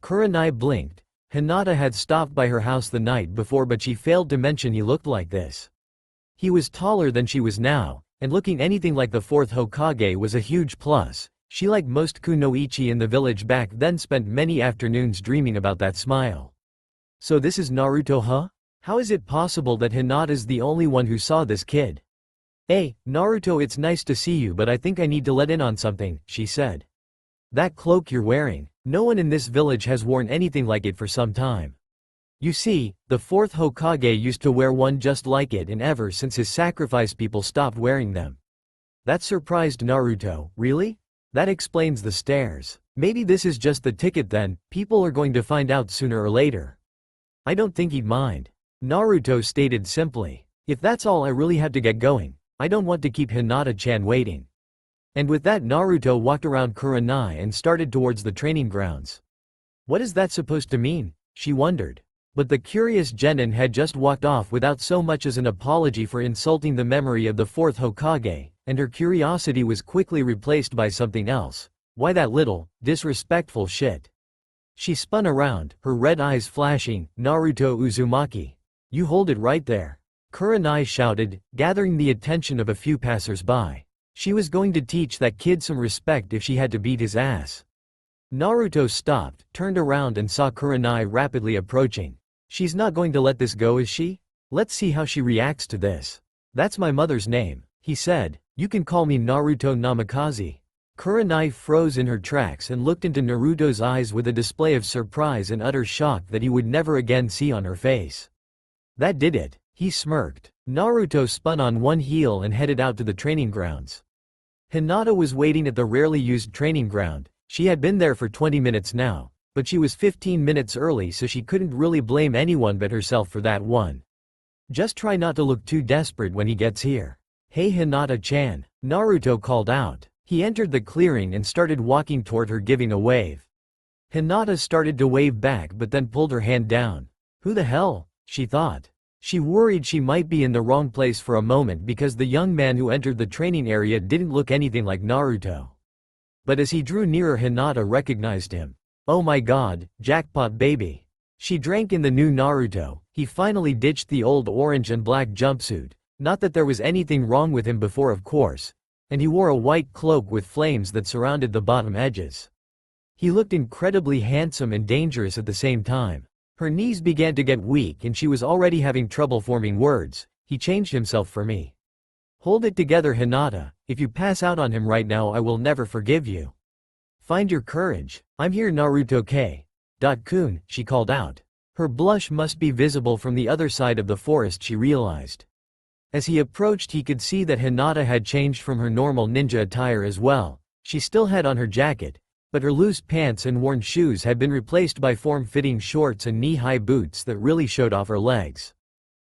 Kurenai blinked. Hinata had stopped by her house the night before, but she failed to mention he looked like this. He was taller than she was now, and looking anything like the fourth Hokage was a huge plus. She, like most kunoichi in the village back then, spent many afternoons dreaming about that smile. So this is Naruto, huh? How is it possible that Hinata's the only one who saw this kid? Hey, Naruto, it's nice to see you, but I think I need to let in on something, she said. That cloak you're wearing, no one in this village has worn anything like it for some time. You see, the fourth Hokage used to wear one just like it, and ever since his sacrifice people stopped wearing them. That surprised Naruto. Really? That explains the stares. Maybe this is just the ticket then, people are going to find out sooner or later. I don't think he'd mind. Naruto stated simply. If that's all, I really have to get going. I don't want to keep Hinata-chan waiting. And with that, Naruto walked around Kurenai and started towards the training grounds. What is that supposed to mean? She wondered. But the curious genin had just walked off without so much as an apology for insulting the memory of the fourth Hokage, and her curiosity was quickly replaced by something else. Why that little, disrespectful shit? She spun around, her red eyes flashing. Naruto Uzumaki. You hold it right there. Kurenai shouted, gathering the attention of a few passers-by. She was going to teach that kid some respect if she had to beat his ass. Naruto stopped, turned around and saw Kurenai rapidly approaching. She's not going to let this go, is she? Let's see how she reacts to this. That's my mother's name, he said. You can call me Naruto Namikaze. Kurenai froze in her tracks and looked into Naruto's eyes with a display of surprise and utter shock that he would never again see on her face. That did it, he smirked. Naruto spun on one heel and headed out to the training grounds. Hinata was waiting at the rarely used training ground. She had been there for 20 minutes now, but she was 15 minutes early, so she couldn't really blame anyone but herself for that one. Just try not to look too desperate when he gets here. Hey Hinata-chan, Naruto called out. He entered the clearing and started walking toward her, giving a wave. Hinata started to wave back but then pulled her hand down. Who the hell? She thought. She worried she might be in the wrong place for a moment because the young man who entered the training area didn't look anything like Naruto. But as he drew nearer, Hinata recognized him. Oh my god, jackpot baby. She drank in the new Naruto. He finally ditched the old orange and black jumpsuit. Not that there was anything wrong with him before, of course. And he wore a white cloak with flames that surrounded the bottom edges. He looked incredibly handsome and dangerous at the same time. Her knees began to get weak and she was already having trouble forming words. He changed himself for me. Hold it together, Hinata. If you pass out on him right now, I will never forgive you. Find your courage. I'm here, Naruto-kun, she called out. Her blush must be visible from the other side of the forest, she realized. As he approached, he could see that Hinata had changed from her normal ninja attire as well. She still had on her jacket, but her loose pants and worn shoes had been replaced by form-fitting shorts and knee-high boots that really showed off her legs.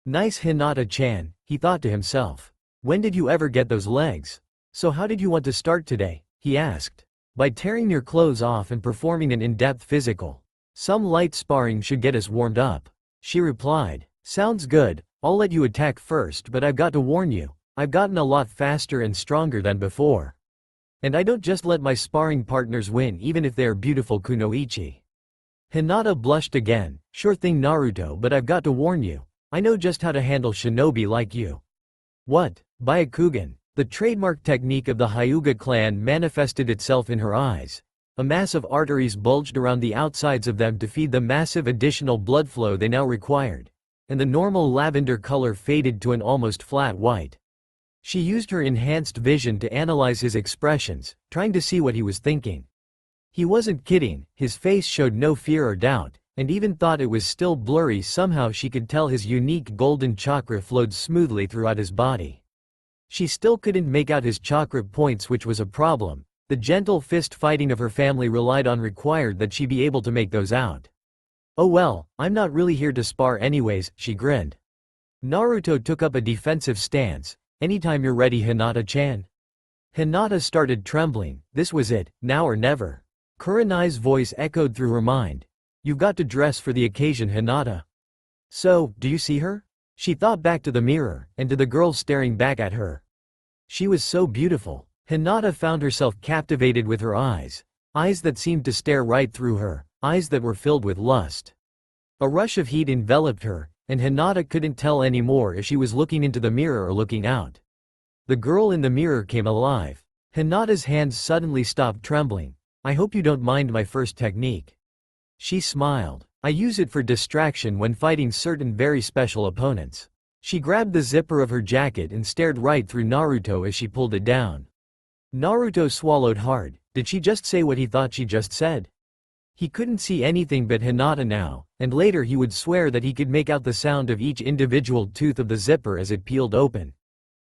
Nice Hinata-chan, he thought to himself. When did you ever get those legs? So how did you want to start today? He asked. By tearing your clothes off and performing an in-depth physical. Some light sparring should get us warmed up. She replied. Sounds good, I'll let you attack first, but I've got to warn you, I've gotten a lot faster and stronger than before. And I don't just let my sparring partners win even if they are beautiful kunoichi. Hinata blushed again. Sure thing, Naruto, but I've got to warn you. I know just how to handle shinobi like you. What? Byakugan. The trademark technique of the Hyuga clan manifested itself in her eyes. A mass of arteries bulged around the outsides of them to feed the massive additional blood flow they now required. And the normal lavender color faded to an almost flat white. She used her enhanced vision to analyze his expressions, trying to see what he was thinking. He wasn't kidding, his face showed no fear or doubt, and even thought it was still blurry. Somehow she could tell his unique golden chakra flowed smoothly throughout his body. She still couldn't make out his chakra points, which was a problem. The gentle fist fighting of her family relied on required that she be able to make those out. Oh well, I'm not really here to spar anyways, she grinned. Naruto took up a defensive stance. Anytime you're ready, Hinata-chan. Hinata started trembling. This was it, now or never. Kurenai's voice echoed through her mind. You've got to dress for the occasion, Hinata. So, do you see her? She thought back to the mirror, and to the girl staring back at her. She was so beautiful. Hinata found herself captivated with her eyes. Eyes that seemed to stare right through her. Eyes that were filled with lust. A rush of heat enveloped her, and Hinata couldn't tell anymore if she was looking into the mirror or looking out. The girl in the mirror came alive. Hinata's hands suddenly stopped trembling. I hope you don't mind my first technique. She smiled. I use it for distraction when fighting certain very special opponents. She grabbed the zipper of her jacket and stared right through Naruto as she pulled it down. Naruto swallowed hard. Did she just say what he thought she just said? He couldn't see anything but Hinata now, and later he would swear that he could make out the sound of each individual tooth of the zipper as it peeled open.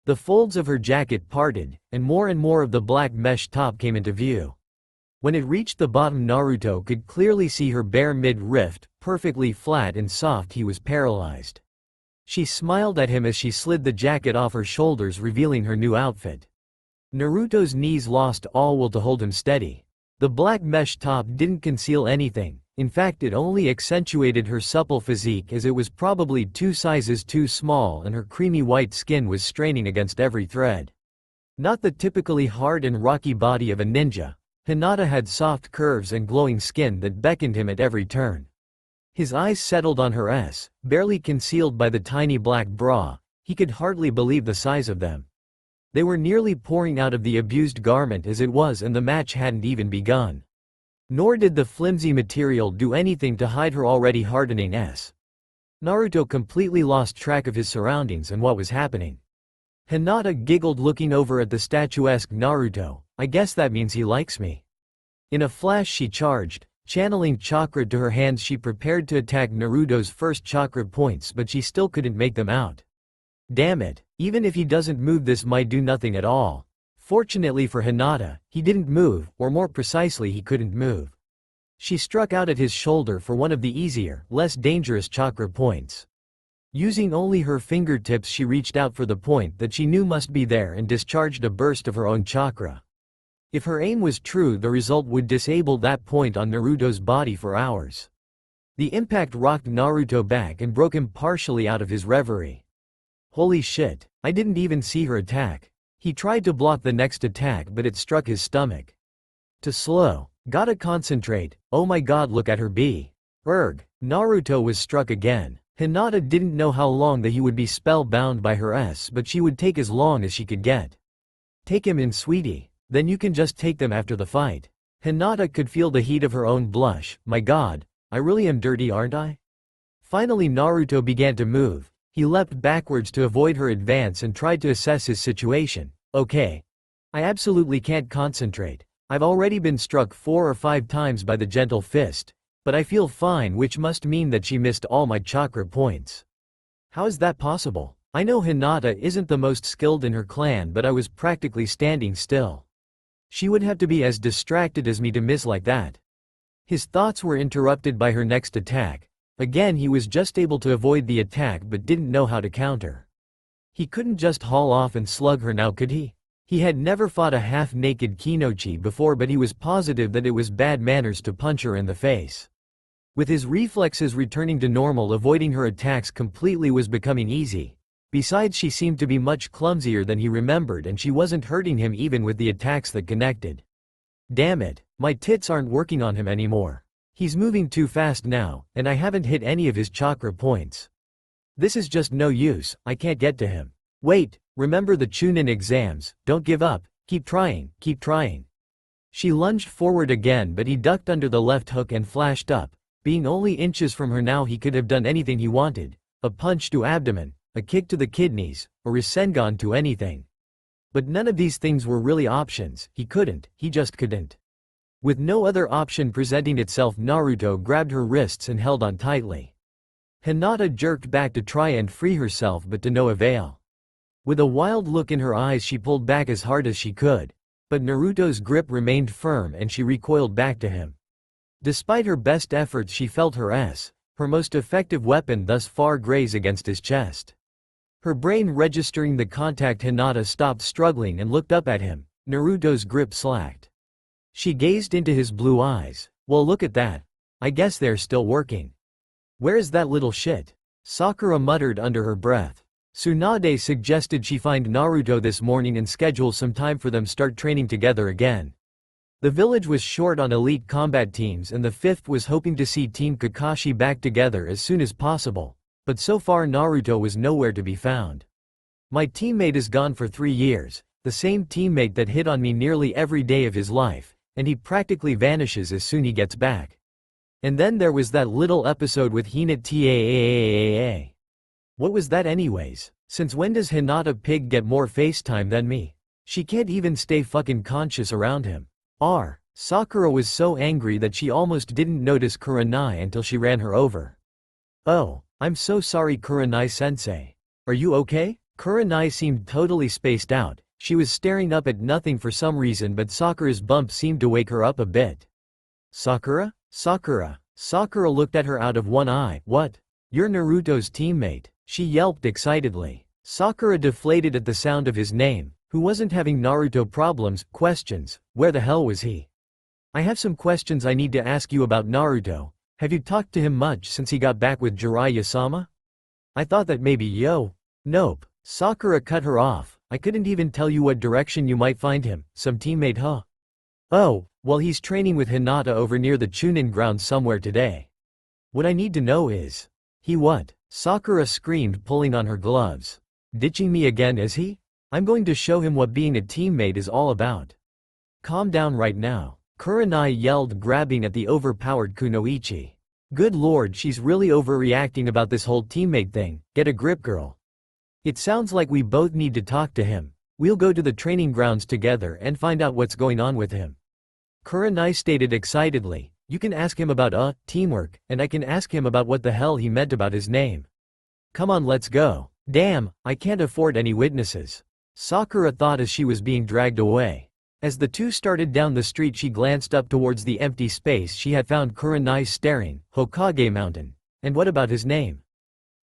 The folds of her jacket parted, and more of the black mesh top came into view. When it reached the bottom, Naruto could clearly see her bare mid-rift, perfectly flat and soft. He was paralyzed. She smiled at him as she slid the jacket off her shoulders, revealing her new outfit. Naruto's knees lost all will to hold him steady. The black mesh top didn't conceal anything, in fact it only accentuated her supple physique, as it was probably 2 sizes too small and her creamy white skin was straining against every thread. Not the typically hard and rocky body of a ninja, Hinata had soft curves and glowing skin that beckoned him at every turn. His eyes settled on her S, barely concealed by the tiny black bra. He could hardly believe the size of them. They were nearly pouring out of the abused garment as it was, and the match hadn't even begun. Nor did the flimsy material do anything to hide her already hardening S. Naruto completely lost track of his surroundings and what was happening. Hinata giggled, looking over at the statuesque Naruto. I guess that means he likes me. In a flash she charged. Channeling chakra to her hands, she prepared to attack Naruto's first chakra points, but she still couldn't make them out. Damn it, even if he doesn't move, this might do nothing at all. Fortunately for Hinata, he didn't move, or more precisely he couldn't move. She struck out at his shoulder for one of the easier, less dangerous chakra points. Using only her fingertips, she reached out for the point that she knew must be there and discharged a burst of her own chakra. If her aim was true, the result would disable that point on Naruto's body for hours. The impact rocked Naruto back and broke him partially out of his reverie. Holy shit, I didn't even see her attack. He tried to block the next attack, but it struck his stomach. Too slow. Gotta concentrate. Oh my god, look at her be. Erg. Naruto was struck again. Hinata didn't know how long that he would be spellbound by her S, but she would take as long as she could get. Take him in, sweetie. Then you can just take them after the fight. Hinata could feel the heat of her own blush. My god, I really am dirty, aren't I? Finally Naruto began to move. He leapt backwards to avoid her advance and tried to assess his situation. Okay. I absolutely can't concentrate. I've already been struck 4 or 5 times by the gentle fist, but I feel fine, which must mean that she missed all my chakra points. How is that possible? I know Hinata isn't the most skilled in her clan, but I was practically standing still. She would have to be as distracted as me to miss like that. His thoughts were interrupted by her next attack. Again he was just able to avoid the attack but didn't know how to counter. He couldn't just haul off and slug her now, could he? He had never fought a half-naked Kinochi before, but he was positive that it was bad manners to punch her in the face. With his reflexes returning to normal, avoiding her attacks completely was becoming easy. Besides, she seemed to be much clumsier than he remembered, and she wasn't hurting him even with the attacks that connected. Damn it, my tits aren't working on him anymore. He's moving too fast now, and I haven't hit any of his chakra points. This is just no use, I can't get to him. Wait, remember the Chunin exams, don't give up, keep trying, keep trying. She lunged forward again, but he ducked under the left hook and flashed up. Being only inches from her now, he could have done anything he wanted. A punch to abdomen, a kick to the kidneys, or a Rasengan to anything. But none of these things were really options. He just couldn't. With no other option presenting itself, Naruto grabbed her wrists and held on tightly. Hinata jerked back to try and free herself, but to no avail. With a wild look in her eyes, she pulled back as hard as she could. But Naruto's grip remained firm and she recoiled back to him. Despite her best efforts, she felt her most effective weapon thus far, graze against his chest. Her brain registering the contact, Hinata stopped struggling and looked up at him. Naruto's grip slacked. She gazed into his blue eyes. Well, look at that. I guess they're still working. Where is that little shit? Sakura muttered under her breath. Tsunade suggested she find Naruto this morning and schedule some time for them start training together again. The village was short on elite combat teams, and the 5th was hoping to see Team Kakashi back together as soon as possible. But so far Naruto was nowhere to be found. My teammate is gone for 3 years, the same teammate that hit on me nearly every day of his life, and he practically vanishes as soon as he gets back. And then there was that little episode with Hinata. What was that anyways? Since when does Hinata Pig get more FaceTime than me? She can't even stay fucking conscious around him. Sakura was so angry that she almost didn't notice Kurenai until she ran her over. Oh, I'm so sorry Kurenai-sensei. Are you okay? Kurenai seemed totally spaced out. She was staring up at nothing for some reason, but Sakura's bump seemed to wake her up a bit. Sakura? Sakura. Sakura looked at her out of one eye. What? You're Naruto's teammate, she yelped excitedly. Sakura deflated at the sound of his name. Who wasn't having Naruto problems? Questions. Where the hell was he? I have some questions I need to ask you about Naruto. Have you talked to him much since he got back with Jiraiya-sama? I thought that maybe Nope. Sakura cut her off. I couldn't even tell you what direction you might find him. Some teammate, huh? Oh, well, he's training with Hinata over near the Chunin grounds somewhere today. What I need to know is, he what? Sakura screamed, pulling on her gloves. Ditching me again, is he? I'm going to show him what being a teammate is all about. Calm down right now, Kurenai yelled, grabbing at the overpowered Kunoichi. Good lord, she's really overreacting about this whole teammate thing. Get a grip, girl. It sounds like we both need to talk to him. We'll go to the training grounds together and find out what's going on with him. Kurenai stated excitedly. You can ask him about teamwork, and I can ask him about what the hell he meant about his name. Come on, let's go. Damn, I can't afford any witnesses. Sakura thought as she was being dragged away. As the two started down the street, she glanced up towards the empty space she had found Kurenai staring. Hokage Mountain. And what about his name?